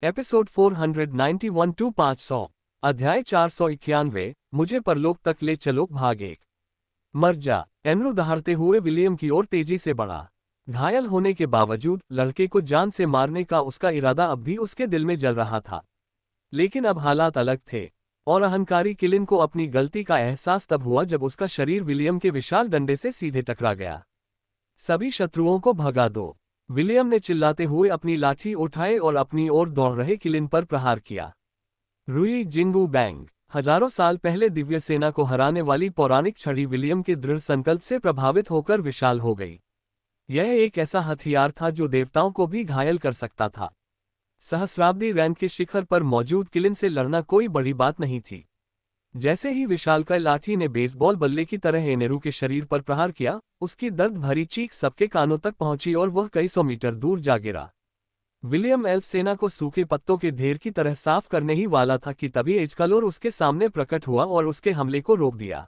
Episode 491 to 500। अध्याय 491। मुझे परलोक तक ले चलो भाग एक। मर जा। एनरू दहाड़ते हुए विलियम की ओर तेजी से बढ़ा। घायल होने के बावजूद लड़के को जान से मारने का उसका इरादा अब भी उसके दिल में जल रहा था। लेकिन अब हालात अलग थे, और अहंकारी किलिन को अपनी गलती का एहसास तब हुआ जब उसका शरीर विलियम के विशाल डंडे से सीधे टकरा गया। सभी शत्रुओं को भगा दो। विलियम ने चिल्लाते हुए अपनी लाठी उठाई और अपनी ओर दौड़ रहे किलिन पर प्रहार किया। रुई जिंगू बैंग। हजारों साल पहले दिव्य सेना को हराने वाली पौराणिक छड़ी विलियम के दृढ़ संकल्प से प्रभावित होकर विशाल हो गई। यह एक ऐसा हथियार था जो देवताओं को भी घायल कर सकता था। सहस्राब्दी रैंक के शिखर पर मौजूद किलिन से लड़ना कोई बड़ी बात नहीं थी। जैसे ही विशालकाय लाठी ने बेसबॉल बल्ले की तरह एनेरू के शरीर पर प्रहार किया, उसकी दर्द भरी चीख सबके कानों तक पहुंची और वह कई सौ मीटर दूर जा गिरा। विलियम एल्फ सेना को सूखे पत्तों के ढेर की तरह साफ करने ही वाला था कि तभी एजकालोर उसके सामने प्रकट हुआ और उसके हमले को रोक दिया।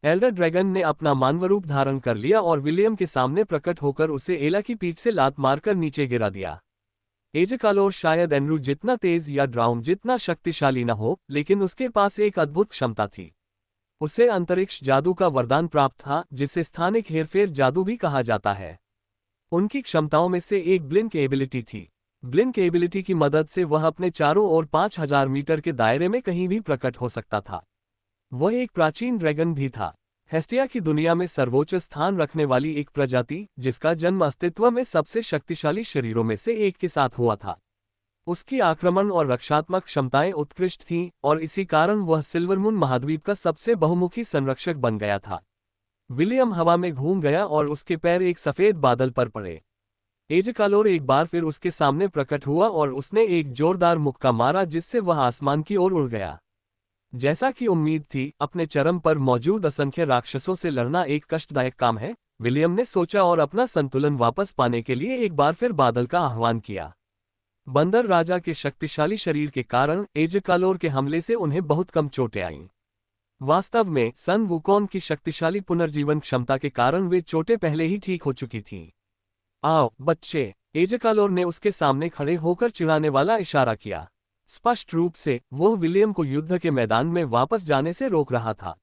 एल्डर ड्रैगन ने अपना मानवरूप धारण कर लिया और विलियम के सामने प्रकट होकर उसे एला की पीठ से लात मारकर नीचे गिरा दिया। एजकालोर शायद एनरू जितना तेज या ड्राउन जितना शक्तिशाली न हो, लेकिन उसके पास एक अद्भुत क्षमता थी। उसे अंतरिक्ष जादू का वरदान प्राप्त था, जिसे स्थानिक हेरफेर जादू भी कहा जाता है। उनकी क्षमताओं में से एक ब्लिंक एबिलिटी थी। ब्लिंक एबिलिटी की मदद से वह अपने चारों ओर 5000 मीटर के दायरे में कहीं भी प्रकट हो सकता था। वह एक प्राचीन ड्रैगन भी था, हेस्टिया की दुनिया में सर्वोच्च स्थान रखने वाली एक प्रजाति, जिसका जन्म अस्तित्व में सबसे शक्तिशाली शरीरों में से एक के साथ हुआ था। उसकी आक्रमण और रक्षात्मक क्षमताएं उत्कृष्ट थीं, और इसी कारण वह सिल्वरमून महाद्वीप का सबसे बहुमुखी संरक्षक बन गया था। विलियम हवा में घूम गया और उसके पैर एक सफेद बादल पर पड़े। एजकालोर एक बार फिर उसके सामने प्रकट हुआ और उसने एक जोरदार मुक्का मारा जिससे वह आसमान की ओर उड़ गया। जैसा कि उम्मीद थी, अपने चरम पर मौजूद असंख्य राक्षसों से लड़ना एक कष्टदायक काम है, विलियम ने सोचा और अपना संतुलन वापस पाने के लिए एक बार फिर बादल का आह्वान किया। बंदर राजा के शक्तिशाली शरीर के कारण एजकालोर के हमले से उन्हें बहुत कम चोटें आईं। वास्तव में सन वुकोन की शक्तिशाली पुनर्जीवन क्षमता के कारण वे चोटें पहले ही ठीक हो चुकी थीं। आओ बच्चे, एजकालोर ने उसके सामने खड़े होकर चिढ़ाने वाला इशारा किया। स्पष्ट रूप से वह विलियम को युद्ध के मैदान में वापस जाने से रोक रहा था।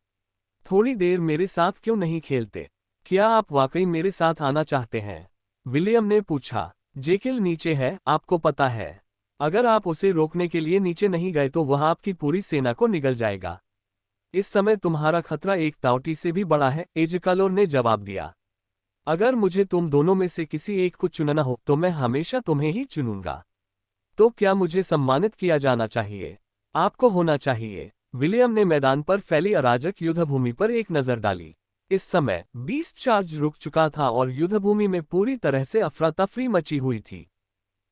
थोड़ी देर मेरे साथ क्यों नहीं खेलते? क्या आप वाकई मेरे साथ आना चाहते हैं? विलियम ने पूछा। जेकिल नीचे है, आपको पता है। अगर आप उसे रोकने के लिए नीचे नहीं गए तो वह आपकी पूरी सेना को निगल जाएगा। इस समय तुम्हारा खतरा एक ताउटी से भी बड़ा है, एजकालोर ने जवाब दिया। अगर मुझे तुम दोनों में से किसी एक को चुनना हो तो मैं हमेशा तुम्हें ही चुनूंगा। तो क्या मुझे सम्मानित किया जाना चाहिए? आपको होना चाहिए। विलियम ने मैदान पर फैली अराजक युद्धभूमि पर एक नजर डाली। इस समय बीस्ट चार्ज रुक चुका था और युद्धभूमि में पूरी तरह से अफरा तफरी मची हुई थी।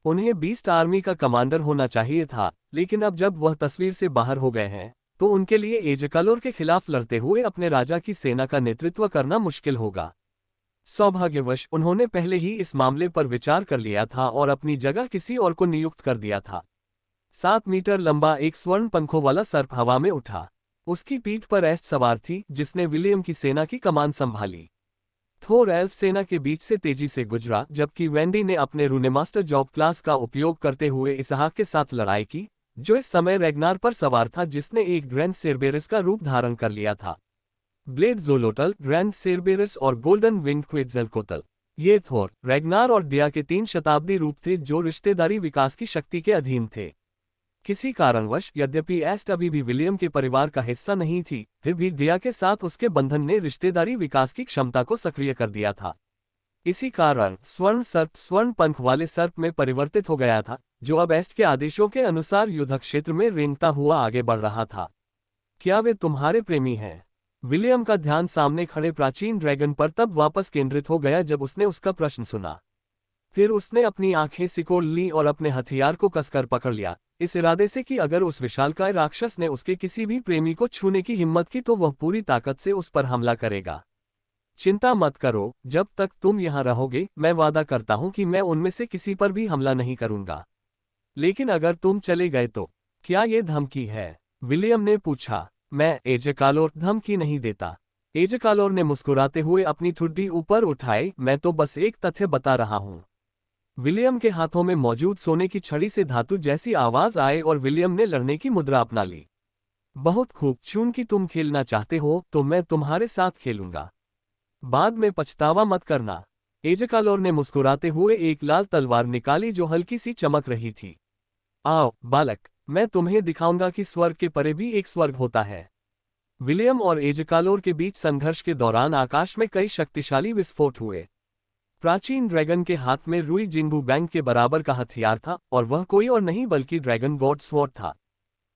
उन्हें बीस्ट आर्मी का कमांडर होना चाहिए था, लेकिन अब जब वह तस्वीर से बाहर हो गए हैं, तो उनके लिए एजकालोर के खिलाफ लड़ते हुए अपने राजा की सेना का नेतृत्व करना मुश्किल होगा। सौभाग्यवश उन्होंने पहले ही इस मामले पर विचार कर लिया था और अपनी जगह किसी और को नियुक्त कर दिया था। 7 मीटर लंबा एक स्वर्ण पंखों वाला सर्प हवा में उठा। उसकी पीठ पर एस्ट सवार थी, जिसने विलियम की सेना की कमान संभाली। थोर एल्फ सेना के बीच से तेजी से गुजरा, जबकि वेंडी ने अपने रूनेमास्टर जॉब क्लास का उपयोग करते हुए इसहाक के साथ लड़ाई की, जो इस समय रैग्नार पर सवार था, जिसने एक ग्रैंड सेरबेरस का रूप धारण कर लिया था। ब्लेड ज़ोलोटल, ग्रैंड सेरबेरस और गोल्डन विंग क्विट्ज़ेलकोतल, ये थोर, रैग्नार और डिया के 3 शताब्दी रूप थे जो रिश्तेदारी विकास की शक्ति के अधीन थे। किसी कारणवश, यद्यपि एस्ट अभी भी विलियम के परिवार का हिस्सा नहीं थी, फिर भी डिया के साथ उसके बंधन ने रिश्तेदारी विकास की क्षमता को सक्रिय कर दिया था। इसी कारण स्वर्ण सर्प स्वर्ण पंख वाले सर्प में परिवर्तित हो गया था, जो अब एस्ट के आदेशों के अनुसार युद्ध क्षेत्र में रेंगता हुआ आगे बढ़ रहा था। क्या वे तुम्हारे प्रेमी हैं? विलियम का ध्यान सामने खड़े प्राचीन ड्रैगन पर तब वापस केंद्रित हो गया जब उसने उसका प्रश्न सुना। फिर उसने अपनी आंखें सिकोड़ लीं और अपने हथियार को कसकर पकड़ लिया, इस इरादे से कि अगर उस विशालकाय राक्षस ने उसके किसी भी प्रेमी को छूने की हिम्मत की तो वह पूरी ताकत से उस पर हमला करेगा। चिंता मत करो, जब तक तुम यहाँ रहोगे, मैं वादा करता हूँ कि मैं उनमें से किसी पर भी हमला नहीं करूँगा। लेकिन अगर तुम चले गए तो? क्या ये धमकी है? विलियम ने पूछा। मैं, एजकालोर, धमकी नहीं देता। एजकालोर ने मुस्कुराते हुए अपनी ठुड्डी ऊपर उठाई। मैं तो बस एक तथ्य बता रहा हूँ। विलियम के हाथों में मौजूद सोने की छड़ी से धातु जैसी आवाज आए और विलियम ने लड़ने की मुद्रा अपना ली। बहुत खूब, चूंकि तुम खेलना चाहते हो तो मैं तुम्हारे साथ खेलूंगा। बाद में पछतावा मत करना। एजकालोर ने मुस्कुराते हुए एक लाल तलवार निकाली जो हल्की सी चमक रही थी। आओ बालक, मैं तुम्हें दिखाऊंगा कि स्वर्ग के परे भी एक स्वर्ग होता है। विलियम और एजकालोर के बीच संघर्ष के दौरान आकाश में कई शक्तिशाली विस्फोट हुए। प्राचीन ड्रैगन के हाथ में रुई जिंगू बैंक के बराबर का हथियार था और वह कोई और नहीं बल्कि ड्रैगन गॉड स्वॉर्ड था।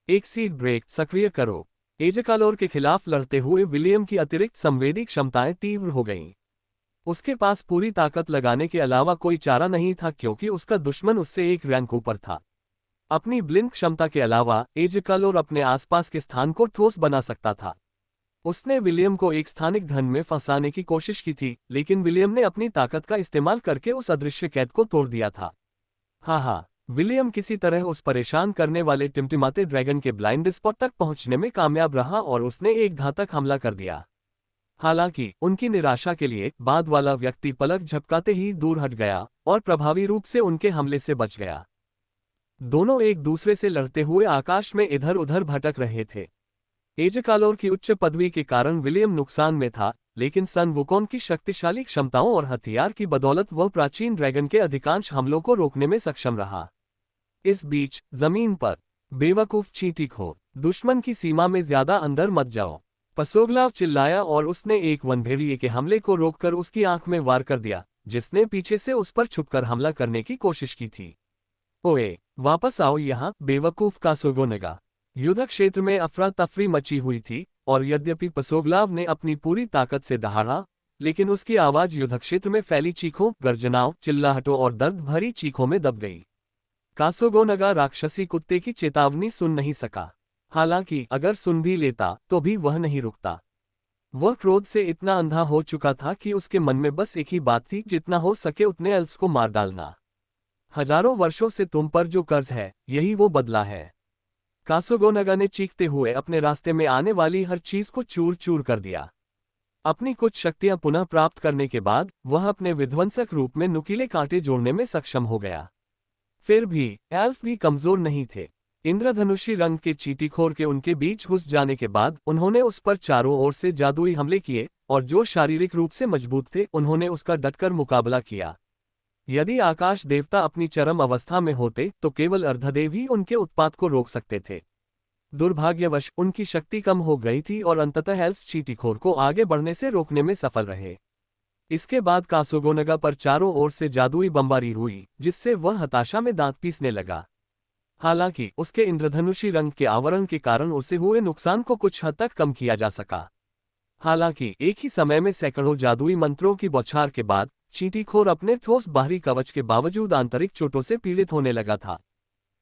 एक सीड ब्रेक सक्रिय करो। एजकालोर के खिलाफ लड़ते हुए विलियम की अतिरिक्त संवेदी क्षमताएं तीव्र हो गईं। उसके पास पूरी ताकत लगाने के अलावा कोई चारा नहीं था क्योंकि उसका दुश्मन उससे एक रैंक ऊपर था। अपनी ब्लिंक क्षमता के अलावा एजकालोर अपने आसपास के स्थान को ठोस बना सकता था। उसने विलियम को एक स्थानिक धन में फंसाने की कोशिश की थी, लेकिन विलियम ने अपनी ताकत का इस्तेमाल करके उस अदृश्य कैद को तोड़ दिया था। हाँ, विलियम किसी तरह उस परेशान करने वाले टिमटिमाते ड्रैगन के ब्लाइंड स्पॉट तक पहुंचने में कामयाब रहा और उसने एक घातक हमला कर दिया। हालांकि उनकी निराशा के लिए बाद वाला व्यक्ति पलक झपकाते ही दूर हट गया और प्रभावी रूप से उनके हमले से बच गया। दोनों एक दूसरे से लड़ते हुए आकाश में इधर उधर भटक रहे थे। एजकालोर की उच्च पदवी के कारण विलियम नुकसान में था, लेकिन सन वुकोन की शक्तिशाली क्षमताओं और हथियार की बदौलत वह प्राचीन ड्रैगन के अधिकांश हमलों को रोकने में सक्षम रहा। इस बीच जमीन पर बेवकूफ चींटी-खोर, दुश्मन की सीमा में ज्यादा अंदर मत जाओ, पसोगलाव चिल्लाया और उसने एक वनभेड़िए के हमले को रोककर उसकी आंख में वार कर दिया, जिसने पीछे से उस पर छुपकर हमला करने की कोशिश की थी। ओए, वापस आओ यहाँ, बेवकूफ कासोगोनेगा। युद्ध क्षेत्र में अफरा तफरी मची हुई थी और यद्यपि पसोगलाव ने अपनी पूरी ताकत से दहाड़ा, लेकिन उसकी आवाज युद्ध क्षेत्र में फैली चीखों, गर्जनाओं, चिल्लाहटों और दर्द भरी चीखों में दब गई। कासोगोनगा राक्षसी कुत्ते की चेतावनी सुन नहीं सका। हालांकि अगर सुन भी लेता तो भी वह नहीं रुकता। वह क्रोध से इतना अंधा हो चुका था कि उसके मन में बस एक ही बात थी, जितना हो सके उतने एल्फ्स को मार डालना। हजारों वर्षों से तुम पर जो कर्ज है, यही वो बदला है। कासोगोनगा ने चीखते हुए अपने रास्ते में आने वाली हर चीज को चूर चूर कर दिया। अपनी कुछ शक्तियां पुनः प्राप्त करने के बाद वह अपने विध्वंसक रूप में नुकीले कांटे जोड़ने में सक्षम हो गया। फिर भी एल्फ भी कमजोर नहीं थे। इंद्रधनुषी रंग के चींटीखोर के उनके बीच घुस जाने के बाद उन्होंने उस पर चारों ओर से जादुई हमले किए और जो शारीरिक रूप से मजबूत थे उन्होंने उसका डटकर मुकाबला किया। यदि आकाश देवता अपनी चरम अवस्था में होते तो केवल अर्धदेव ही उनके उत्पात को रोक सकते थे। दुर्भाग्यवश उनकी शक्ति कम हो गई थी और अंततः एल्फ्स चींटीखोर को आगे बढ़ने से रोकने में सफल रहे। इसके बाद कासोगोनगा पर चारों ओर से जादुई बमबारी हुई, जिससे वह हताशा में दांत पीसने लगा। हालांकि उसके इंद्रधनुषी रंग के आवरण के कारण उसे हुए नुकसान को कुछ हद तक कम किया जा सका। हालांकि एक ही समय में सैकड़ों जादुई मंत्रों की बौछार के बाद चींटीखोर अपने ठोस बाहरी कवच के बावजूद आंतरिक चोटों से पीड़ित होने लगा था।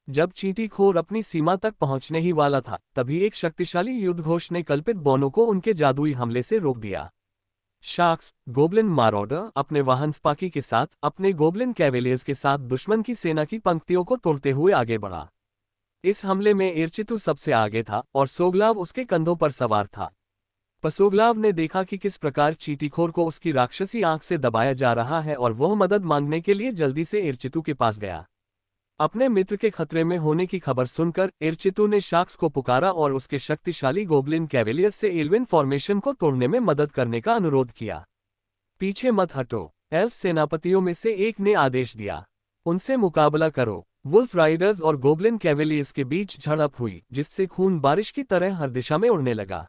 जब चींटीखोर अपनी सीमा तक पहुंचने ही वाला था, तभी एक शक्तिशाली युद्धघोष ने कल्पित बौनों को उनके जादुई हमले से रोक दिया। शार्क्स, गोब्लिन मारॉडर अपने वाहन स्पाकी के साथ अपने गोब्लिन कैवेलियर्स के साथ दुश्मन की सेना की पंक्तियों को तोड़ते हुए आगे बढ़ा। इस हमले में एर्चितु सबसे आगे था और सोगलाव उसके कंधों पर सवार था। पसोगलाव ने देखा कि किस प्रकार चींटीखोर को उसकी राक्षसी आंख से दबाया जा रहा है और वह मदद मांगने के लिए जल्दी से एर्चितु के पास गया। अपने मित्र के खतरे में होने की खबर सुनकर एर्चितु ने शार्क्स को पुकारा और उसके शक्तिशाली गोब्लिन कैवेलियर्स से एल्विन फॉर्मेशन को तोड़ने में मदद करने का अनुरोध किया। पीछे मत हटो, एल्फ सेनापतियों में से एक ने आदेश दिया। उनसे मुकाबला करो। वुल्फ राइडर्स और गोब्लिन कैवेलियर्स के बीच झड़प हुई, जिससे खून बारिश की तरह हर दिशा में उड़ने लगा।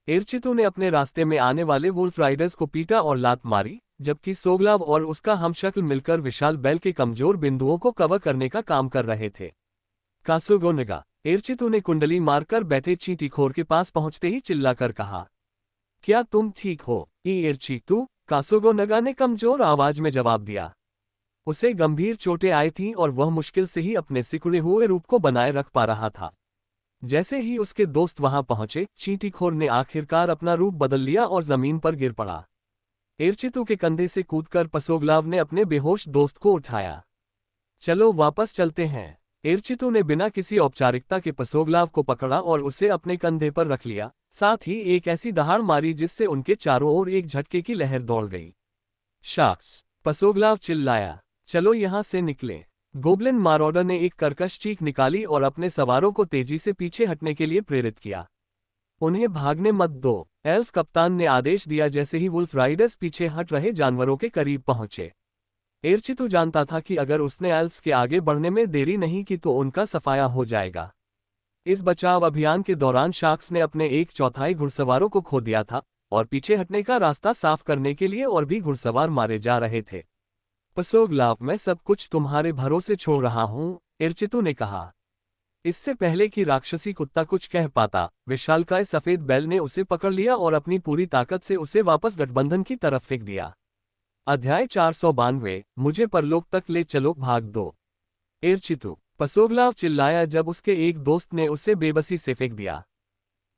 एर्चितु ने अपने रास्ते में आने वाले वुल्फ राइडर्स को पीटा और लात मारी, जबकि सोगलाव और उसका हमशक्ल मिलकर विशाल बैल के कमजोर बिंदुओं को कवर करने का काम कर रहे थे। कासोगोनगा, एर्चितु ने कुंडली मारकर बैठे चींटीखोर के पास पहुंचते ही चिल्लाकर कहा, क्या तुम ठीक हो? एर्चितु, कासोगोनगा ने कमजोर आवाज में जवाब दिया। उसे गंभीर चोटें आई थीं और वह मुश्किल से ही अपने सिकुड़े हुए रूप को बनाए रख पा रहा था। जैसे ही उसके दोस्त वहां पहुंचे, चींटीखोर ने आखिरकार अपना रूप बदल लिया और जमीन पर गिर पड़ा। एर्चितु के कंधे से कूदकर पसोगलाव ने अपने बेहोश दोस्त को उठाया। चलो वापस चलते हैं। एर्चितु ने बिना किसी औपचारिकता के पसोगलाव को पकड़ा और उसे अपने कंधे पर रख लिया, साथ ही एक ऐसी दहाड़ मारी जिससे उनके चारों ओर एक झटके की लहर दौड़ गई। शार्क्स, पसोगलाव चिल्लाया। चलो यहाँ से निकले। गोब्लिन मारॉडर ने एक कर्कश चीख निकाली और अपने सवारों को तेजी से पीछे हटने के लिए प्रेरित किया। उन्हें भागने मत दो, एल्फ कप्तान ने आदेश दिया जैसे ही वुल्फ राइडर्स पीछे हट रहे जानवरों के करीब पहुंचे। एर्चितु जानता था कि अगर उसने एल्फ्स के आगे बढ़ने में देरी नहीं की तो उनका सफाया हो जाएगा। इस बचाव अभियान के दौरान शार्क्स ने अपने 1/4 घुड़सवारों को खो दिया था और पीछे हटने का रास्ता साफ करने के लिए और भी घुड़सवार मारे जा रहे थे। पसोग्लाव, मैं सब कुछ तुम्हारे भरोसे छोड़ रहा हूं, एर्चितु ने कहा। इससे पहले कि राक्षसी कुत्ता कुछ कह पाता, विशालकाय सफेद बैल ने उसे पकड़ लिया और अपनी पूरी ताकत से उसे वापस गठबंधन की तरफ फेंक दिया। अध्याय 492, मुझे परलोक तक ले चलो, भाग दो। एर्चितु, पसोग्लाव चिल्लाया जब उसके एक दोस्त ने उसे बेबसी से फेंक दिया।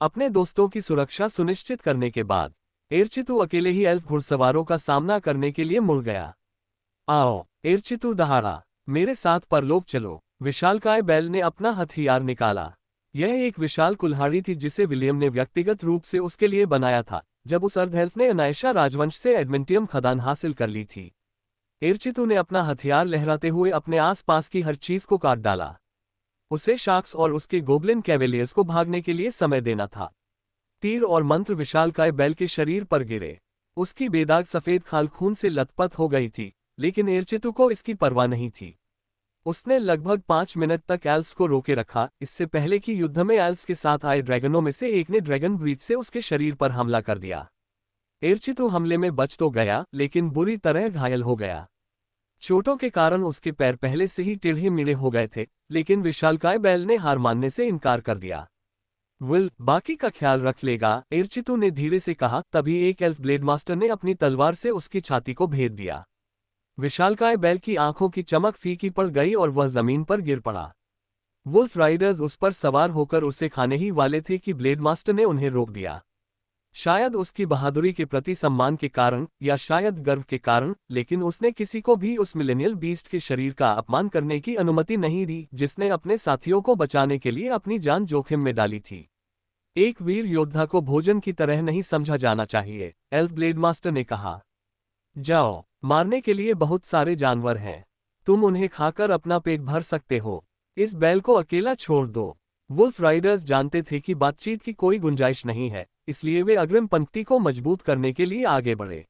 अपने दोस्तों की सुरक्षा सुनिश्चित करने के बाद एर्चितु अकेले ही एल्फ घुड़सवारों का सामना करने के लिए मुड़ गया। आओ, एर्चितु दहाड़ा, मेरे साथ परलोक चलो। विशालकाय बैल ने अपना हथियार निकाला। यह एक विशाल कुल्हाड़ी थी जिसे विलियम ने व्यक्तिगत रूप से उसके लिए बनाया था जब उस अर्धएल्फ ने अनायशा राजवंश से एडमेंटियम खदान हासिल कर ली थी। एर्चितु ने अपना हथियार लहराते हुए अपने आसपास की हर चीज को काट डाला। उसे शार्क्स और उसके गोब्लिन कैवेलियर्स को भागने के लिए समय देना था। तीर और मंत्र विशालकाय बैल के शरीर पर गिरे। उसकी बेदाग सफेद खाल खून से लथपथ हो गई थी, लेकिन एर्चितु को इसकी परवाह नहीं थी। उसने लगभग 5 मिनट तक एल्फ्स को रोके रखा, इससे पहले कि युद्ध में एल्फ्स के साथ आए ड्रैगनों में से एक ने ड्रैगन ब्रीथ से उसके शरीर पर हमला कर दिया। एर्चितु हमले में बच तो गया, लेकिन बुरी तरह घायल हो गया। चोटों के कारण उसके पैर पहले से ही टेढ़े मेढ़े हो गए थे, लेकिन विशालकाय बैल ने हार मानने से इनकार कर दिया। विल बाकी का ख्याल रख लेगा, एर्चितु ने धीरे से कहा। तभी एक एल्फ ब्लेडमास्टर ने अपनी तलवार से उसकी छाती को भेद दिया। विशालकाय बैल की आंखों की चमक फीकी पड़ गई और वह जमीन पर गिर पड़ा। वुल्फ राइडर्स उस पर सवार होकर उसे खाने ही वाले थे कि ब्लेडमास्टर ने उन्हें रोक दिया। शायद उसकी बहादुरी के प्रति सम्मान के कारण या शायद गर्व के कारण, लेकिन उसने किसी को भी उस मिलेनियल बीस्ट के शरीर का अपमान करने की अनुमति नहीं दी जिसने अपने साथियों को बचाने के लिए अपनी जान जोखिम में डाली थी। एक वीर योद्धा को भोजन की तरह नहीं समझा जाना चाहिए, एल्फ ब्लेडमास्टर ने कहा। जाओ, मारने के लिए बहुत सारे जानवर हैं, तुम उन्हें खाकर अपना पेट भर सकते हो। इस बैल को अकेला छोड़ दो। वुल्फ राइडर्स जानते थे कि बातचीत की कोई गुंजाइश नहीं है, इसलिए वे अग्रिम पंक्ति को मजबूत करने के लिए आगे बढ़े।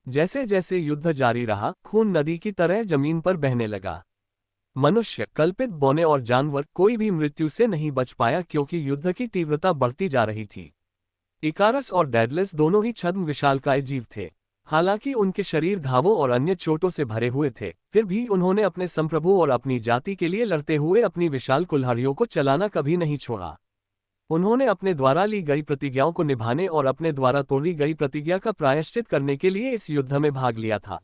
जैसे जैसे युद्ध जारी रहा, खून नदी की तरह जमीन पर बहने लगा। मनुष्य, कल्पित बौने और जानवर, कोई भी मृत्यु से नहीं बच पाया क्योंकि युद्ध की तीव्रता बढ़ती जा रही थी। इकारस और डेडलिस दोनों ही छद्म विशालकाय जीव थे। हालांकि उनके शरीर घावों और अन्य चोटों से भरे हुए थे, फिर भी उन्होंने अपने संप्रभु और अपनी जाति के लिए लड़ते हुए अपनी विशाल कुल्हाड़ियों को चलाना कभी नहीं छोड़ा। उन्होंने अपने द्वारा ली गई प्रतिज्ञाओं को निभाने और अपने द्वारा तोड़ी गई प्रतिज्ञा का प्रायश्चित करने के लिए इस युद्ध में भाग लिया था।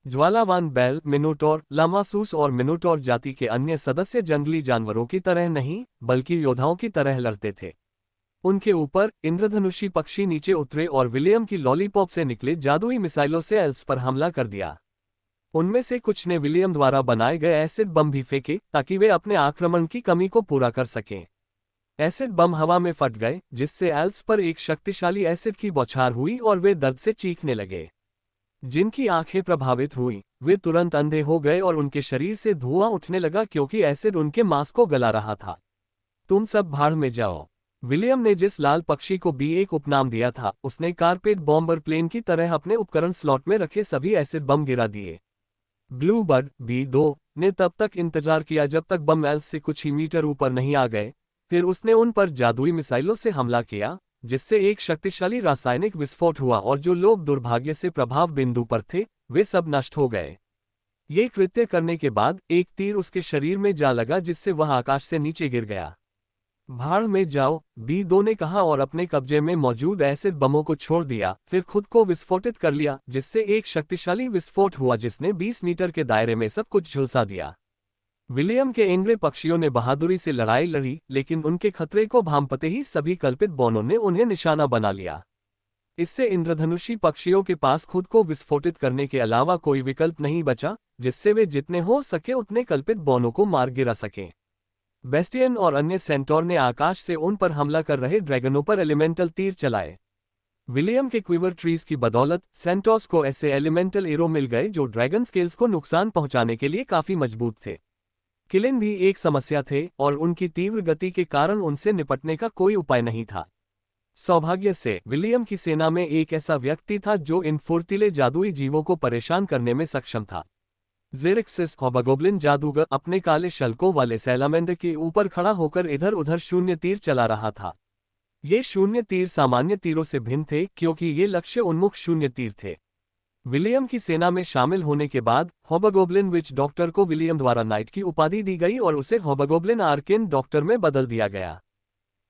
ज्वालावान बैल, मिनोटॉर, लामासूस और मिनोटॉर जाति के अन्य सदस्य जंगली जानवरों की तरह नहीं, बल्कि योद्धाओं की तरह लड़ते थे। उनके ऊपर इंद्रधनुषी पक्षी नीचे उतरे और विलियम की लॉलीपॉप से निकले जादुई मिसाइलों से एल्फ्स पर हमला कर दिया। उनमें से कुछ ने विलियम द्वारा बनाए गए एसिड बम भी फेंके ताकि वे अपने आक्रमण की कमी को पूरा कर सकें। एसिड बम हवा में फट गए, जिससे एल्फ्स पर एक शक्तिशाली एसिड की बौछार हुई और वे दर्द से चीखने लगे। जिनकी आंखें प्रभावित हुई, वे तुरंत अंधे हो गए और उनके शरीर से धुआं उठने लगा क्योंकि एसिड उनके मांस को गला रहा था। तुम सब भाड़ में जाओ। विलियम ने जिस लाल पक्षी को B1 उपनाम दिया था, उसने कारपेट बॉम्बर प्लेन की तरह अपने उपकरण स्लॉट में रखे सभी एसिड बम गिरा दिए। ब्लू बर्ड B2 ने तब तक इंतजार किया जब तक बम एल्फ से कुछ ही मीटर ऊपर नहीं आ गए, फिर उसने उन पर जादुई मिसाइलों से हमला किया, जिससे एक शक्तिशाली रासायनिक विस्फोट हुआ और जो लोग दुर्भाग्य से प्रभाव बिंदु पर थे, वे सब नष्ट हो गए। ये कृत्य करने के बाद एक तीर उसके शरीर में जा लगा जिससे वह आकाश से नीचे गिर गया। भाड़ में जाओ, B2 ने कहा और अपने कब्जे में मौजूद एसिड बमों को छोड़ दिया, फिर खुद को विस्फोटित कर लिया, जिससे एक शक्तिशाली विस्फोट हुआ जिसने 20 मीटर के दायरे में सब कुछ झुलसा दिया। विलियम के एंग्रे पक्षियों ने बहादुरी से लड़ाई लड़ी, लेकिन उनके खतरे को भांपते ही सभी कल्पित बौनों ने उन्हें निशाना बना लिया। इससे इंद्रधनुषी पक्षियों के पास खुद को विस्फोटित करने के अलावा कोई विकल्प नहीं बचा, जिससे वे जितने हो सके उतने कल्पित बौनों को मार गिरा सकें। बेस्टियन और अन्य सेंटोर ने आकाश से उन पर हमला कर रहे ड्रैगनों पर एलिमेंटल तीर चलाए। विलियम के क्विवर ट्रीज की बदौलत सेंटोस को ऐसे एलिमेंटल एरो मिल गए जो ड्रैगन स्केल्स को नुकसान पहुंचाने के लिए काफी मजबूत थे। किलिन भी एक समस्या थे और उनकी तीव्र गति के कारण उनसे निपटने का कोई उपाय नहीं था। सौभाग्य से विलियम की सेना में एक ऐसा व्यक्ति था जो इन फुर्तीले जादुई जीवों को परेशान करने में सक्षम था। जेरेक्सिस हॉबगोब्लिन जादूगर अपने काले शल्कों वाले सैलामेंडर के ऊपर खड़ा होकर इधर उधर शून्य तीर चला रहा था। ये शून्य तीर सामान्य तीरों से भिन्न थे क्योंकि ये लक्ष्य उन्मुख शून्य तीर थे। विलियम की सेना में शामिल होने के बाद हॉबगोब्लिन विच डॉक्टर को विलियम द्वारा नाइट की उपाधि दी गई और उसे हॉबगोब्लिन आर्केन डॉक्टर में बदल दिया गया।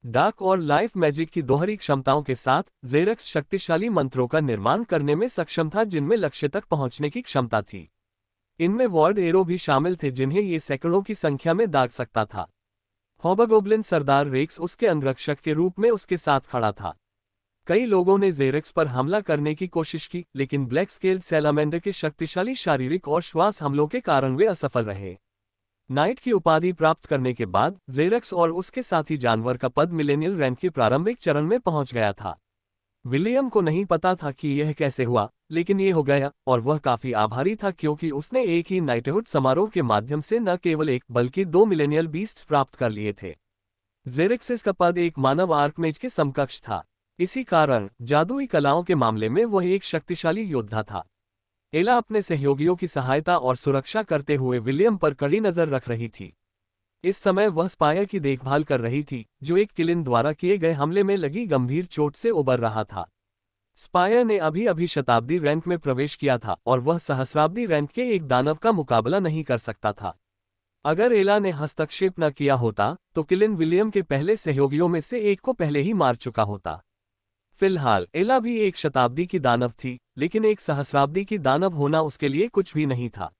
डार्क और लाइफ मैजिक की दोहरी क्षमताओं के साथ जेरेक्स शक्तिशाली मंत्रों का निर्माण करने में सक्षम था जिनमें लक्ष्य तक पहुंचने की क्षमता थी। इनमें वॉर्ड एरो भी शामिल थे जिन्हें ये सैकड़ों की संख्या में दाग सकता था। हॉबगोब्लिन सरदार रेक्स उसके अंगरक्षक के रूप में उसके साथ खड़ा था। कई लोगों ने जेरेक्स पर हमला करने की कोशिश की, लेकिन ब्लैक स्केल्ड सैलामेंडर के शक्तिशाली शारीरिक और श्वास हमलों के कारण वे असफल रहे। नाइट की उपाधि प्राप्त करने के बाद जेरेक्स और उसके साथी जानवर का पद मिलेनियल रैंक के प्रारंभिक चरण में पहुंच गया था। विलियम को नहीं पता था कि यह कैसे हुआ, लेकिन ये हो गया और वह काफी आभारी था क्योंकि उसने एक ही नाइटहुड समारोह के माध्यम से न केवल एक बल्कि 2 मिलेनियल बीस्ट्स प्राप्त कर लिए थे। जेरेक्सिस का पद एक मानव आर्कमेज के समकक्ष था। इसी कारण जादुई कलाओं के मामले में वह एक शक्तिशाली योद्धा था। एला अपने सहयोगियों की सहायता और सुरक्षा करते हुए विलियम पर कड़ी नजर रख रही थी। इस समय वह स्पायर की देखभाल कर रही थी जो एक किलिन द्वारा किए गए हमले में लगी गंभीर चोट से उबर रहा था। स्पायर ने अभी अभी शताब्दी रैंक में प्रवेश किया था और वह सहस्राब्दी रैंक के एक दानव का मुकाबला नहीं कर सकता था। अगर एला ने हस्तक्षेप न किया होता तो किलिन विलियम के पहले सहयोगियों में से एक को पहले ही मार चुका होता। फिलहाल एला भी एक शताब्दी की दानव थी, लेकिन एक सहस्राब्दी की दानव होना उसके लिए कुछ भी नहीं था।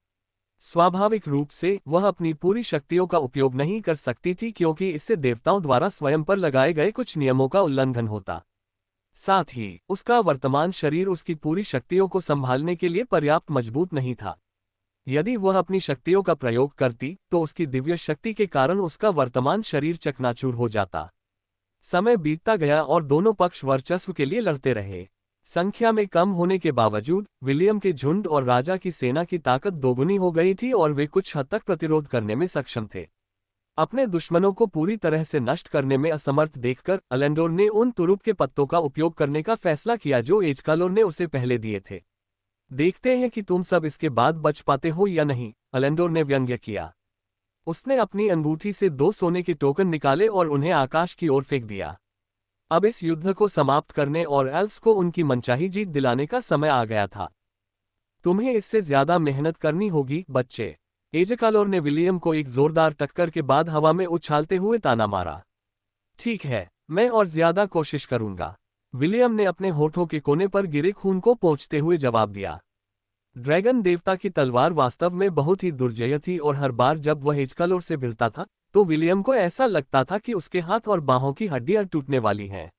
स्वाभाविक रूप से वह अपनी पूरी शक्तियों का उपयोग नहीं कर सकती थी क्योंकि इससे देवताओं द्वारा स्वयं पर लगाए गए कुछ नियमों का उल्लंघन होता। साथ ही उसका वर्तमान शरीर उसकी पूरी शक्तियों को संभालने के लिए पर्याप्त मजबूत नहीं था। यदि वह अपनी शक्तियों का प्रयोग करती तो उसकी दिव्य शक्ति के कारण उसका वर्तमान शरीर चकनाचूर हो जाता। समय बीतता गया और दोनों पक्ष वर्चस्व के लिए लड़ते रहे। संख्या में कम होने के बावजूद विलियम के झुंड और राजा की सेना की ताकत दोगुनी हो गई थी और वे कुछ हद तक प्रतिरोध करने में सक्षम थे। अपने दुश्मनों को पूरी तरह से नष्ट करने में असमर्थ देखकर अलेंडोर ने उन तुरुप के पत्तों का उपयोग करने का फैसला किया जो एजकालोर ने उसे पहले दिए थे। देखते हैं कि तुम सब इसके बाद बच पाते हो या नहीं, अलेंडोर ने व्यंग्य किया। उसने अपनी अंगूठी से 2 सोने के टोकन निकाले और उन्हें आकाश की ओर फेंक दिया। अब इस युद्ध को समाप्त करने और एल्व्स को उनकी मनचाही जीत दिलाने का समय आ गया था। तुम्हें इससे ज्यादा मेहनत करनी होगी बच्चे, एजकालोर ने विलियम को एक जोरदार टक्कर के बाद हवा में उछालते हुए ताना मारा। ठीक है, मैं और ज्यादा कोशिश करूंगा, विलियम ने अपने होठों के कोने पर गिरे खून को पोंछते हुए जवाब दिया। ड्रैगन देवता की तलवार वास्तव में बहुत ही दुर्जय थी और हर बार जब वह एजकालोर से भिड़ता था तो विलियम को ऐसा लगता था कि उसके हाथ और बाहों की हड्डियां टूटने वाली हैं।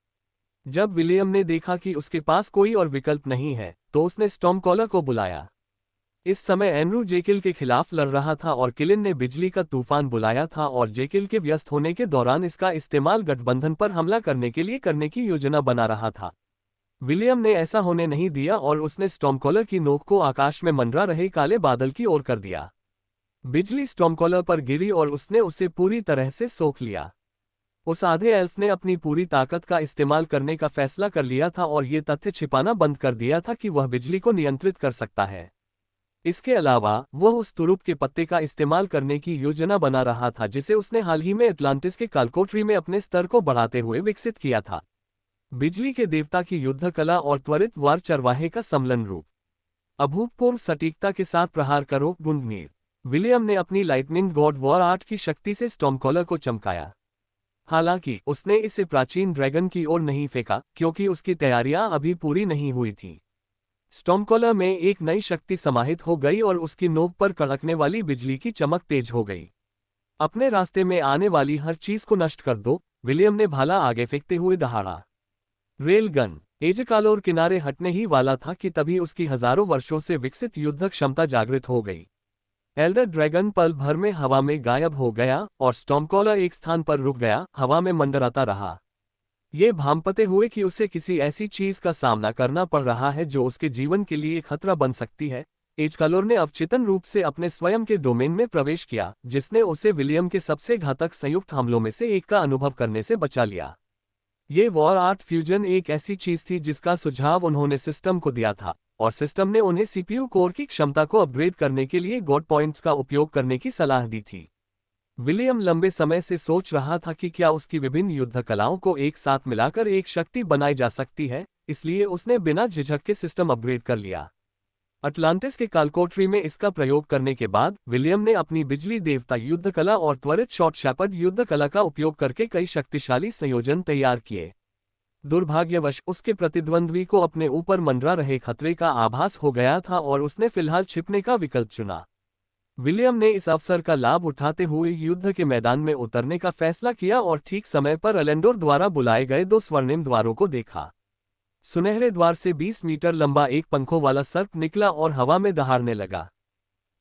जब विलियम ने देखा कि उसके पास कोई और विकल्प नहीं है तो उसने स्टॉर्मकॉलर को बुलाया। इस समय एनरू जेकिल के खिलाफ लड़ रहा था और किलिन ने बिजली का तूफान बुलाया था और जेकिल के व्यस्त होने के दौरान इसका इस्तेमाल गठबंधन पर हमला करने के लिए करने की योजना बना रहा था। विलियम ने ऐसा होने नहीं दिया और उसने स्टॉर्मकॉलर की नोक को आकाश में मंडरा रहे काले बादल की ओर कर दिया। बिजली स्टॉर्मकॉलर पर गिरी और उसने उसे पूरी तरह से सोख लिया। उस आधे एल्फ ने अपनी पूरी ताकत का इस्तेमाल करने का फैसला कर लिया था और ये तथ्य छिपाना बंद कर दिया था कि वह बिजली को नियंत्रित कर सकता है। इसके अलावा वह उस तुरुप के पत्ते का इस्तेमाल करने की योजना बना रहा था जिसे उसने हाल ही में एटलांटिस के कालकोट्री में अपने स्तर को बढ़ाते हुए विकसित किया था। बिजली के देवता की युद्ध कला और त्वरित वार चरवाहे का सम्मिलन रूप। अभूतपूर्व सटीकता के साथ प्रहार करो गुंडनीर। विलियम ने अपनी लाइटनिंग गॉड वॉर आर्ट की शक्ति से स्टॉर्मकॉलर को चमकाया। हालांकि उसने इसे प्राचीन ड्रैगन की ओर नहीं फेंका क्योंकि उसकी तैयारियां अभी पूरी नहीं हुई थी। स्टॉर्मकॉलर में एक नई शक्ति समाहित हो गई और उसकी नोक पर कड़कने वाली बिजली की चमक तेज हो गई। अपने रास्ते में आने वाली हर चीज को नष्ट कर दो, विलियम ने भाला आगे फेंकते हुए दहाड़ा। Rail gun. एजकालोर किनारे हटने ही वाला था कि तभी उसकी हजारों वर्षों से विकसित युद्ध क्षमता जागृत हो गई। एल्डर ड्रैगन पल भर में हवा में गायब हो गया और स्टॉर्मकॉलर एक स्थान पर रुक गया, हवा में मंडराता रहा। ये भांपते हुए कि उसे किसी ऐसी चीज का सामना करना पड़ रहा है जो उसके जीवन के लिए खतरा बन सकती है, एजकालोर ने अवचेतन रूप से अपने स्वयं के डोमेन में प्रवेश किया, जिसने उसे विलियम के सबसे घातक संयुक्त हमलों में से एक का अनुभव करने से बचा लिया। ये वॉर आर्ट फ्यूजन एक ऐसी चीज थी जिसका सुझाव उन्होंने सिस्टम को दिया था, और सिस्टम ने उन्हें सीपीयू कोर की क्षमता को अपग्रेड करने के लिए गॉड पॉइंट्स का उपयोग करने की सलाह दी थी। विलियम लंबे समय से सोच रहा था कि क्या उसकी विभिन्न युद्ध कलाओं को एक साथ मिलाकर एक शक्ति बनाई जा सकती है, इसलिए उसने बिना झिझक के सिस्टम अपग्रेड कर लिया। अटलांटिस के कालकोट्री में इसका प्रयोग करने के बाद विलियम ने अपनी बिजली देवता युद्ध कला और त्वरित शॉर्ट शैपर्ड युद्ध कला का उपयोग करके कई शक्तिशाली संयोजन तैयार किए। दुर्भाग्यवश उसके प्रतिद्वंद्वी को अपने ऊपर मंडरा रहे खतरे का आभास हो गया था और उसने फिलहाल छिपने का विकल्प चुना। विलियम ने इस अवसर का लाभ उठाते हुए युद्ध के मैदान में उतरने का फैसला किया और ठीक समय पर एलेंडोर द्वारा बुलाए गए 2 स्वर्णिम द्वारों को देखा। सुनहरे द्वार से 20 मीटर लंबा एक पंखों वाला सर्प निकला और हवा में दहाड़ने लगा।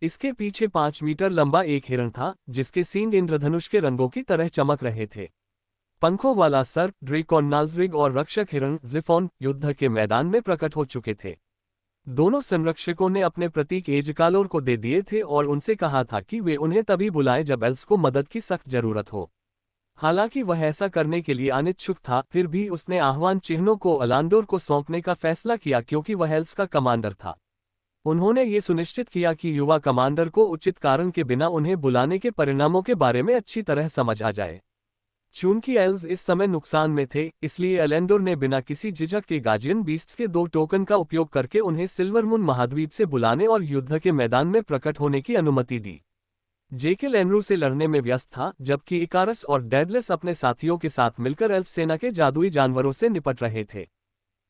इसके पीछे 5 मीटर लंबा एक हिरण था, जिसके सींग इंद्रधनुष के रंगों की तरह चमक रहे थे। पंखों वाला सर्प, ड्रेकॉन नाल्जरिग और रक्षक हिरण ज़िफोन युद्ध के मैदान में प्रकट हो चुके थे। दोनों संरक्षकों ने अपने प्रतीक एजकालोर को दे दिए थे और उनसे कहा था कि वे उन्हें तभी बुलाएं जब एल्स को मदद की सख्त जरूरत हो। हालांकि वह ऐसा करने के लिए अनिच्छुक था, फिर भी उसने आह्वान चिन्हों को अलांडोर को सौंपने का फैसला किया क्योंकि वह एल्स का कमांडर था। उन्होंने ये सुनिश्चित किया कि युवा कमांडर को उचित कारण के बिना उन्हें बुलाने के परिणामों के बारे में अच्छी तरह समझ आ जाए। चूंकि एल्स इस समय नुकसान में थे, इसलिए एलेंडोर ने बिना किसी झिझक के गार्जियन बीस्ट्स के 2 टोकन का उपयोग करके उन्हें सिल्वरमून महाद्वीप से बुलाने और युद्ध के मैदान में प्रकट होने की अनुमति दी। जेकिल एनरू से लड़ने में व्यस्त था, जबकि इकारस और डेडलेस अपने साथियों के साथ मिलकर एल्फ सेना के जादुई जानवरों से निपट रहे थे।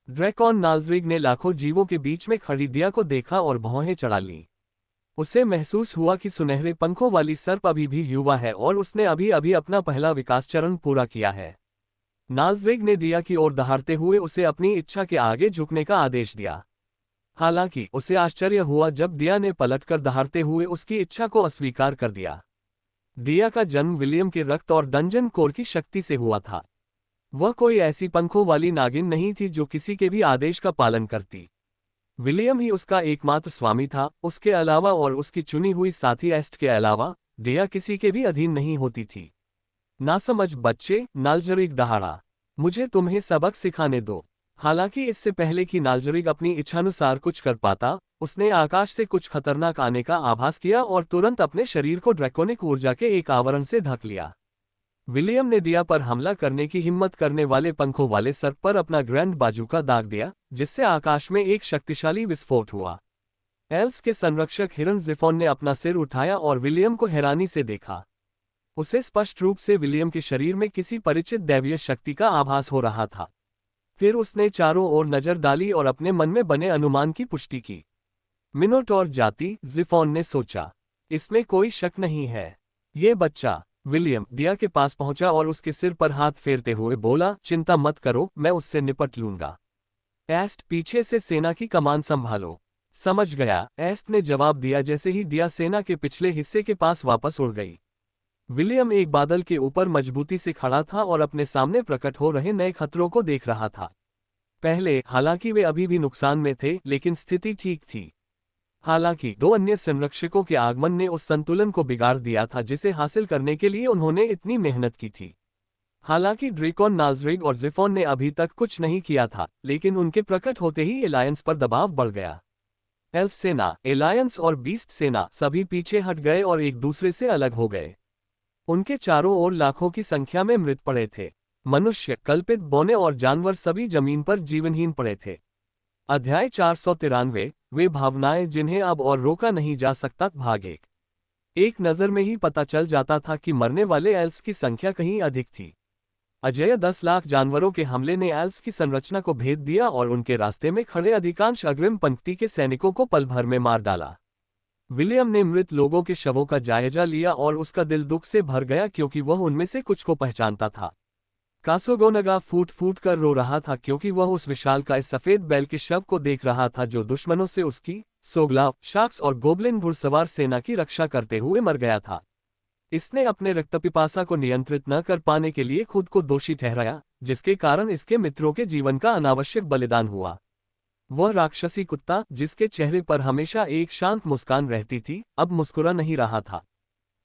ड्रैकॉन नाल्जरिग ने लाखों जीवों के बीच में खड़ी दिया को देखा और भौहें चढ़ा लीं। उसे महसूस हुआ कि सुनहरे पंखों वाली सर्प अभी भी युवा है और उसने अभी अभी अपना पहला विकास चरण पूरा किया है। नाल्जरिग ने दिया की ओर दहाड़ते हुए उसे अपनी इच्छा के आगे झुकने का आदेश दिया। हालांकि उसे आश्चर्य हुआ जब दिया ने पलटकर दहाड़ते हुए उसकी इच्छा को अस्वीकार कर दिया। दिया का जन्म विलियम के रक्त और डंजन कोर की शक्ति से हुआ था। वह कोई ऐसी पंखों वाली नागिन नहीं थी जो किसी के भी आदेश का पालन करती। विलियम ही उसका एकमात्र स्वामी था, उसके अलावा और उसकी चुनी हुई साथी एस्ट के अलावा दिया किसी के भी अधीन नहीं होती थी। नासमझ बच्चे, नाल्जरिग दहाड़ा, मुझे तुम्हें सबक सिखाने दो। हालांकि इससे पहले कि नाल्जरिग अपनी इच्छानुसार कुछ कर पाता, उसने आकाश से कुछ खतरनाक आने का आभास किया और तुरंत अपने शरीर को ड्रैकोनिक ऊर्जा के एक आवरण से ढक लिया। विलियम ने दिया पर हमला करने की हिम्मत करने वाले पंखों वाले सर्प पर अपना ग्रैंड बाजूका दाग दिया, जिससे आकाश में एक शक्तिशाली विस्फोट हुआ। एल्स के संरक्षक हिरण ज़िफोन ने अपना सिर उठाया और विलियम को हैरानी से देखा। उसे स्पष्ट रूप से विलियम के शरीर में किसी परिचित दैवीय शक्ति का आभास हो रहा था। फिर उसने चारों ओर नजर डाली और अपने मन में बने अनुमान की पुष्टि की। मिनोटॉर जाति, ज़िफोन ने सोचा, इसमें कोई शक नहीं है। ये बच्चा। विलियम दिया के पास पहुंचा और उसके सिर पर हाथ फेरते हुए बोला, चिंता मत करो, मैं उससे निपट लूंगा। एस्ट, पीछे से सेना की कमान संभालो। समझ गया, एस्ट ने जवाब दिया जैसे ही दिया सेना के पिछले हिस्से के पास वापस उड़ गई। विलियम एक बादल के ऊपर मजबूती से खड़ा था और अपने सामने प्रकट हो रहे नए खतरों को देख रहा था। पहले, हालांकि वे अभी भी नुकसान में थे, लेकिन स्थिति ठीक थी। हालांकि 2 अन्य संरक्षकों के आगमन ने उस संतुलन को बिगाड़ दिया था जिसे हासिल करने के लिए उन्होंने इतनी मेहनत की थी। हालांकि ड्रेकॉन नाल्जरिग और ज़िफोन ने अभी तक कुछ नहीं किया था, लेकिन उनके प्रकट होते ही एलायंस पर दबाव बढ़ गया। एल्फ सेना, एलायंस और बीस्ट सेना सभी पीछे हट गए और एक दूसरे से अलग हो गए। उनके चारों ओर लाखों की संख्या में मृत पड़े थे। मनुष्य, कल्पित बौने और जानवर सभी जमीन पर जीवनहीन पड़े थे। अध्याय 493, वे भावनाएं जिन्हें अब और रोका नहीं जा सकता, भाग 1। एक नज़र में ही पता चल जाता था कि मरने वाले एल्फ्स की संख्या कहीं अधिक थी। अजेय 10 लाख जानवरों के हमले ने एल्फ्स की संरचना को भेद दिया और उनके रास्ते में खड़े अधिकांश अग्रिम पंक्ति के सैनिकों को पल भर में मार डाला। विलियम ने मृत लोगों के शवों का जायजा लिया और उसका दिल दुख से भर गया क्योंकि वह उनमें से कुछ को पहचानता था। कासोगोनगा फूट फूट कर रो रहा था क्योंकि वह उस विशालकाय सफेद बैल के शव को देख रहा था जो दुश्मनों से उसकी सोगलाव, शार्क्स और गोब्लिन घुड़सवार सेना की रक्षा करते हुए मर गया था। इसने अपने रक्तपिपासा को नियंत्रित न कर पाने के लिए खुद को दोषी ठहराया, जिसके कारण इसके मित्रों के जीवन का अनावश्यक बलिदान हुआ। वह राक्षसी कुत्ता, जिसके चेहरे पर हमेशा एक शांत मुस्कान रहती थी, अब मुस्कुरा नहीं रहा था।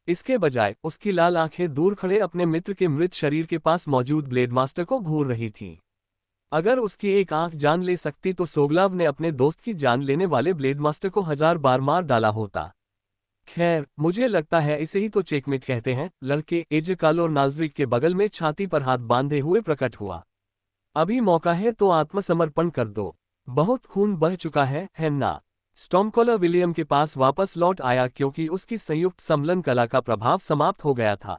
इसके बजाय उसकी लाल आंखें दूर खड़े अपने मित्र के मृत शरीर के पास मौजूद ब्लेड मास्टर को घूर रही थीं। अगर उसकी एक आंख जान ले सकती तो सोगलाव ने अपने दोस्त की जान लेने वाले ब्लेड मास्टर को 1000 बार मार डाला होता। खैर, मुझे लगता है इसे ही तो चेकमेट कहते हैं। लड़के एजकाल और नाजरिक के बगल में छाती पर हाथ बांधे हुए प्रकट हुआ। अभी मौका है तो आत्मसमर्पण कर दो। बहुत खून बह चुका है ना? स्टॉर्मकॉलर विलियम के पास वापस लौट आया क्योंकि उसकी संयुक्त समलन कला का प्रभाव समाप्त हो गया था।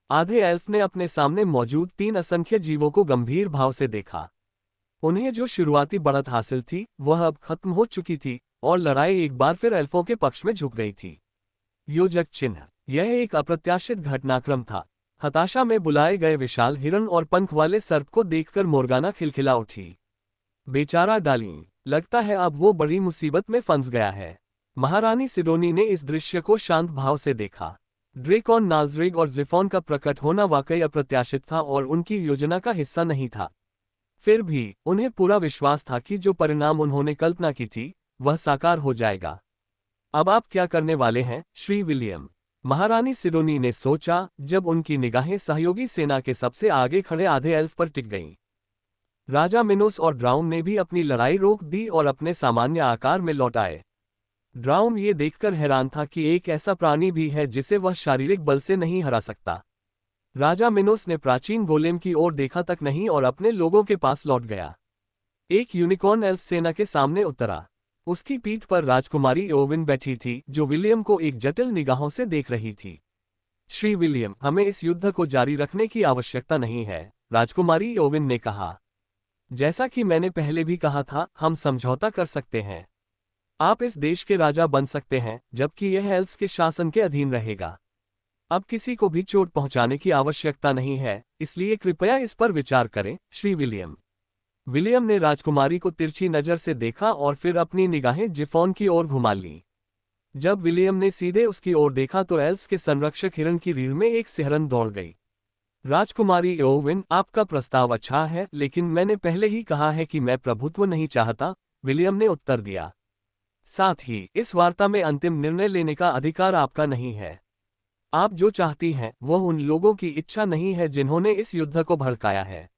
आधे एल्फ ने अपने सामने मौजूद 3 असंख्य जीवों को गंभीर भाव से देखा। उन्हें जो शुरुआती बढ़त हासिल थी वह अब खत्म हो चुकी थी और लड़ाई एक बार फिर एल्फों के पक्ष में झुक गई थी। योजक चिन्ह। यह एक अप्रत्याशित घटनाक्रम था। हताशा में बुलाए गए विशाल हिरण और पंख वाले सर्प को देखकर मोर्गाना खिलखिला उठी। बेचारा डार्लिन, लगता है अब वो बड़ी मुसीबत में फंस गया है। महारानी सिडोनी ने इस दृश्य को शांत भाव से देखा। ड्रेकॉन, नाजरिग और जिफॉन का प्रकट होना वाकई अप्रत्याशित था और उनकी योजना का हिस्सा नहीं था। फिर भी उन्हें पूरा विश्वास था कि जो परिणाम उन्होंने कल्पना की थी वह साकार हो जाएगा। अब आप क्या करने वाले हैं, श्री विलियम? महारानी सिडोनी ने सोचा, जब उनकी निगाहें सहयोगी सेना के सबसे आगे खड़े आधे एल्फ पर टिक गईं। राजा मिनोस और ड्राउम ने भी अपनी लड़ाई रोक दी और अपने सामान्य आकार में लौट आए। ड्राउम ये देखकर हैरान था कि एक ऐसा प्राणी भी है जिसे वह शारीरिक बल से नहीं हरा सकता। राजा मिनोस ने प्राचीन गोलेम की ओर देखा तक नहीं और अपने लोगों के पास लौट गया। एक यूनिकॉर्न एल्फ सेना के सामने उतरा। उसकी पीठ पर राजकुमारी ओविन बैठी थी, जो विलियम को एक जटिल निगाहों से देख रही थी। श्री विलियम, हमें इस युद्ध को जारी रखने की आवश्यकता नहीं है, राजकुमारी ओविन ने कहा। जैसा कि मैंने पहले भी कहा था, हम समझौता कर सकते हैं। आप इस देश के राजा बन सकते हैं, जबकि यह एल्व्स के शासन के अधीन रहेगा। अब किसी को भी चोट पहुंचाने की आवश्यकता नहीं है, इसलिए कृपया इस पर विचार करें, श्री विलियम। विलियम ने राजकुमारी को तिरछी नजर से देखा और फिर अपनी निगाहें जिफॉन की ओर घुमा लीं। जब विलियम ने सीधे उसकी ओर देखा तो एल्व्स के संरक्षक हिरण की रीढ़ में एक सिहरन दौड़ गई। राजकुमारी ओविन, आपका प्रस्ताव अच्छा है, लेकिन मैंने पहले ही कहा है कि मैं प्रभुत्व नहीं चाहता, विलियम ने उत्तर दिया। साथ ही इस वार्ता में अंतिम निर्णय लेने का अधिकार आपका नहीं है। आप जो चाहती हैं वह उन लोगों की इच्छा नहीं है जिन्होंने इस युद्ध को भड़काया है।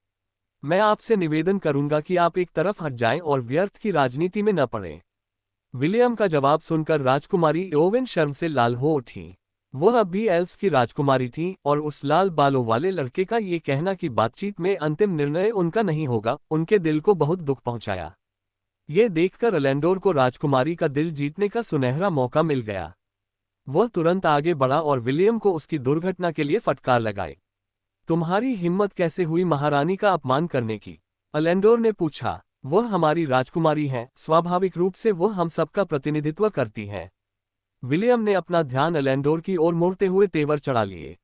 मैं आपसे निवेदन करूंगा कि आप एक तरफ हट जाएं और व्यर्थ की राजनीति में न पड़ें। विलियम का जवाब सुनकर राजकुमारी ओवेन शर्म से लाल हो उठी। वह अब भी एल्व्स की राजकुमारी थी और उस लाल बालों वाले लड़के का ये कहना कि बातचीत में अंतिम निर्णय उनका नहीं होगा, उनके दिल को बहुत दुख पहुंचाया। ये देखकर एलेंडोर को राजकुमारी का दिल जीतने का सुनहरा मौका मिल गया। वह तुरंत आगे बढ़ा और विलियम को उसकी दुर्घटना के लिए फटकार लगाई। तुम्हारी हिम्मत कैसे हुई महारानी का अपमान करने की? एलेंडोर ने पूछा। वह हमारी राजकुमारी हैं, स्वाभाविक रूप से वह हम सबका प्रतिनिधित्व करती हैं। विलियम ने अपना ध्यान एलेंडोर की ओर मोड़ते हुए तेवर चढ़ा लिए।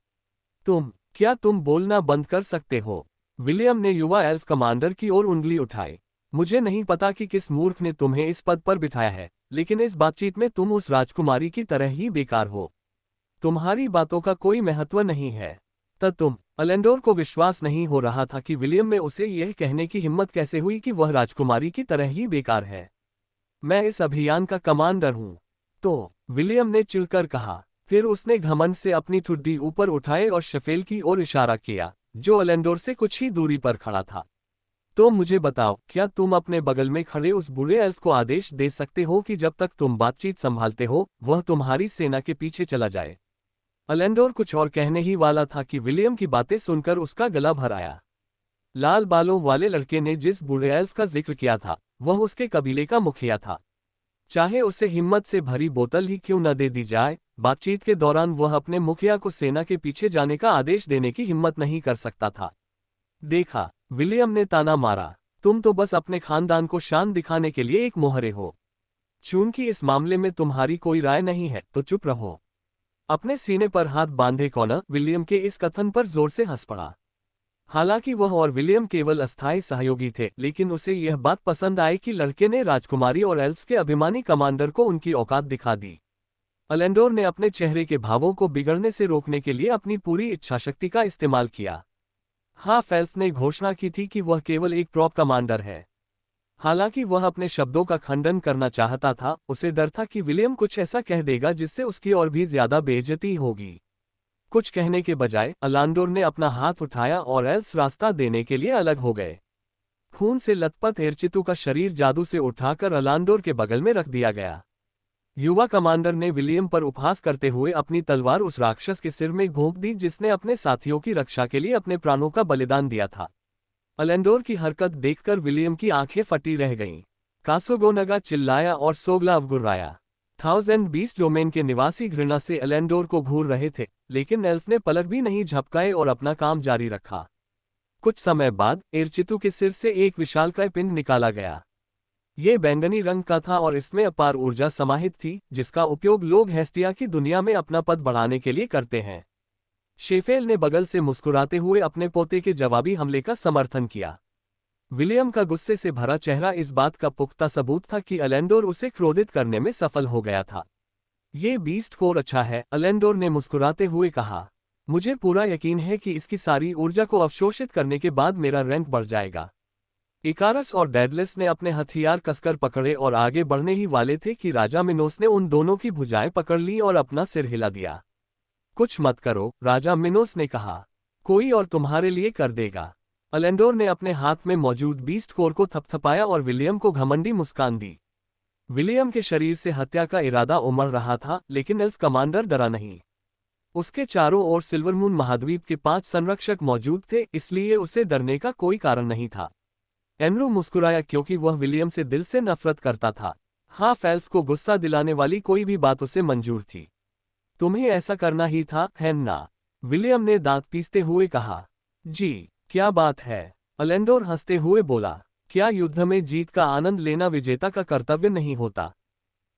क्या तुम बोलना बंद कर सकते हो? विलियम ने युवा एल्फ कमांडर की ओर उंगली उठाई। मुझे नहीं पता कि किस मूर्ख ने तुम्हें इस पद पर बिठाया है, लेकिन इस बातचीत में तुम उस राजकुमारी की तरह ही बेकार हो। तुम्हारी बातों का कोई महत्व नहीं है। एलेंडोर को विश्वास नहीं हो रहा था कि विलियम में उसे यह कहने की हिम्मत कैसे हुई कि वह राजकुमारी की तरह ही बेकार है। मैं इस अभियान का कमांडर हूं। तो विलियम ने चिढ़कर कहा। फिर उसने घमंड से अपनी ठुड्डी ऊपर उठाए और शफेल की ओर इशारा किया, जो एलेंडोर से कुछ ही दूरी पर खड़ा था। तो मुझे बताओ, क्या तुम अपने बगल में खड़े उस बूढ़े एल्फ को आदेश दे सकते हो कि जब तक तुम बातचीत संभालते हो वह तुम्हारी सेना के पीछे चला जाए? एलेंडोर कुछ और कहने ही वाला था कि विलियम की बातें सुनकर उसका गला भर आया। लाल बालों वाले लड़के ने जिस बूढ़े एल्फ का जिक्र किया था वह उसके कबीले का मुखिया था। चाहे उसे हिम्मत से भरी बोतल ही क्यों न दे दी जाए, बातचीत के दौरान वह अपने मुखिया को सेना के पीछे जाने का आदेश देने की हिम्मत नहीं कर सकता था। देखा, विलियम ने ताना मारा, तुम तो बस अपने खानदान को शान दिखाने के लिए एक मोहरे हो। चूंकि इस मामले में तुम्हारी कोई राय नहीं है तो चुप रहो। अपने सीने पर हाथ बांधे कॉनर विलियम के इस कथन पर जोर से हंस पड़ा। हालांकि वह और विलियम केवल अस्थायी सहयोगी थे, लेकिन उसे यह बात पसंद आई कि लड़के ने राजकुमारी और एल्व्स के अभिमानी कमांडर को उनकी औकात दिखा दी। एलेंडोर ने अपने चेहरे के भावों को बिगड़ने से रोकने के लिए अपनी पूरी इच्छाशक्ति का इस्तेमाल किया। हाफ एल्फ ने घोषणा की थी कि वह केवल एक प्रॉप कमांडर है। हालांकि वह अपने शब्दों का खंडन करना चाहता था, उसे डर था कि विलियम कुछ ऐसा कह देगा जिससे उसकी और भी ज्यादा बेइज्जती होगी। कुछ कहने के बजाय अलांडोर ने अपना हाथ उठाया और एल्फ्स रास्ता देने के लिए अलग हो गए। खून से लथपथ एरचितु का शरीर जादू से उठाकर अलांडोर के बगल में रख दिया गया। युवा कमांडर ने विलियम पर उपहास करते हुए अपनी तलवार उस राक्षस के सिर में घोंप दी जिसने अपने साथियों की रक्षा के लिए अपने प्राणों का बलिदान दिया था। अलेंडोर की हरकत देखकर विलियम की आंखें फटी रह गईं। कासोगोनगा चिल्लाया और सोगला अवगुर्राया। 1020 डोमेन के निवासी घृणा से एलेंडोर को घूर रहे थे, लेकिन एल्फ ने पलक भी नहीं झपकाए और अपना काम जारी रखा। कुछ समय बाद एरचितु के सिर से एक विशालकाय पिंड निकाला गया। ये बैंगनी रंग का था और इसमें अपार ऊर्जा समाहित थी, जिसका उपयोग लोग हेस्टिया की दुनिया में अपना पद बढ़ाने के लिए करते हैं। शेफेल ने बगल से मुस्कुराते हुए अपने पोते के जवाबी हमले का समर्थन किया। विलियम का गुस्से से भरा चेहरा इस बात का पुख्ता सबूत था कि एलेंडोर उसे क्रोधित करने में सफल हो गया था। ये बीस्ट कोर अच्छा है, एलेंडोर ने मुस्कुराते हुए कहा। मुझे पूरा यकीन है कि इसकी सारी ऊर्जा को अवशोषित करने के बाद मेरा रैंक बढ़ जाएगा। इकारस और डेडलिस ने अपने हथियार कसकर पकड़े और आगे बढ़ने ही वाले थे कि राजा मिनोस ने उन दोनों की भुजाएं पकड़ ली और अपना सिर हिला दिया। कुछ मत करो, राजा मिनोस ने कहा। कोई और तुम्हारे लिए कर देगा। एलेंडोर ने अपने हाथ में मौजूद बीस्ट कोर को थपथपाया और विलियम को घमंडी मुस्कान दी। विलियम के शरीर से हत्या का इरादा उमड़ रहा था, लेकिन एल्फ कमांडर डरा नहीं। उसके चारों ओर सिल्वरमून महाद्वीप के 5 संरक्षक मौजूद थे, इसलिए उसे डरने का कोई कारण नहीं था। एनरू मुस्कुराया क्योंकि वह विलियम से दिल से नफरत करता था। हाफ एल्फ को गुस्सा दिलाने वाली कोई भी बात उसे मंजूर थी। तुम्हें ऐसा करना ही था, है ना? विलियम ने दांत पीसते हुए कहा। जी, क्या बात है? एलेंडोर हंसते हुए बोला। क्या युद्ध में जीत का आनंद लेना विजेता का कर्तव्य नहीं होता?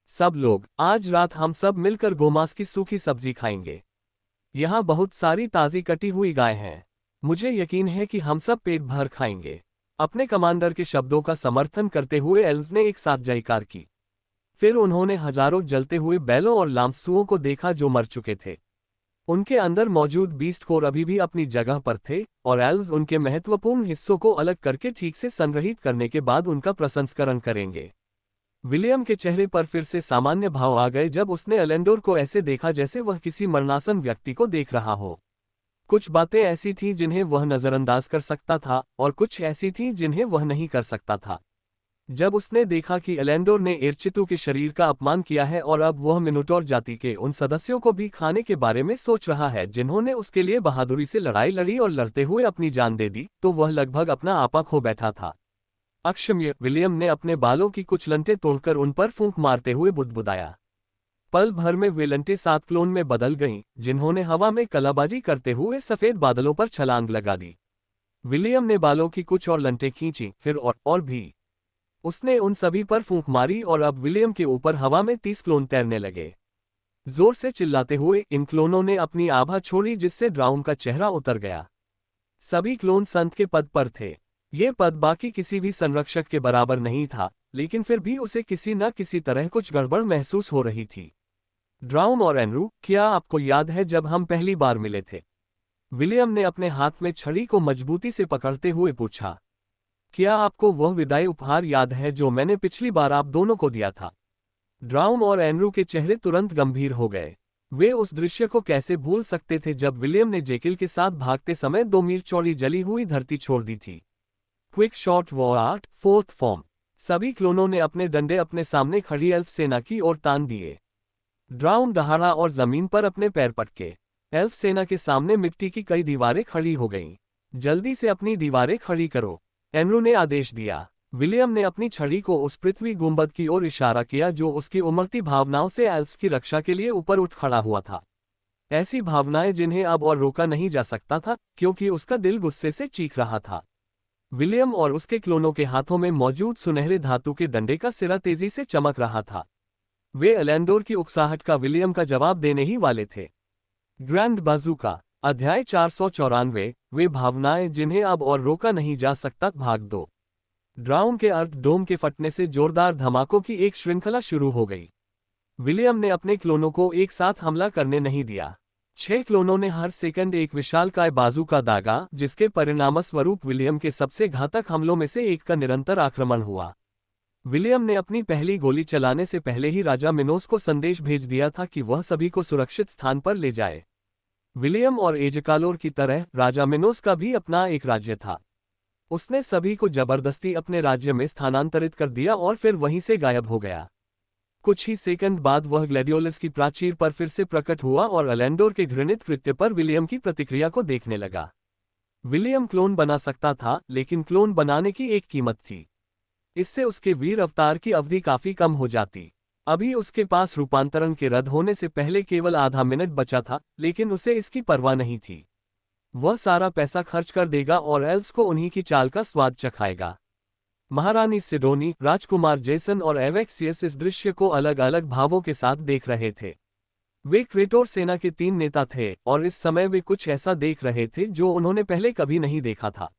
सब लोग, आज रात हम सब मिलकर गोमांस की सूखी सब्जी खाएंगे। यहाँ बहुत सारी ताज़ी कटी हुई गाय हैं। मुझे यकीन है कि हम सब पेट भर खाएंगे। अपने कमांडर के शब्दों का समर्थन करते हुए एल्व्स ने एक साथ जयकार की। फिर उन्होंने हजारों जलते हुए बैलों और लामसूओं को देखा जो मर चुके थे। उनके अंदर मौजूद बीस्ट कोर अभी भी अपनी जगह पर थे, और एल्व्स उनके महत्वपूर्ण हिस्सों को अलग करके ठीक से संग्रहित करने के बाद उनका प्रसंस्करण करेंगे। विलियम के चेहरे पर फिर से सामान्य भाव आ गए जब उसने एलेंडोर को ऐसे देखा जैसे वह किसी मरणासन व्यक्ति को देख रहा हो। कुछ बातें ऐसी थीं जिन्हें वह नज़रअंदाज कर सकता था, और कुछ ऐसी थीं जिन्हें वह नहीं कर सकता था। जब उसने देखा कि एलेंडोर ने एरचितु के शरीर का अपमान किया है और अब वह मिनोटोर जाति के उन सदस्यों को भी खाने के बारे में सोच रहा है जिन्होंने उसके लिए बहादुरी से लड़ाई लड़ी और लड़ते हुए अपनी जान दे दी, तो वह लगभग अपना आपा खो बैठा था। अक्षम्य, विलियम ने अपने बालों की कुछ लंटें तोड़कर उन पर फूंक मारते हुए बुदबुदाया। पल भर में वे लंटें 7 क्लोन में बदल गईं, जिन्होंने हवा में कलाबाजी करते हुए सफेद बादलों पर छलांग लगा दी। विलियम ने बालों की कुछ और लंटें खींची, फिर और भी। उसने उन सभी पर फूंक मारी और अब विलियम के ऊपर हवा में 30 क्लोन तैरने लगे। जोर से चिल्लाते हुए इन क्लोनों ने अपनी आभा छोड़ी जिससे ड्राउन का चेहरा उतर गया। सभी क्लोन संत के पद पर थे। ये पद बाकी किसी भी संरक्षक के बराबर नहीं था, लेकिन फिर भी उसे किसी न किसी तरह कुछ गड़बड़ महसूस हो रही थी। ड्राउन और एनरू, क्या आपको याद है जब हम पहली बार मिले थे? विलियम ने अपने हाथ में छड़ी को मजबूती से पकड़ते हुए पूछा। क्या आपको वह विदाई उपहार याद है जो मैंने पिछली बार आप दोनों को दिया था? ड्राउन और एनरू के चेहरे तुरंत गंभीर हो गए। वे उस दृश्य को कैसे भूल सकते थे जब विलियम ने जेकिल के साथ भागते समय 2 मील चौड़ी जली हुई धरती छोड़ दी थी। Quick shot war art 4th form. सभी क्लोनों ने अपने डंडे अपने सामने खड़ी एल्फ सेना की ओर तान दिए। ड्राउन दहाड़ा और जमीन पर अपने पैर पटके। एल्फ सेना के सामने मिट्टी की कई दीवारें खड़ी हो गईं। जल्दी से अपनी दीवारें खड़ी करो, एनरू ने आदेश दिया। विलियम ने अपनी छड़ी को उस पृथ्वी गुंबद की ओर इशारा किया जो उसकी उमड़ती भावनाओं से एल्फ्स की रक्षा के लिए ऊपर उठ खड़ा हुआ था। ऐसी भावनाएं जिन्हें अब और रोका नहीं जा सकता था, क्योंकि उसका दिल गुस्से से चीख रहा था। विलियम और उसके क्लोनों के हाथों में मौजूद सुनहरे धातु के डंडे का सिरा तेजी से चमक रहा था। वे एलेंडोर की उकसाहट का विलियम का जवाब देने ही वाले थे। ग्रैंड बाजूका, अध्याय 494, वे भावनाएं जिन्हें अब और रोका नहीं जा सकता, भाग 2। ड्राउन के अर्थ डोम के फटने से जोरदार धमाकों की एक श्रृंखला शुरू हो गई। विलियम ने अपने क्लोनों को एक साथ हमला करने नहीं दिया। 6 क्लोनों ने हर सेकंड एक विशालकाय बाजूका दागा, जिसके परिणामस्वरूप विलियम के सबसे घातक हमलों में से एक का निरंतर आक्रमण हुआ। विलियम ने अपनी पहली गोली चलाने से पहले ही राजा मिनोस को संदेश भेज दिया था कि वह सभी को सुरक्षित स्थान पर ले जाए। विलियम और एजकालोर की तरह राजा मिनोस का भी अपना एक राज्य था। उसने सभी को जबरदस्ती अपने राज्य में स्थानांतरित कर दिया और फिर वहीं से गायब हो गया। कुछ ही सेकंड बाद वह ग्लैडियोलस की प्राचीर पर फिर से प्रकट हुआ और अलेंडोर के घृणित कृत्य पर विलियम की प्रतिक्रिया को देखने लगा। विलियम क्लोन बना सकता था, लेकिन क्लोन बनाने की एक कीमत थी। इससे उसके वीर अवतार की अवधि काफी कम हो जाती। अभी उसके पास रूपांतरण के रद्द होने से पहले केवल आधा मिनट बचा था, लेकिन उसे इसकी परवाह नहीं थी। वह सारा पैसा खर्च कर देगा और एल्स को उन्हीं की चाल का स्वाद चखाएगा। महारानी सिडोनी, राजकुमार जेसन और एवेक्सियस इस दृश्य को अलग अलग भावों के साथ देख रहे थे। वे क्रेटोर सेना के 3 नेता थे और इस समय वे कुछ ऐसा देख रहे थे जो उन्होंने पहले कभी नहीं देखा था।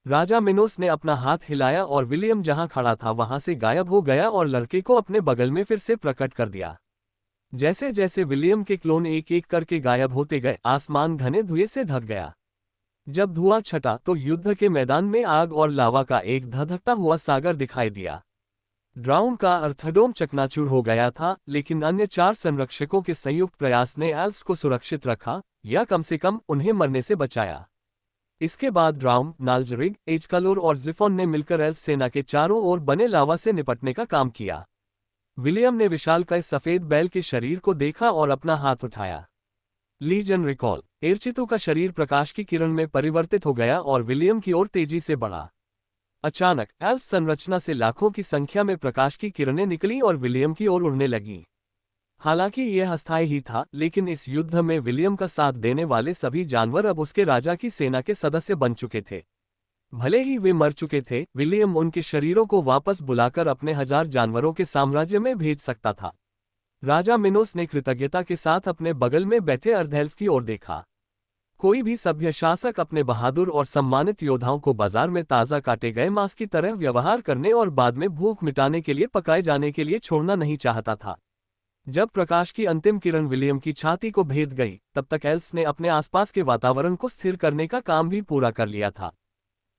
राजा मिनोस ने अपना हाथ हिलाया और विलियम जहां खड़ा था वहां से गायब हो गया और लड़के को अपने बगल में फिर से प्रकट कर दिया। जैसे जैसे विलियम के क्लोन एक एक करके गायब होते गए, आसमान घने धुएं से ढक गया। जब धुआं छटा तो युद्ध के मैदान में आग और लावा का एक धधकता हुआ सागर दिखाई दिया। ड्राउन का अर्थडोम चकनाचूर हो गया था, लेकिन अन्य 4 संरक्षकों के संयुक्त प्रयास ने एल्व्स को सुरक्षित रखा, या कम से कम उन्हें मरने से बचाया। इसके बाद ड्राउन, नाल्जरिग, एजकालोर और जिफोन ने मिलकर एल्फ सेना के चारों ओर बने लावा से निपटने का काम किया। विलियम ने विशालकाय सफेद बैल के शरीर को देखा और अपना हाथ उठाया। Legion recall. एर्चितो का शरीर प्रकाश की किरण में परिवर्तित हो गया और विलियम की ओर तेजी से बढ़ा। अचानक एल्फ संरचना से लाखों की संख्या में प्रकाश की किरणें निकली और विलियम की ओर उड़ने लगीं। हालांकि यह अस्थायी ही था, लेकिन इस युद्ध में विलियम का साथ देने वाले सभी जानवर अब उसके राजा की सेना के सदस्य बन चुके थे। भले ही वे मर चुके थे, विलियम उनके शरीरों को वापस बुलाकर अपने 1000 जानवरों के साम्राज्य में भेज सकता था। राजा मिनोस ने कृतज्ञता के साथ अपने बगल में बैठे अर्धएल्फ की ओर देखा। कोई भी सभ्य शासक अपने बहादुर और सम्मानित योद्धाओं को बाजार में ताज़ा काटे गए मांस की तरह व्यवहार करने और बाद में भूख मिटाने के लिए पकाए जाने के लिए छोड़ना नहीं चाहता था। जब प्रकाश की अंतिम किरण विलियम की छाती को भेद गई, तब तक एल्व्स ने अपने आसपास के वातावरण को स्थिर करने का काम भी पूरा कर लिया था।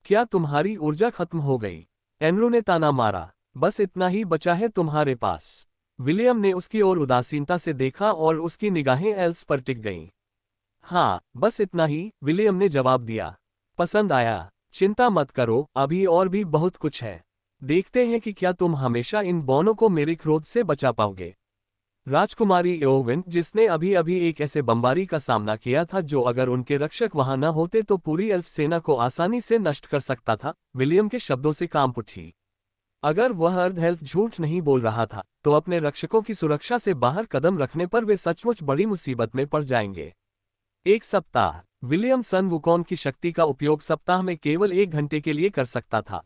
क्या तुम्हारी ऊर्जा खत्म हो गई? एनरो ने ताना मारा। बस इतना ही बचा है तुम्हारे पास। विलियम ने उसकी ओर उदासीनता से देखा और उसकी निगाहें एल्व्स पर टिक गईं। हाँ, बस इतना ही, विलियम ने जवाब दिया। पसंद आया। चिंता मत करो, अभी और भी बहुत कुछ है। देखते हैं कि क्या तुम हमेशा इन बौनों को मेरे क्रोध से बचा पाओगे। राजकुमारी एओविन, जिसने अभी अभी एक ऐसे बमबारी का सामना किया था जो अगर उनके रक्षक वहां न होते तो पूरी एल्फ सेना को आसानी से नष्ट कर सकता था, विलियम के शब्दों से कांप उठी। अगर वह अर्धएल्फ झूठ नहीं बोल रहा था, तो अपने रक्षकों की सुरक्षा से बाहर कदम रखने पर वे सचमुच बड़ी मुसीबत में पड़ जाएंगे। 1 सप्ताह। विलियम सन वुकॉन की शक्ति का उपयोग सप्ताह में केवल 1 घंटे के लिए कर सकता था।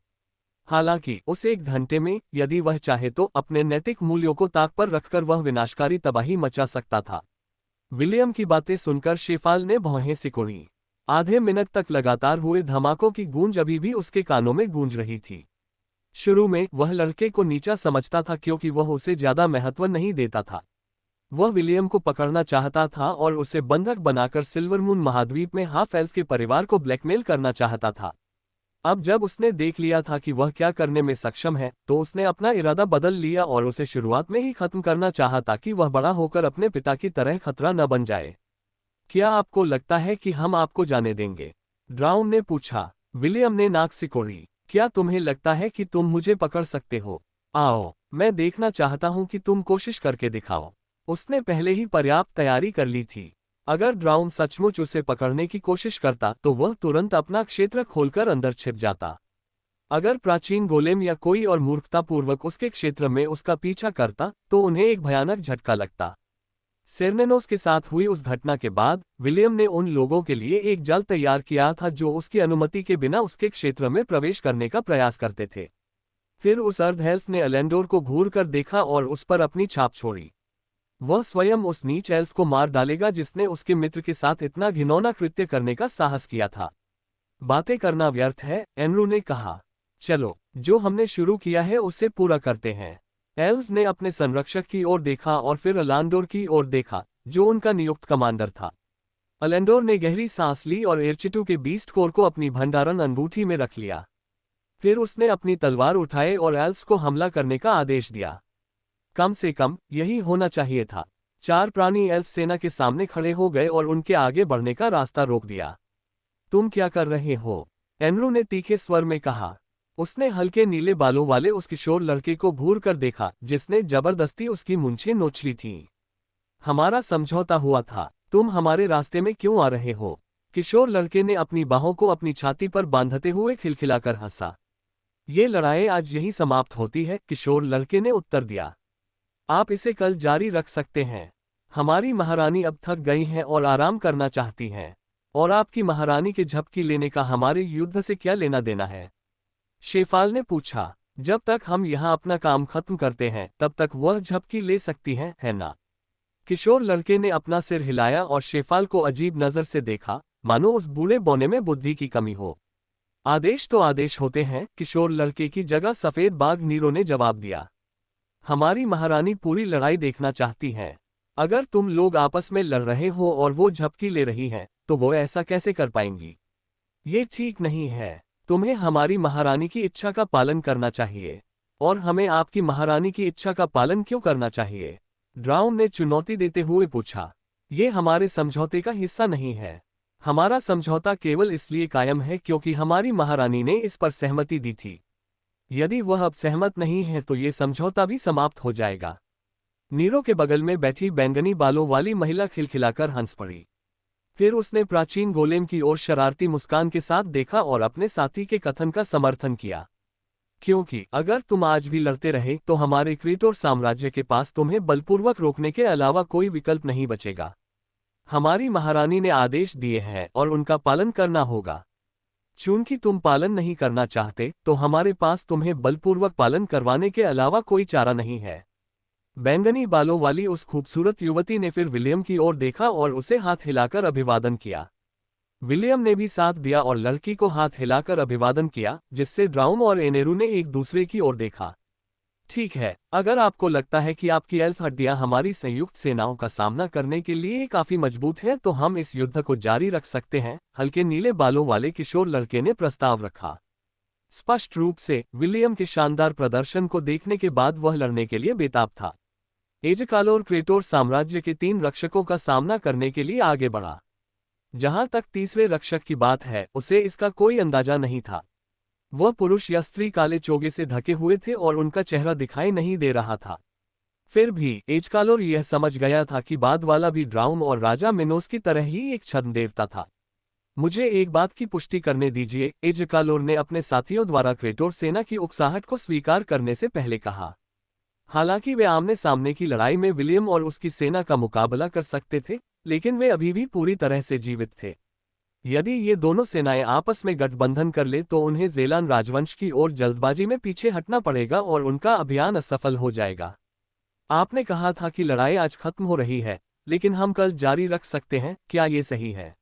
हालांकि उस 1 घंटे में, यदि वह चाहे तो, अपने नैतिक मूल्यों को ताक पर रखकर वह विनाशकारी तबाही मचा सकता था। विलियम की बातें सुनकर शेफाल ने भौहें सिकोड़ी। आधे मिनट तक लगातार हुए धमाकों की गूंज अभी भी उसके कानों में गूंज रही थी। शुरू में वह लड़के को नीचा समझता था क्योंकि वह उसे ज्यादा महत्व नहीं देता था। वह विलियम को पकड़ना चाहता था और उसे बंधक बनाकर सिल्वरमून महाद्वीप में हाफ एल्फ के परिवार को ब्लैकमेल करना चाहता था। अब जब उसने देख लिया था कि वह क्या करने में सक्षम है, तो उसने अपना इरादा बदल लिया और उसे शुरुआत में ही खत्म करना चाहा ताकि वह बड़ा होकर अपने पिता की तरह खतरा न बन जाए। क्या आपको लगता है कि हम आपको जाने देंगे? ड्राउन ने पूछा। विलियम ने नाक सिकोड़ी। क्या तुम्हें लगता है कि तुम मुझे पकड़ सकते हो? आओ, मैं देखना चाहता हूं कि तुम कोशिश करके दिखाओ। उसने पहले ही पर्याप्त तैयारी कर ली थी। अगर ड्राउन सचमुच उसे पकड़ने की कोशिश करता तो वह तुरंत अपना क्षेत्र खोलकर अंदर छिप जाता। अगर प्राचीन गोलेम या कोई और मूर्खतापूर्वक उसके क्षेत्र में उसका पीछा करता तो उन्हें एक भयानक झटका लगता। सेरेनेनोस के साथ हुई उस घटना के बाद विलियम ने उन लोगों के लिए एक जाल तैयार किया था जो उसकी अनुमति के बिना उसके क्षेत्र में प्रवेश करने का प्रयास करते थे। फिर उस अर्धएल्फ ने एलेंडोर को घूर कर देखा और उस पर अपनी छाप छोड़ी। वह स्वयं उस नीच एल्फ को मार डालेगा जिसने उसके मित्र के साथ इतना घिनौना कृत्य करने का साहस किया था। बातें करना व्यर्थ है, एनरू ने कहा। चलो, जो हमने शुरू किया है उसे पूरा करते हैं। एल्व्स ने अपने संरक्षक की ओर देखा और फिर अलांडोर की ओर देखा, जो उनका नियुक्त कमांडर था। अलेंडोर ने गहरी सांस ली और एर्चिटू के बीस्ट कोर को अपनी भंडारण अंगूठी में रख लिया। फिर उसने अपनी तलवार उठाए और एल्व्स को हमला करने का आदेश दिया। कम से कम यही होना चाहिए था। 4 प्राणी एल्फ सेना के सामने खड़े हो गए और उनके आगे बढ़ने का रास्ता रोक दिया। तुम क्या कर रहे हो? एनरू ने तीखे स्वर में कहा। उसने हल्के नीले बालों वाले उस किशोर लड़के को घूर कर देखा, जिसने जबरदस्ती उसकी मूंछें नोच ली थीं। हमारा समझौता हुआ था, तुम हमारे रास्ते में क्यों आ रहे हो? किशोर लड़के ने अपनी बाहों को अपनी छाती पर बांधते हुए खिलखिलाकर हंसा। ये लड़ाई आज यही समाप्त होती है, किशोर लड़के ने उत्तर दिया। आप इसे कल जारी रख सकते हैं। हमारी महारानी अब थक गई हैं और आराम करना चाहती हैं, और आपकी महारानी के झपकी लेने का हमारे युद्ध से क्या लेना देना है? शेफाल ने पूछा। जब तक हम यहाँ अपना काम खत्म करते हैं तब तक वह झपकी ले सकती हैं, है ना? किशोर लड़के ने अपना सिर हिलाया और शेफाल को अजीब नजर से देखा, मानो उस बूढ़े बौने में बुद्धि की कमी हो। आदेश तो आदेश होते हैं, किशोर लड़के की जगह सफेद बाघ नीरो ने जवाब दिया। हमारी महारानी पूरी लड़ाई देखना चाहती हैं। अगर तुम लोग आपस में लड़ रहे हो और वो झपकी ले रही हैं, तो वो ऐसा कैसे कर पाएंगी? ये ठीक नहीं है। तुम्हें हमारी महारानी की इच्छा का पालन करना चाहिए। और हमें आपकी महारानी की इच्छा का पालन क्यों करना चाहिए? ड्राउन ने चुनौती देते हुए पूछा। ये हमारे समझौते का हिस्सा नहीं है। हमारा समझौता केवल इसलिए कायम है क्योंकि हमारी महारानी ने इस पर सहमति दी थी। यदि वह अब सहमत नहीं है तो ये समझौता भी समाप्त हो जाएगा। नीरो के बगल में बैठी बैंगनी बालों वाली महिला खिलखिलाकर हंस पड़ी। फिर उसने प्राचीन गोलेम की ओर शरारती मुस्कान के साथ देखा और अपने साथी के कथन का समर्थन किया। क्योंकि अगर तुम आज भी लड़ते रहे तो हमारे क्रीटोर साम्राज्य के पास तुम्हें बलपूर्वक रोकने के अलावा कोई विकल्प नहीं बचेगा। हमारी महारानी ने आदेश दिए हैं और उनका पालन करना होगा। चूंकि तुम पालन नहीं करना चाहते तो हमारे पास तुम्हें बलपूर्वक पालन करवाने के अलावा कोई चारा नहीं है। बैंगनी बालों वाली उस खूबसूरत युवती ने फिर विलियम की ओर देखा और उसे हाथ हिलाकर अभिवादन किया। विलियम ने भी साथ दिया और लड़की को हाथ हिलाकर अभिवादन किया, जिससे ड्राउम और एनेरू ने एक दूसरे की ओर देखा। ठीक है, अगर आपको लगता है कि आपकी एल्फ हड्डियां हमारी संयुक्त सेनाओं का सामना करने के लिए काफी मजबूत हैं, तो हम इस युद्ध को जारी रख सकते हैं, हल्के नीले बालों वाले किशोर लड़के ने प्रस्ताव रखा। स्पष्ट रूप से विलियम के शानदार प्रदर्शन को देखने के बाद वह लड़ने के लिए बेताब था। एजकालोर क्रेटोर साम्राज्य के 3 रक्षकों का सामना करने के लिए आगे बढ़ा। जहां तक तीसरे रक्षक की बात है, उसे इसका कोई अंदाजा नहीं था। वह पुरुष या स्त्री काले चोगे से ढके हुए थे और उनका चेहरा दिखाई नहीं दे रहा था। फिर भी एजकालोर यह समझ गया था कि बाद वाला भी ड्राउम और राजा मिनोस की तरह ही एक छद्म देवता था। मुझे एक बात की पुष्टि करने दीजिए, एजकालोर ने अपने साथियों द्वारा क्रेटोर सेना की उकसाहट को स्वीकार करने से पहले कहा। हालांकि वे आमने सामने की लड़ाई में विलियम और उसकी सेना का मुकाबला कर सकते थे, लेकिन वे अभी भी पूरी तरह से जीवित थे। यदि ये दोनों सेनाएं आपस में गठबंधन कर ले तो उन्हें ज़ेलान राजवंश की ओर जल्दबाजी में पीछे हटना पड़ेगा और उनका अभियान असफल हो जाएगा। आपने कहा था कि लड़ाई आज खत्म हो रही है, लेकिन हम कल जारी रख सकते हैं, क्या ये सही है?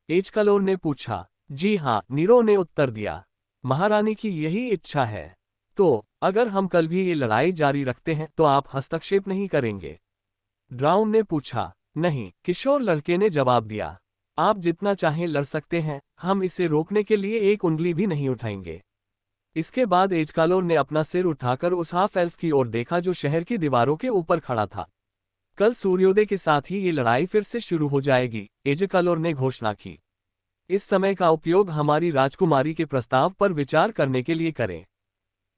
एजकालोर ने पूछा। जी हाँ, नीरो ने उत्तर दिया। महारानी की यही इच्छा है। तो अगर हम कल भी ये लड़ाई जारी रखते हैं तो आप हस्तक्षेप नहीं करेंगे? ड्राउन ने पूछा। नहीं, किशोर लड़के ने जवाब दिया। आप जितना चाहें लड़ सकते हैं, हम इसे रोकने के लिए एक उंगली भी नहीं उठाएंगे। इसके बाद एजकालोर ने अपना सिर उठाकर उस हाफ एल्फ की ओर देखा जो शहर की दीवारों के ऊपर खड़ा था। कल सूर्योदय के साथ ही ये लड़ाई फिर से शुरू हो जाएगी, एजकालोर ने घोषणा की। इस समय का उपयोग हमारी राजकुमारी के प्रस्ताव पर विचार करने के लिए करें।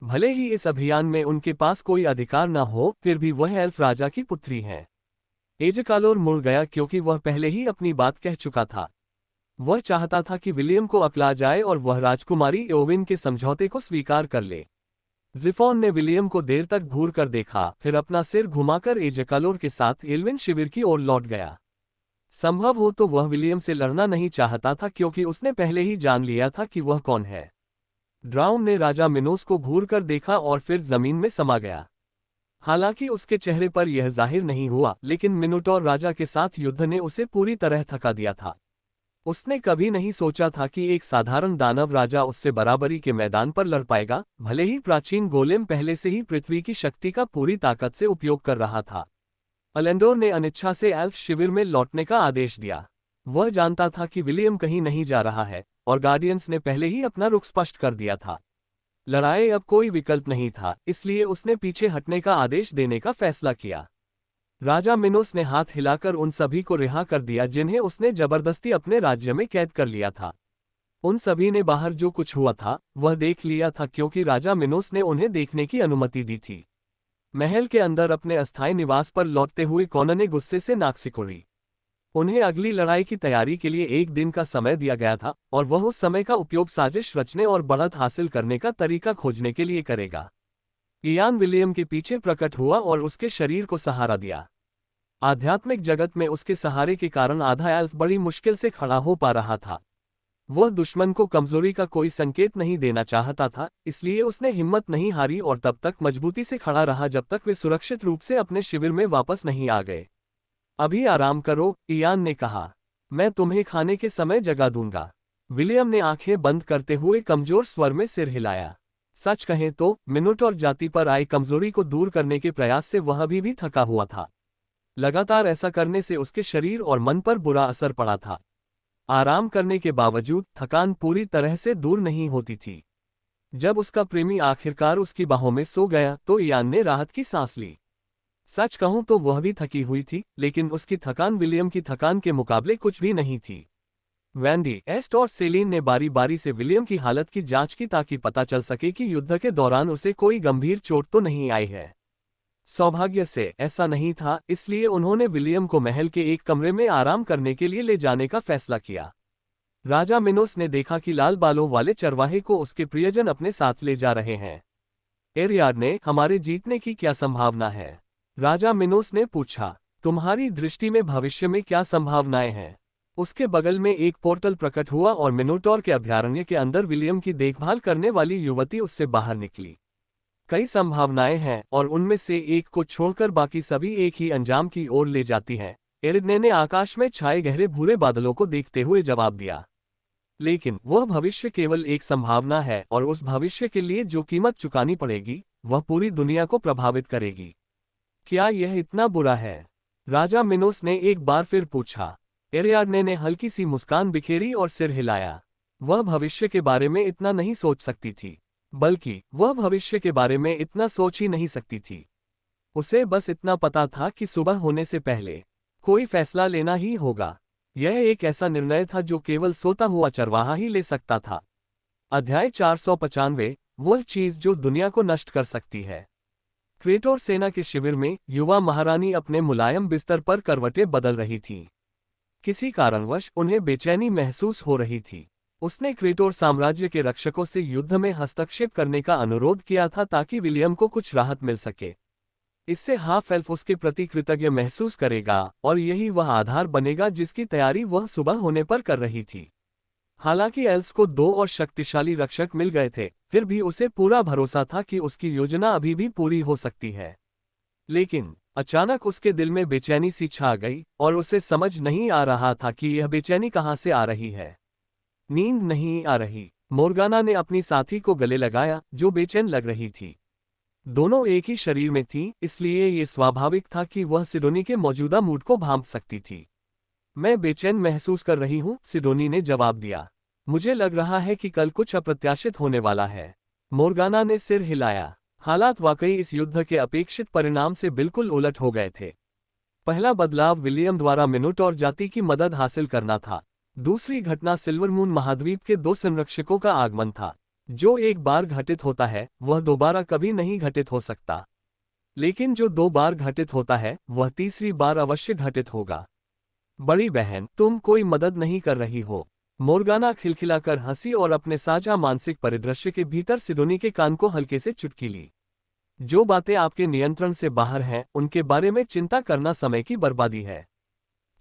भले ही इस अभियान में उनके पास कोई अधिकार न हो, फिर भी वह एल्फ राजा की पुत्री है। एजकालोर मुड़ गया क्योंकि वह पहले ही अपनी बात कह चुका था। वह चाहता था कि विलियम को अकला जाए और वह राजकुमारी एओविन के समझौते को स्वीकार कर ले। जिफोन ने विलियम को देर तक घूर कर देखा, फिर अपना सिर घुमाकर एजकालोर के साथ एल्विन शिविर की ओर लौट गया। संभव हो तो वह विलियम से लड़ना नहीं चाहता था, क्योंकि उसने पहले ही जान लिया था कि वह कौन है। ड्राउन ने राजा मिनोस को घूर कर देखा और फिर जमीन में समा गया। हालांकि उसके चेहरे पर यह जाहिर नहीं हुआ, लेकिन मिनोटॉर राजा के साथ युद्ध ने उसे पूरी तरह थका दिया था। उसने कभी नहीं सोचा था कि एक साधारण दानव राजा उससे बराबरी के मैदान पर लड़ पाएगा, भले ही प्राचीन गोलेम पहले से ही पृथ्वी की शक्ति का पूरी ताकत से उपयोग कर रहा था। अलेंडोर ने अनिच्छा से एल्फ शिविर में लौटने का आदेश दिया। वह जानता था कि विलियम कहीं नहीं जा रहा है, और गार्डियंस ने पहले ही अपना रुख स्पष्ट कर दिया था। लड़ाई अब कोई विकल्प नहीं था, इसलिए उसने पीछे हटने का आदेश देने का फैसला किया। राजा मिनोस ने हाथ हिलाकर उन सभी को रिहा कर दिया जिन्हें उसने जबरदस्ती अपने राज्य में कैद कर लिया था। उन सभी ने बाहर जो कुछ हुआ था वह देख लिया था, क्योंकि राजा मिनोस ने उन्हें देखने की अनुमति दी थी। महल के अंदर अपने अस्थायी निवास पर लौटते हुए कॉनर ने गुस्से से नाक सिकोड़ी। उन्हें अगली लड़ाई की तैयारी के लिए 1 दिन का समय दिया गया था, और वह उस समय का उपयोग साजिश रचने और बढ़त हासिल करने का तरीका खोजने के लिए करेगा। इयान विलियम के पीछे प्रकट हुआ और उसके शरीर को सहारा दिया। आध्यात्मिक जगत में उसके सहारे के कारण आधा एल्फ बड़ी मुश्किल से खड़ा हो पा रहा था। वह दुश्मन को कमजोरी का कोई संकेत नहीं देना चाहता था, इसलिए उसने हिम्मत नहीं हारी और तब तक मजबूती से खड़ा रहा जब तक वे सुरक्षित रूप से अपने शिविर में वापस नहीं आ गए। अभी आराम करो, इयान ने कहा। मैं तुम्हें खाने के समय जगा दूंगा। विलियम ने आंखें बंद करते हुए कमजोर स्वर में सिर हिलाया। सच कहें तो मिनोटॉर जाति पर आई कमजोरी को दूर करने के प्रयास से वह अभी भी थका हुआ था। लगातार ऐसा करने से उसके शरीर और मन पर बुरा असर पड़ा था। आराम करने के बावजूद थकान पूरी तरह से दूर नहीं होती थी। जब उसका प्रेमी आखिरकार उसकी बाहों में सो गया तो इयान ने राहत की सांस ली। सच कहूं तो वह भी थकी हुई थी, लेकिन उसकी थकान विलियम की थकान के मुकाबले कुछ भी नहीं थी। वैंडी, एस्ट और सेलिन ने बारी बारी से विलियम की हालत की जांच की ताकि पता चल सके कि युद्ध के दौरान उसे कोई गंभीर चोट तो नहीं आई है। सौभाग्य से ऐसा नहीं था, इसलिए उन्होंने विलियम को महल के एक कमरे में आराम करने के लिए ले जाने का फैसला किया। राजा मिनोस ने देखा कि लाल बालों वाले चरवाहे को उसके प्रियजन अपने साथ ले जा रहे हैं। एरियाड ने, हमारे जीतने की क्या संभावना है? राजा मिनोस ने पूछा। तुम्हारी दृष्टि में भविष्य में क्या संभावनाएं हैं? उसके बगल में एक पोर्टल प्रकट हुआ और मिनोटॉर के अभयारण्य के अंदर विलियम की देखभाल करने वाली युवती उससे बाहर निकली। कई संभावनाएं हैं और उनमें से एक को छोड़कर बाकी सभी एक ही अंजाम की ओर ले जाती हैं, एरिडने ने आकाश में छाए गहरे भूरे बादलों को देखते हुए जवाब दिया। लेकिन वह भविष्य केवल एक संभावना है और उस भविष्य के लिए जो कीमत चुकानी पड़ेगी वह पूरी दुनिया को प्रभावित करेगी। क्या यह इतना बुरा है? राजा मिनोस ने एक बार फिर पूछा। एरियाडने ने हल्की सी मुस्कान बिखेरी और सिर हिलाया। वह भविष्य के बारे में इतना नहीं सोच सकती थी, बल्कि वह भविष्य के बारे में इतना सोच ही नहीं सकती थी। उसे बस इतना पता था कि सुबह होने से पहले कोई फैसला लेना ही होगा। यह एक ऐसा निर्णय था जो केवल सोता हुआ चरवाहा ही ले सकता था। अध्याय 495, वह चीज जो दुनिया को नष्ट कर सकती है। क्रेटोर सेना के शिविर में युवा महारानी अपने मुलायम बिस्तर पर करवटें बदल रही थी। किसी कारणवश उन्हें बेचैनी महसूस हो रही थी। उसने क्रेटोर साम्राज्य के रक्षकों से युद्ध में हस्तक्षेप करने का अनुरोध किया था ताकि विलियम को कुछ राहत मिल सके। इससे हाफ एल्फ उसके प्रति कृतज्ञ महसूस करेगा और यही वह आधार बनेगा जिसकी तैयारी वह सुबह होने पर कर रही थी। हालांकि एल्स को 2 और शक्तिशाली रक्षक मिल गए थे, फिर भी उसे पूरा भरोसा था कि उसकी योजना अभी भी पूरी हो सकती है। लेकिन अचानक उसके दिल में बेचैनी सी छा गई और उसे समझ नहीं आ रहा था कि यह बेचैनी कहां से आ रही है। नींद नहीं आ रही। मोर्गाना ने अपनी साथी को गले लगाया जो बेचैन लग रही थी। दोनों एक ही शरीर में थीं, इसलिए ये स्वाभाविक था कि वह सिडोनी के मौजूदा मूड को भांप सकती थी। मैं बेचैन महसूस कर रही हूँ, सिडोनी ने जवाब दिया। मुझे लग रहा है कि कल कुछ अप्रत्याशित होने वाला है। मोर्गाना ने सिर हिलाया। हालात वाकई इस युद्ध के अपेक्षित परिणाम से बिल्कुल उलट हो गए थे। पहला बदलाव विलियम द्वारा मिनोटॉर जाति की मदद हासिल करना था। दूसरी घटना सिल्वरमून महाद्वीप के 2 संरक्षकों का आगमन था। जो एक बार घटित होता है वह दोबारा कभी नहीं घटित हो सकता, लेकिन जो 2 बार घटित होता है वह तीसरी बार अवश्य घटित होगा। बड़ी बहन, तुम कोई मदद नहीं कर रही हो। मोर्गाना खिलखिलाकर हंसी और अपने साझा मानसिक परिदृश्य के भीतर सिडोनी के कान को हल्के से चुटकी ली। जो बातें आपके नियंत्रण से बाहर हैं उनके बारे में चिंता करना समय की बर्बादी है।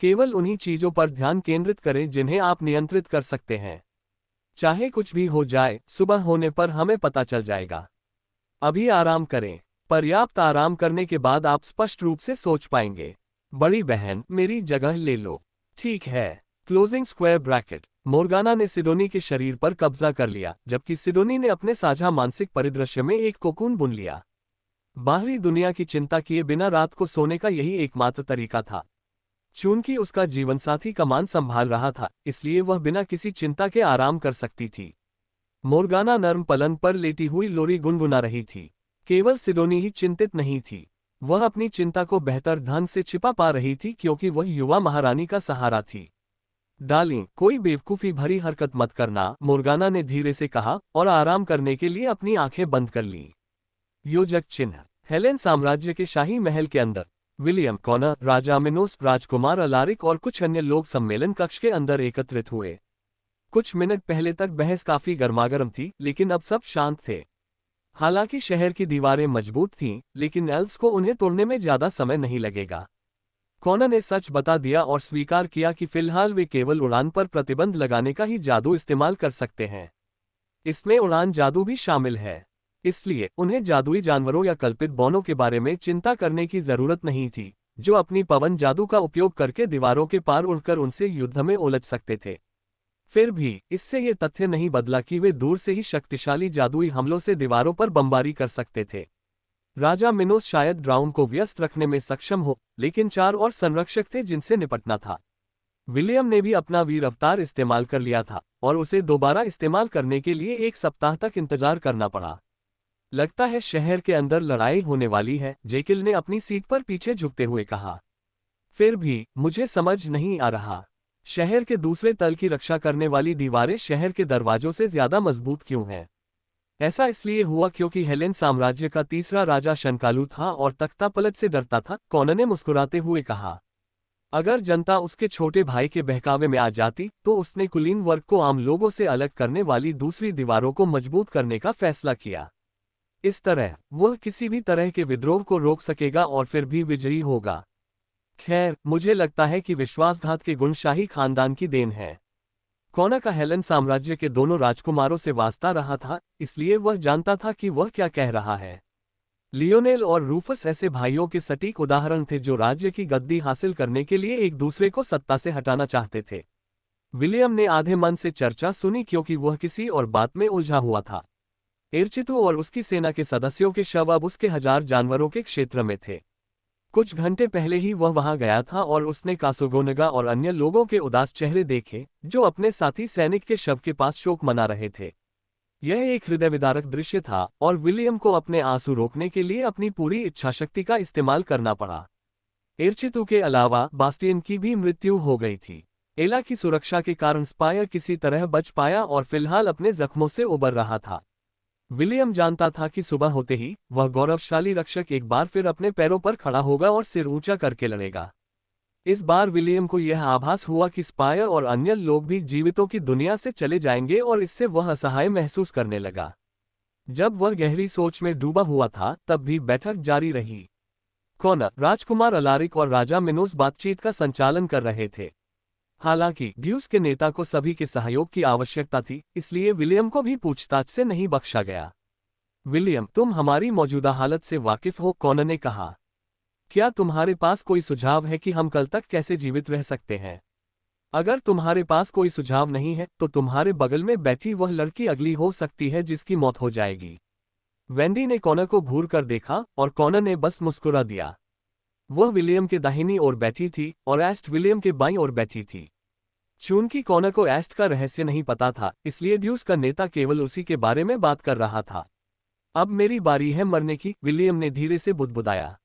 केवल उन्हीं चीजों पर ध्यान केंद्रित करें जिन्हें आप नियंत्रित कर सकते हैं। चाहे कुछ भी हो जाए, सुबह होने पर हमें पता चल जाएगा। अभी आराम करें। पर्याप्त आराम करने के बाद आप स्पष्ट रूप से सोच पाएंगे। बड़ी बहन, मेरी जगह ले लो। ठीक है, क्लोजिंग स्क्वायर ब्रैकेट। मोर्गाना ने सिडोनी के शरीर पर कब्जा कर लिया, जबकि सिडोनी ने अपने साझा मानसिक परिदृश्य में एक कोकून बुन लिया। बाहरी दुनिया की चिंता किए बिना रात को सोने का यही एकमात्र तरीका था। चूंकि उसका जीवनसाथी कमान संभाल रहा था, इसलिए वह बिना किसी चिंता के आराम कर सकती थी। मोर्गाना नर्म पलंग पर लेटी हुई लोरी गुनगुना रही थी। केवल सिडोनी ही चिंतित नहीं थी। वह अपनी चिंता को बेहतर ढंग से छिपा पा रही थी, क्योंकि वह युवा महारानी का सहारा थी। डार्लिंग, कोई बेवकूफी भरी हरकत मत करना, मोर्गाना ने धीरे से कहा और आराम करने के लिए अपनी आंखें बंद कर लीं। योजक चिन्ह। हेलेन साम्राज्य के शाही महल के अंदर विलियम, कॉनर, राजा मिनोस, राजकुमार अलारिक और कुछ अन्य लोग सम्मेलन कक्ष के अंदर एकत्रित हुए। कुछ मिनट पहले तक बहस काफी गर्मागर्म थी, लेकिन अब सब शांत थे। हालांकि शहर की दीवारें मजबूत थीं, लेकिन एल्व्स को उन्हें तोड़ने में ज्यादा समय नहीं लगेगा। कॉनर ने सच बता दिया और स्वीकार किया कि फिलहाल वे केवल उड़ान पर प्रतिबंध लगाने का ही जादू इस्तेमाल कर सकते हैं। इसमें उड़ान जादू भी शामिल है, इसलिए उन्हें जादुई जानवरों या कल्पित बौनों के बारे में चिंता करने की जरूरत नहीं थी, जो अपनी पवन जादू का उपयोग करके दीवारों के पार उड़कर उनसे युद्ध में उलझ सकते थे। फिर भी इससे ये तथ्य नहीं बदला कि वे दूर से ही शक्तिशाली जादुई हमलों से दीवारों पर बमबारी कर सकते थे। राजा मिनोस शायद ड्राउन को व्यस्त रखने में सक्षम हो, लेकिन 4 और संरक्षक थे जिनसे निपटना था। विलियम ने भी अपना वीर अवतार इस्तेमाल कर लिया था और उसे दोबारा इस्तेमाल करने के लिए 1 सप्ताह तक इंतजार करना पड़ा। लगता है शहर के अंदर लड़ाई होने वाली है, जेकिल ने अपनी सीट पर पीछे झुकते हुए कहा। फिर भी मुझे समझ नहीं आ रहा, शहर के दूसरे तल की रक्षा करने वाली दीवारें शहर के दरवाजों से ज्यादा मजबूत क्यों हैं? ऐसा इसलिए हुआ क्योंकि हेलेन साम्राज्य का तीसरा राजा शनकालू था और तख्तापलट से डरता था, कॉनर ने मुस्कुराते हुए कहा। अगर जनता उसके छोटे भाई के बहकावे में आ जाती, तो उसने कुलीन वर्ग को आम लोगों से अलग करने वाली दूसरी दीवारों को मजबूत करने का फैसला किया। इस तरह वह किसी भी तरह के विद्रोह को रोक सकेगा और फिर भी विजयी होगा। खैर, मुझे लगता है कि विश्वासघात के गुण शाही खानदान की देन है। कॉनर का हेलेन साम्राज्य के दोनों राजकुमारों से वास्ता रहा था, इसलिए वह जानता था कि वह क्या कह रहा है। लियोनेल और रूफस ऐसे भाइयों के सटीक उदाहरण थे जो राज्य की गद्दी हासिल करने के लिए एक दूसरे को सत्ता से हटाना चाहते थे। विलियम ने आधे मन से चर्चा सुनी, क्योंकि वह किसी और बात में उलझा हुआ था। एर्चितु और उसकी सेना के सदस्यों के शव अब उसके 1000 जानवरों के क्षेत्र में थे। कुछ घंटे पहले ही वह वहां गया था और उसने कासोगोनगा और अन्य लोगों के उदास चेहरे देखे, जो अपने साथी सैनिक के शव के पास शोक मना रहे थे। यह एक हृदय विदारक दृश्य था और विलियम को अपने आंसू रोकने के लिए अपनी पूरी इच्छाशक्ति का इस्तेमाल करना पड़ा। एर्चितु के अलावा बास्टियन की भी मृत्यु हो गई थी। एला की सुरक्षा के कारण स्पायर किसी तरह बच पाया और फिलहाल अपने जख्मों से उबर रहा था। विलियम जानता था कि सुबह होते ही वह गौरवशाली रक्षक एक बार फिर अपने पैरों पर खड़ा होगा और सिर ऊंचा करके लड़ेगा। इस बार विलियम को यह आभास हुआ कि स्पायर और अन्य लोग भी जीवितों की दुनिया से चले जाएंगे और इससे वह असहाय महसूस करने लगा। जब वह गहरी सोच में डूबा हुआ था, तब भी बैठक जारी रही। कॉनर, राजकुमार अलारिक और राजा मिनोस बातचीत का संचालन कर रहे थे। हालांकि ड्यूस के नेता को सभी के सहयोग की आवश्यकता थी, इसलिए विलियम को भी पूछताछ से नहीं बख्शा गया। विलियम, तुम हमारी मौजूदा हालत से वाकिफ हो, कॉनर ने कहा। क्या तुम्हारे पास कोई सुझाव है कि हम कल तक कैसे जीवित रह सकते हैं? अगर तुम्हारे पास कोई सुझाव नहीं है, तो तुम्हारे बगल में बैठी वह लड़की अगली हो सकती है जिसकी मौत हो जाएगी। वेंडी ने कॉनर को घूर कर देखा और कॉनर ने बस मुस्कुरा दिया। वह विलियम के दाहिनी ओर बैठी थी और एस्ट विलियम के बाईं ओर बैठी थी। चूंकि कॉनर को एस्ट का रहस्य नहीं पता था, इसलिए ड्यूस का नेता केवल उसी के बारे में बात कर रहा था। अब मेरी बारी है मरने की, विलियम ने धीरे से बुदबुदाया।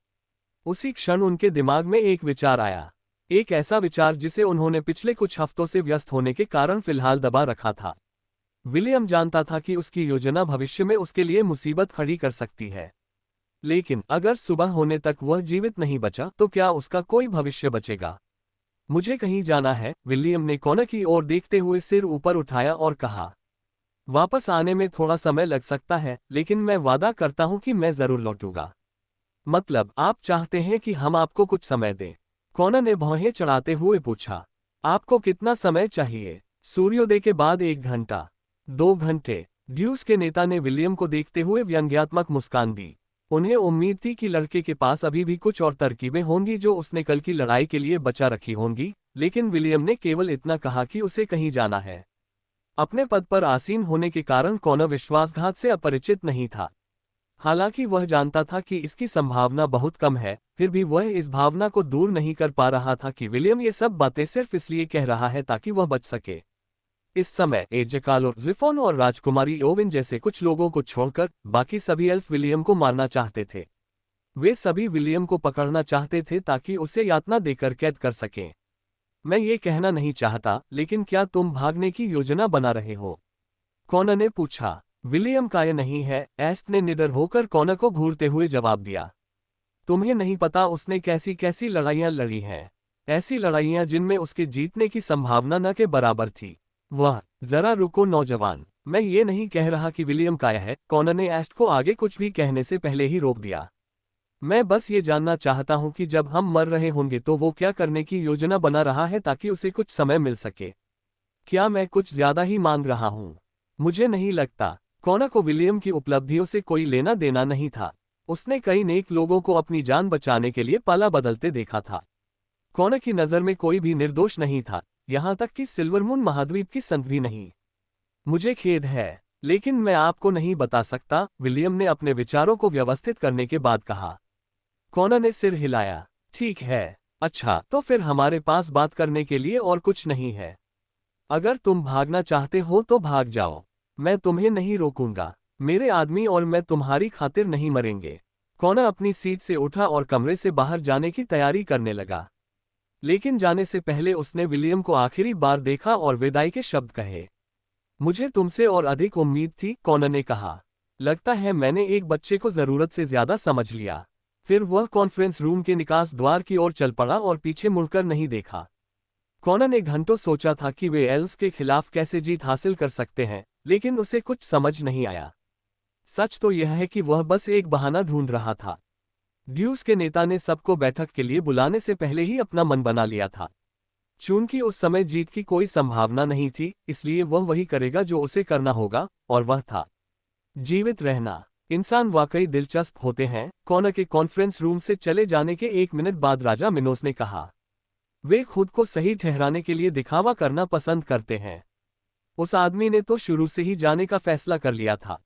उसी क्षण उनके दिमाग में एक विचार आया, एक ऐसा विचार जिसे उन्होंने पिछले कुछ हफ्तों से व्यस्त होने के कारण फिलहाल दबा रखा था। विलियम जानता था कि उसकी योजना भविष्य में उसके लिए मुसीबत खड़ी कर सकती है, लेकिन अगर सुबह होने तक वह जीवित नहीं बचा तो क्या उसका कोई भविष्य बचेगा? मुझे कहीं जाना है, विलियम ने कॉनर की ओर देखते हुए सिर ऊपर उठाया और कहा। वापस आने में थोड़ा समय लग सकता है, लेकिन मैं वादा करता हूं कि मैं जरूर लौटूंगा। मतलब, आप चाहते हैं कि हम आपको कुछ समय दें? कॉनर ने भौहें चढ़ाते हुए पूछा। आपको कितना समय चाहिए? सूर्योदय के बाद 1 घंटा, 2 घंटे। ड्यूस के नेता ने विलियम को देखते हुए व्यंग्यात्मक मुस्कान दी। उन्हें उम्मीद थी कि लड़के के पास अभी भी कुछ और तरकीबें होंगी जो उसने कल की लड़ाई के लिए बचा रखी होंगी, लेकिन विलियम ने केवल इतना कहा कि उसे कहीं जाना है। अपने पद पर आसीन होने के कारण कॉनर विश्वासघात से अपरिचित नहीं था। हालांकि वह जानता था कि इसकी संभावना बहुत कम है, फिर भी वह इस भावना को दूर नहीं कर पा रहा था कि विलियम ये सब बातें सिर्फ इसलिए कह रहा है ताकि वह बच सके। इस समय एजेकाल, जिफोन और राजकुमारी ओवेन जैसे कुछ लोगों को छोड़कर बाकी सभी एल्फ विलियम को मारना चाहते थे। वे सभी विलियम को पकड़ना चाहते थे ताकि उसे यातना देकर कैद कर सकें। मैं ये कहना नहीं चाहता, लेकिन क्या तुम भागने की योजना बना रहे हो? कॉनर ने पूछा। विलियम का यह नहीं है, एस्ट ने निडर होकर कॉनर को घूरते हुए जवाब दिया। तुम्हें नहीं पता उसने कैसी कैसी लड़ाइयां लड़ी हैं, ऐसी लड़ाइयां जिनमें उसके जीतने की संभावना न के बराबर थी। वह, जरा रुको नौजवान, मैं ये नहीं कह रहा कि विलियम काया है। कॉनर ने एस्ट को आगे कुछ भी कहने से पहले ही रोक दिया। मैं बस ये जानना चाहता हूं कि जब हम मर रहे होंगे तो वो क्या करने की योजना बना रहा है ताकि उसे कुछ समय मिल सके। क्या मैं कुछ ज्यादा ही मांग रहा हूं? मुझे नहीं लगता। कॉनर को विलियम की उपलब्धियों से कोई लेना देना नहीं था। उसने कई नेक लोगों को अपनी जान बचाने के लिए पाला बदलते देखा था। कॉनर की नज़र में कोई भी निर्दोष नहीं था, यहां तक कि सिल्वरमून महाद्वीप की संत भी नहीं। मुझे खेद है, लेकिन मैं आपको नहीं बता सकता, विलियम ने अपने विचारों को व्यवस्थित करने के बाद कहा। कॉनर ने सिर हिलाया। ठीक है, अच्छा, तो फिर हमारे पास बात करने के लिए और कुछ नहीं है। अगर तुम भागना चाहते हो तो भाग जाओ, मैं तुम्हें नहीं रोकूंगा। मेरे आदमी और मैं तुम्हारी खातिर नहीं मरेंगे। कॉनर अपनी सीट से उठा और कमरे से बाहर जाने की तैयारी करने लगा। लेकिन जाने से पहले उसने विलियम को आखिरी बार देखा और विदाई के शब्द कहे। मुझे तुमसे और अधिक उम्मीद थी, कॉनर ने कहा। लगता है मैंने एक बच्चे को जरूरत से ज्यादा समझ लिया। फिर वह कॉन्फ्रेंस रूम के निकास द्वार की ओर चल पड़ा और पीछे मुड़कर नहीं देखा। कॉनर ने घंटों सोचा था कि वे एल्व्स के खिलाफ कैसे जीत हासिल कर सकते हैं, लेकिन उसे कुछ समझ नहीं आया। सच तो यह है कि वह बस एक बहाना ढूंढ रहा था। ड्यूस के नेता ने सबको बैठक के लिए बुलाने से पहले ही अपना मन बना लिया था। चूंकि उस समय जीत की कोई संभावना नहीं थी, इसलिए वह वही करेगा जो उसे करना होगा, और वह था जीवित रहना। इंसान वाकई दिलचस्प होते हैं, कॉनर के कॉन्फ्रेंस रूम से चले जाने के 1 मिनट बाद राजा मिनोस ने कहा। वे खुद को सही ठहराने के लिए दिखावा करना पसंद करते हैं। उस आदमी ने तो शुरू से ही जाने का फैसला कर लिया था।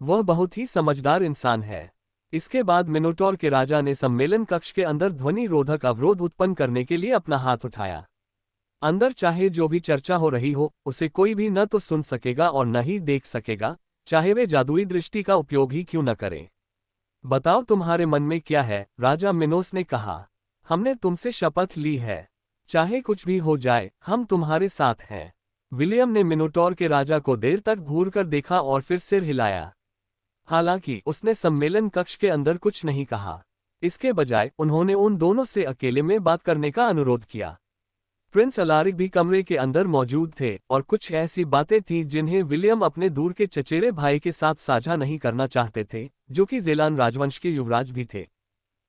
वह बहुत ही समझदार इंसान है। इसके बाद मिनोटॉर के राजा ने सम्मेलन कक्ष के अंदर ध्वनि रोधक अवरोध उत्पन्न करने के लिए अपना हाथ उठाया। अंदर चाहे जो भी चर्चा हो रही हो, उसे कोई भी न तो सुन सकेगा और न ही देख सकेगा, चाहे वे जादुई दृष्टि का उपयोग ही क्यों न करें। बताओ तुम्हारे मन में क्या है, राजा मिनोस ने कहा। हमने तुमसे शपथ ली है, चाहे कुछ भी हो जाए, हम तुम्हारे साथ हैं। विलियम ने मिनोटॉर के राजा को देर तक घूर कर देखा और फिर सिर हिलाया। हालांकि उसने सम्मेलन कक्ष के अंदर कुछ नहीं कहा। इसके बजाय उन्होंने उन दोनों से अकेले में बात करने का अनुरोध किया। प्रिंस अलारिक भी कमरे के अंदर मौजूद थे और कुछ ऐसी बातें थीं जिन्हें विलियम अपने दूर के चचेरे भाई के साथ साझा नहीं करना चाहते थे, जो कि ज़ेलान राजवंश के युवराज भी थे।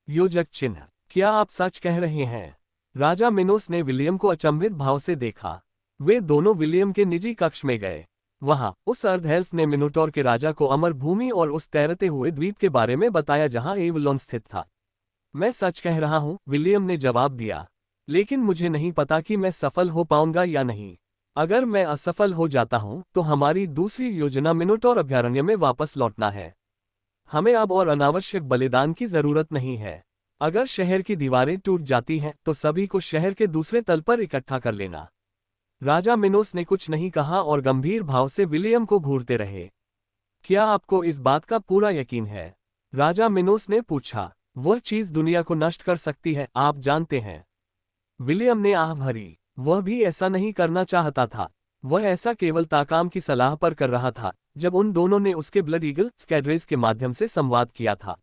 योजक चिन्ह, क्या आप सच कह रहे हैं? राजा मिनोस ने विलियम को अचंभित भाव से देखा। वे दोनों विलियम के निजी कक्ष में गए। वहां उस अर्धएल्फ ने मिनोटॉर के राजा को अमर भूमि और उस तैरते हुए द्वीप के बारे में बताया जहां एवलोन स्थित था। मैं सच कह रहा हूं, विलियम ने जवाब दिया, लेकिन मुझे नहीं पता कि मैं सफल हो पाऊंगा या नहीं। अगर मैं असफल हो जाता हूं तो हमारी दूसरी योजना मिनोटॉर अभयारण्य में वापस लौटना है। हमें अब और अनावश्यक बलिदान की जरूरत नहीं है। अगर शहर की दीवारें टूट जाती हैं तो सभी को शहर के दूसरे तल पर इकट्ठा कर लेना। राजा मिनोस ने कुछ नहीं कहा और गंभीर भाव से विलियम को घूरते रहे। क्या आपको इस बात का पूरा यकीन है? राजा मिनोस ने पूछा। वह चीज दुनिया को नष्ट कर सकती है, आप जानते हैं। विलियम ने आह भरी। वह भी ऐसा नहीं करना चाहता था। वह ऐसा केवल ताकाम की सलाह पर कर रहा था, जब उन दोनों ने उसके ब्लड ईगल स्क्वैड्रेस के माध्यम से संवाद किया था।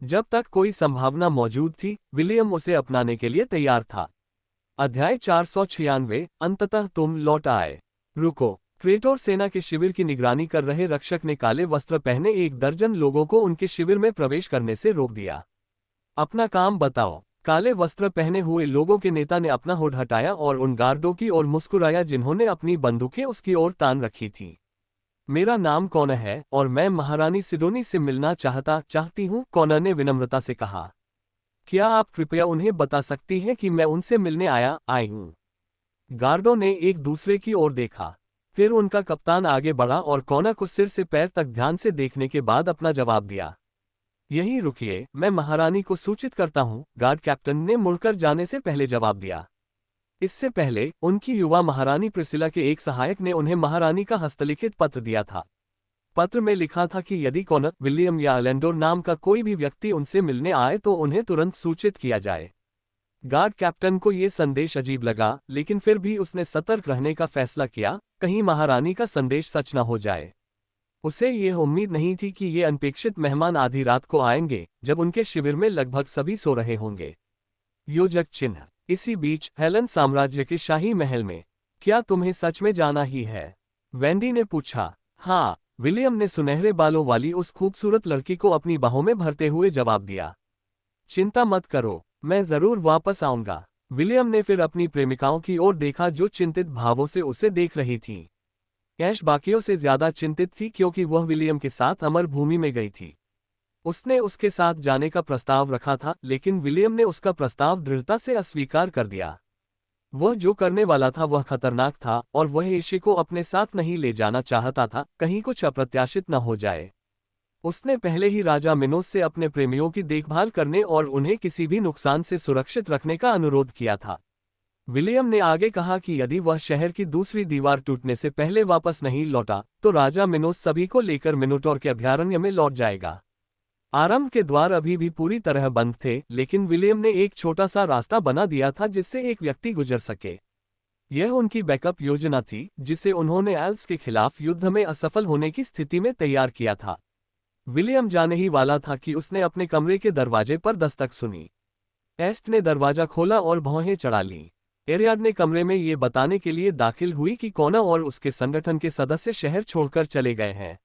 जब तक कोई संभावना मौजूद थी, विलियम उसे अपनाने के लिए तैयार था। अध्याय 496, अंततः तुम लौट आए। रुको। क्रेटोर सेना के शिविर की निगरानी कर रहे रक्षक ने काले वस्त्र पहने 1 दर्जन लोगों को उनके शिविर में प्रवेश करने से रोक दिया। अपना काम बताओ। काले वस्त्र पहने हुए लोगों के नेता ने अपना हुड हटाया और उन गार्डों की ओर मुस्कुराया जिन्होंने अपनी बंदूकें उसकी ओर तान रखी थी। मेरा नाम कॉनर है और मैं महारानी सिडोनी से मिलना चाहती हूँ, कॉनर ने विनम्रता से कहा। क्या आप कृपया उन्हें बता सकती हैं कि मैं उनसे मिलने आई हूँ? गार्डों ने एक दूसरे की ओर देखा। फिर उनका कप्तान आगे बढ़ा और कोना को सिर से पैर तक ध्यान से देखने के बाद अपना जवाब दिया। यहीं रुकिए, मैं महारानी को सूचित करता हूँ, गार्ड कैप्टन ने मुड़कर जाने से पहले जवाब दिया। इससे पहले उनकी युवा महारानी प्रिसिला के एक सहायक ने उन्हें महारानी का हस्तलिखित पत्र दिया था। पत्र में लिखा था कि यदि कॉनर, विलियम या एलेंडोर नाम का कोई भी व्यक्ति उनसे मिलने आए तो उन्हें तुरंत सूचित किया जाए। गार्ड कैप्टन को यह संदेश अजीब लगा, लेकिन फिर भी उसने सतर्क रहने का फैसला किया, कहीं महारानी का संदेश सच न हो जाए। उसे यह उम्मीद नहीं थी कि ये अनपेक्षित मेहमान आधी रात को आएंगे, जब उनके शिविर में लगभग सभी सो रहे होंगे। योजक चिन्ह। इसी बीच हेलन साम्राज्य के शाही महल में। क्या तुम्हें सच में जाना ही है? वेंडी ने पूछा। हाँ, विलियम ने सुनहरे बालों वाली उस खूबसूरत लड़की को अपनी बाहों में भरते हुए जवाब दिया। चिंता मत करो, मैं जरूर वापस आऊंगा। विलियम ने फिर अपनी प्रेमिकाओं की ओर देखा जो चिंतित भावों से उसे देख रही थीं। ऐश बाकियों से ज्यादा चिंतित थी क्योंकि वह विलियम के साथ अमर भूमि में गई थी। उसने उसके साथ जाने का प्रस्ताव रखा था, लेकिन विलियम ने उसका प्रस्ताव दृढ़ता से अस्वीकार कर दिया। वह जो करने वाला था वह खतरनाक था और वह ऐशे को अपने साथ नहीं ले जाना चाहता था, कहीं कुछ अप्रत्याशित न हो जाए। उसने पहले ही राजा मिनोस से अपने प्रेमियों की देखभाल करने और उन्हें किसी भी नुकसान से सुरक्षित रखने का अनुरोध किया था। विलियम ने आगे कहा कि यदि वह शहर की दूसरी दीवार टूटने से पहले वापस नहीं लौटा तो राजा मिनोस सभी को लेकर मिनोटोर के अभयारण्य में लौट जाएगा। आरंभ के द्वार अभी भी पूरी तरह बंद थे, लेकिन विलियम ने एक छोटा सा रास्ता बना दिया था जिससे एक व्यक्ति गुजर सके। यह उनकी बैकअप योजना थी, जिसे उन्होंने एल्व्स के खिलाफ युद्ध में असफल होने की स्थिति में तैयार किया था। विलियम जाने ही वाला था कि उसने अपने कमरे के दरवाजे पर दस्तक सुनी। एस्ट ने दरवाजा खोला और भौहें चढ़ा लीं। एरियाड ने कमरे में ये बताने के लिए दाखिल हुई कि कोना और उसके संगठन के सदस्य शहर छोड़कर चले गए हैं।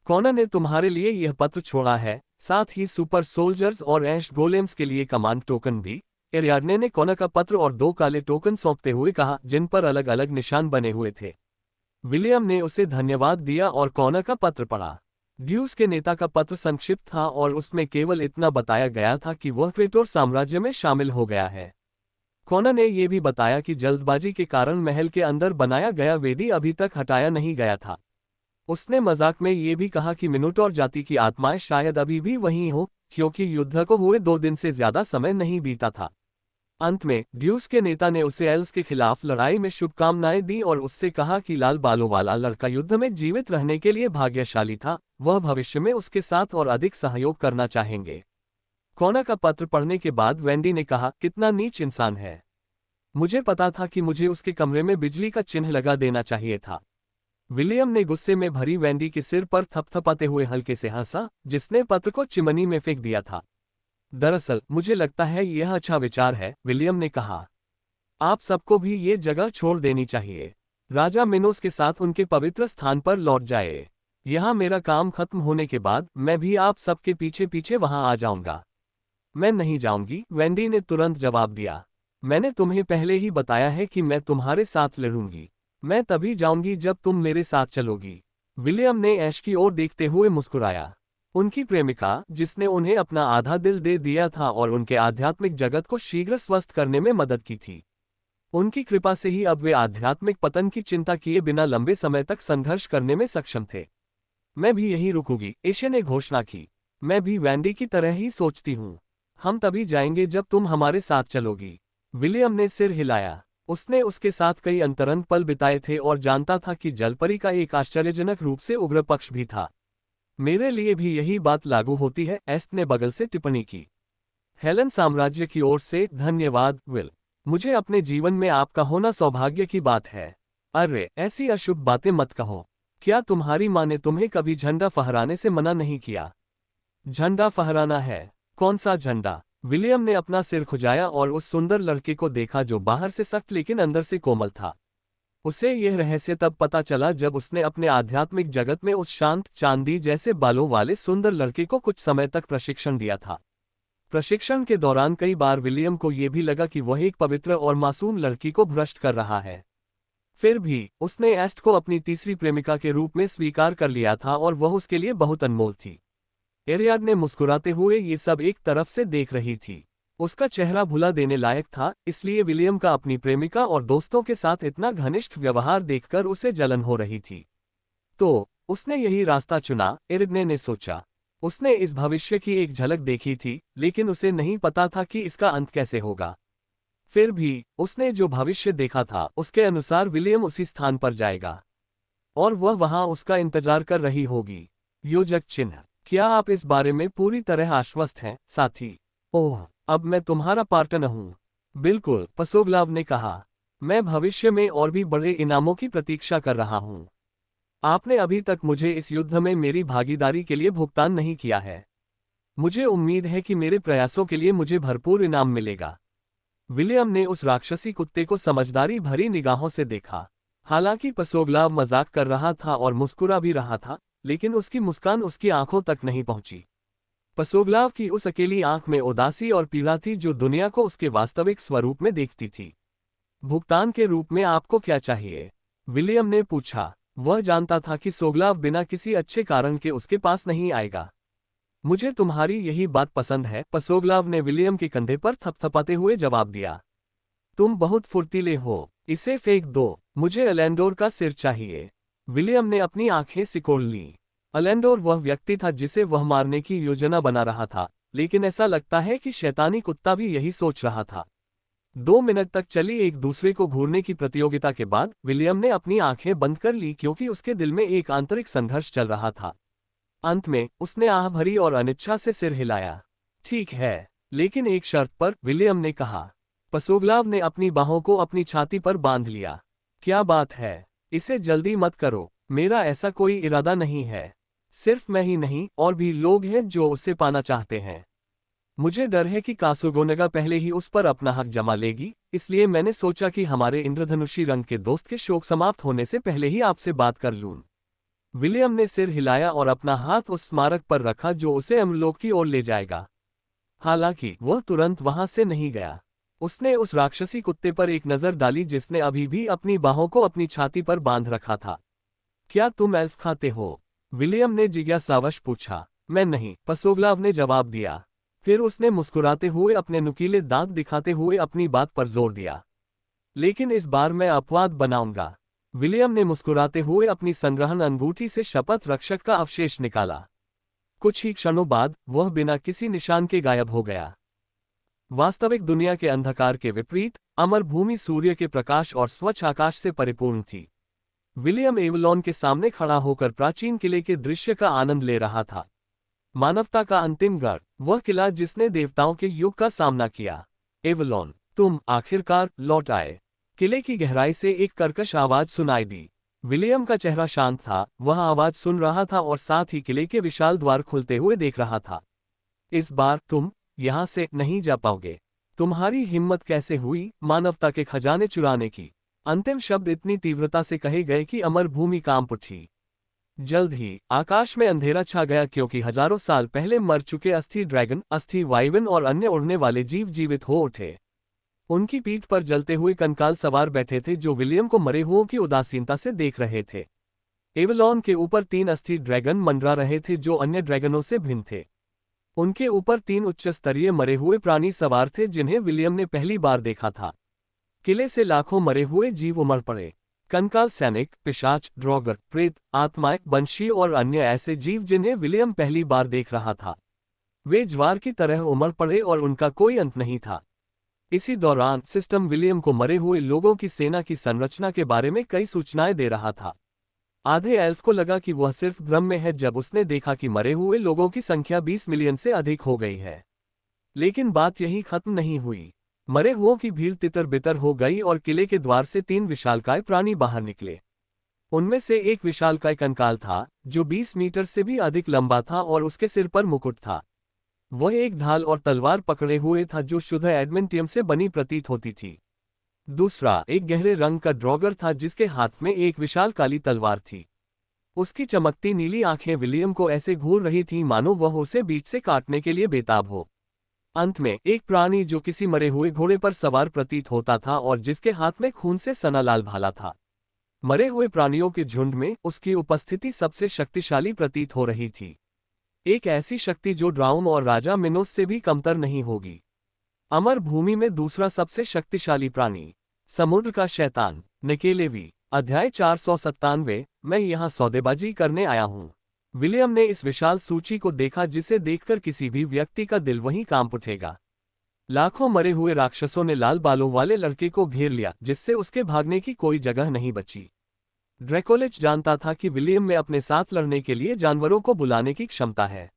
कोना ने तुम्हारे लिए यह पत्र छोड़ा है, साथ ही सुपर सोल्जर्स और ऐश गोलेम्स के लिए कमांड टोकन भी। एरियाडने ने कोना का पत्र और 2 काले टोकन सौंपते हुए कहा, जिन पर अलग अलग निशान बने हुए थे। विलियम ने उसे धन्यवाद दिया और कोना का पत्र पढ़ा। ड्यूस के नेता का पत्र संक्षिप्त था और उसमें केवल इतना बताया गया था कि वह क्रेटोर साम्राज्य में शामिल हो गया है। कोना ने यह भी बताया कि जल्दबाजी के कारण महल के अंदर बनाया गया वेदी अभी तक हटाया नहीं गया था। उसने मजाक में ये भी कहा कि मिनोटोर जाति की आत्माएं शायद अभी भी वहीं हो, क्योंकि युद्ध को हुए 2 दिन से ज्यादा समय नहीं बीता था। अंत में ड्यूस के नेता ने उसे एल्व्स के खिलाफ लड़ाई में शुभकामनाएं दी और उससे कहा कि लाल बालों वाला लड़का युद्ध में जीवित रहने के लिए भाग्यशाली था, वह भविष्य में उसके साथ और अधिक सहयोग करना चाहेंगे। कोना का पत्र पढ़ने के बाद वेंडी ने कहा, कितना नीच इंसान है। मुझे पता था कि मुझे उसके कमरे में बिजली का चिन्ह लगा देना चाहिए था। विलियम ने गुस्से में भरी वेंडी के सिर पर थपथपाते हुए हल्के से हंसा, जिसने पत्र को चिमनी में फेंक दिया था। दरअसल मुझे लगता है यह अच्छा विचार है, विलियम ने कहा। आप सबको भी ये जगह छोड़ देनी चाहिए। राजा मिनोस के साथ उनके पवित्र स्थान पर लौट जाए। यहाँ मेरा काम खत्म होने के बाद मैं भी आप सबके पीछे पीछे वहां आ जाऊंगा। मैं नहीं जाऊंगी, वेंडी ने तुरंत जवाब दिया। मैंने तुम्हें पहले ही बताया है कि मैं तुम्हारे साथ लड़ूंगी। मैं तभी जाऊंगी जब तुम मेरे साथ चलोगी। विलियम ने ऐश की ओर देखते हुए मुस्कुराया। उनकी प्रेमिका, जिसने उन्हें अपना आधा दिल दे दिया था और उनके आध्यात्मिक जगत को शीघ्र स्वस्थ करने में मदद की थी। उनकी कृपा से ही अब वे आध्यात्मिक पतन की चिंता किए बिना लंबे समय तक संघर्ष करने में सक्षम थे। मैं भी यहीं रुकूंगी, ऐशे ने घोषणा की। मैं भी वेंडी की तरह ही सोचती हूँ। हम तभी जाएंगे जब तुम हमारे साथ चलोगी। विलियम ने सिर हिलाया। उसने उसके साथ कई अंतरंग पल बिताए थे और जानता था कि जलपरी का एक आश्चर्यजनक रूप से उग्र पक्ष भी था। मेरे लिए भी यही बात लागू होती है, एस्ट ने बगल से टिप्पणी की। हेलन साम्राज्य की ओर से धन्यवाद विल। मुझे अपने जीवन में आपका होना सौभाग्य की बात है। अरे ऐसी अशुभ बातें मत कहो। क्या तुम्हारी माँ ने तुम्हें कभी झंडा फहराने से मना नहीं किया? झंडा फहराना है? कौन सा झंडा? विलियम ने अपना सिर खुजाया और उस सुंदर लड़के को देखा जो बाहर से सख्त लेकिन अंदर से कोमल था। उसे यह रहस्य तब पता चला जब उसने अपने आध्यात्मिक जगत में उस शांत चांदी जैसे बालों वाले सुंदर लड़के को कुछ समय तक प्रशिक्षण दिया था। प्रशिक्षण के दौरान कई बार विलियम को यह भी लगा कि वह एक पवित्र और मासूम लड़की को भ्रष्ट कर रहा है। फिर भी उसने एस्ट को अपनी तीसरी प्रेमिका के रूप में स्वीकार कर लिया था और वह उसके लिए बहुत अनमोल थी। एरियाड ने मुस्कुराते हुए ये सब एक तरफ से देख रही थी। उसका चेहरा भुला देने लायक था, इसलिए विलियम का अपनी प्रेमिका और दोस्तों के साथ इतना घनिष्ठ व्यवहार देखकर उसे जलन हो रही थी। तो उसने यही रास्ता चुना, एरिडने ने सोचा। उसने इस भविष्य की एक झलक देखी थी, लेकिन उसे नहीं पता था कि इसका अंत कैसे होगा। फिर भी उसने जो भविष्य देखा था उसके अनुसार विलियम उसी स्थान पर जाएगा और वह वहां उसका इंतजार कर रही होगी। योजक चिन्ह। क्या आप इस बारे में पूरी तरह आश्वस्त हैं, साथी? ओह, अब मैं तुम्हारा पार्टनर हूं। बिल्कुल, पसोग्लाव ने कहा। मैं भविष्य में और भी बड़े इनामों की प्रतीक्षा कर रहा हूं। आपने अभी तक मुझे इस युद्ध में मेरी भागीदारी के लिए भुगतान नहीं किया है। मुझे उम्मीद है कि मेरे प्रयासों के लिए मुझे भरपूर इनाम मिलेगा। विलियम ने उस राक्षसी कुत्ते को समझदारी भरी निगाहों से देखा। हालांकि पसोग्लाव मजाक कर रहा था और मुस्कुरा भी रहा था, लेकिन उसकी मुस्कान उसकी आंखों तक नहीं पहुंची। पसोग्लाव की उस अकेली आंख में उदासी और पीड़ा थी जो दुनिया को उसके वास्तविक स्वरूप में देखती थी। भुगतान के रूप में आपको क्या चाहिए? विलियम ने पूछा। वह जानता था कि सोग्लाव बिना किसी अच्छे कारण के उसके पास नहीं आएगा। मुझे तुम्हारी यही बात पसंद है, पसोग्लाव ने विलियम के कंधे पर थपथपाते हुए जवाब दिया। तुम बहुत फुर्तीले हो, इसे फेंक दो, मुझे एलेंडोर का सिर चाहिए। विलियम ने अपनी आंखें सिकोड़ लीं। एलेंडोर वह व्यक्ति था जिसे वह मारने की योजना बना रहा था, लेकिन ऐसा लगता है कि शैतानी कुत्ता भी यही सोच रहा था। 2 मिनट तक चली एक दूसरे को घूरने की प्रतियोगिता के बाद विलियम ने अपनी आंखें बंद कर ली, क्योंकि उसके दिल में एक आंतरिक संघर्ष चल रहा था। अंत में उसने आह भरी और अनिच्छा से सिर हिलाया। ठीक है, लेकिन एक शर्त पर, विलियम ने कहा। पसोग्लाव ने अपनी बाहों को अपनी छाती पर बांध लिया। क्या बात है? इसे जल्दी मत करो, मेरा ऐसा कोई इरादा नहीं है। सिर्फ मैं ही नहीं, और भी लोग हैं जो उसे पाना चाहते हैं। मुझे डर है कि कासुगोनगा पहले ही उस पर अपना हक जमा लेगी, इसलिए मैंने सोचा कि हमारे इंद्रधनुषी रंग के दोस्त के शोक समाप्त होने से पहले ही आपसे बात कर लूं। विलियम ने सिर हिलाया और अपना हाथ उस स्मारक पर रखा जो उसे अमरलोक की ओर ले जाएगा। हालांकि वह तुरंत वहां से नहीं गया। उसने उस राक्षसी कुत्ते पर एक नजर डाली जिसने अभी भी अपनी बाहों को अपनी छाती पर बांध रखा था। क्या तुम एल्फ खाते हो? विलियम ने जिज्ञासावश पूछा। मैं नहीं, पसोग्लाव ने जवाब दिया। फिर उसने मुस्कुराते हुए अपने नुकीले दांत दिखाते हुए अपनी बात पर जोर दिया। लेकिन इस बार मैं अपवाद बनाऊंगा। विलियम ने मुस्कुराते हुए अपनी संग्रहण अंगूठी से शपथ रक्षक का अवशेष निकाला। कुछ ही क्षणों बाद वह बिना किसी निशान के गायब हो गया। वास्तविक दुनिया के अंधकार के विपरीत अमर भूमि सूर्य के प्रकाश और स्वच्छ आकाश से परिपूर्ण थी। विलियम एवलॉन के सामने खड़ा होकर प्राचीन किले के दृश्य का आनंद ले रहा था। मानवता का अंतिम गढ़, वह किला जिसने देवताओं के युग का सामना किया। एवलॉन, तुम आखिरकार लौट आए। किले की गहराई से एक कर्कश आवाज सुनाई दी। विलियम का चेहरा शांत था, वह आवाज सुन रहा था और साथ ही किले के विशाल द्वार खुलते हुए देख रहा था। इस बार तुम यहां से नहीं जा पाओगे। तुम्हारी हिम्मत कैसे हुई मानवता के खजाने चुराने की? अंतिम शब्द इतनी तीव्रता से कहे गए कि अमर भूमि कांप उठी। जल्द ही आकाश में अंधेरा छा गया, क्योंकि हजारों साल पहले मर चुके अस्थि ड्रैगन, अस्थि वाइवन और अन्य उड़ने वाले जीव जीवित हो उठे। उनकी पीठ पर जलते हुए कंकाल सवार बैठे थे जो विलियम को मरे हुओं की उदासीनता से देख रहे थे। एवलॉन के ऊपर 3 अस्थि ड्रैगन मंडरा रहे थे जो अन्य ड्रैगनों से भिन्न थे। उनके ऊपर 3 उच्च स्तरीय मरे हुए प्राणी सवार थे जिन्हें विलियम ने पहली बार देखा था। किले से लाखों मरे हुए जीव उमड़ पड़े। कंकाल सैनिक, पिशाच, ड्रॉगर, प्रेत, आत्माएं, वंशी और अन्य ऐसे जीव जिन्हें विलियम पहली बार देख रहा था। वे ज्वार की तरह उमड़ पड़े और उनका कोई अंत नहीं था। इसी दौरान सिस्टम विलियम को मरे हुए लोगों की सेना की संरचना के बारे में कई सूचनाएं दे रहा था। आधे एल्फ को लगा कि वह सिर्फ भ्रम में है जब उसने देखा कि मरे हुए लोगों की संख्या 20 मिलियन से अधिक हो गई है। लेकिन बात यहीं खत्म नहीं हुई। मरे हुओं की भीड़ तितर बितर हो गई और किले के द्वार से 3 विशालकाय प्राणी बाहर निकले। उनमें से एक विशालकाय कंकाल था जो 20 मीटर से भी अधिक लंबा था और उसके सिर पर मुकुट था। वह एक ढाल और तलवार पकड़े हुए था जो शुद्ध एडमेंटियम से बनी प्रतीत होती थी। दूसरा एक गहरे रंग का ड्रॉगर था जिसके हाथ में एक विशाल काली तलवार थी। उसकी चमकती नीली आंखें विलियम को ऐसे घूर रही थीं मानो वह उसे बीच से काटने के लिए बेताब हो। अंत में एक प्राणी जो किसी मरे हुए घोड़े पर सवार प्रतीत होता था और जिसके हाथ में खून से सना लाल भाला था। मरे हुए प्राणियों के झुंड में उसकी उपस्थिति सबसे शक्तिशाली प्रतीत हो रही थी। एक ऐसी शक्ति जो ड्राउन और राजा मिनोस से भी कमतर नहीं होगी। अमर भूमि में दूसरा सबसे शक्तिशाली प्राणी, समुद्र का शैतान, निकेलेवी। अध्याय 497। मैं यहाँ सौदेबाजी करने आया हूँ। विलियम ने इस विशाल सूची को देखा जिसे देखकर किसी भी व्यक्ति का दिल वहीं कांप उठेगा। लाखों मरे हुए राक्षसों ने लाल बालों वाले लड़के को घेर लिया जिससे उसके भागने की कोई जगह नहीं बची। ड्रैकोलिच जानता था कि विलियम में अपने साथ लड़ने के लिए जानवरों को बुलाने की क्षमता है।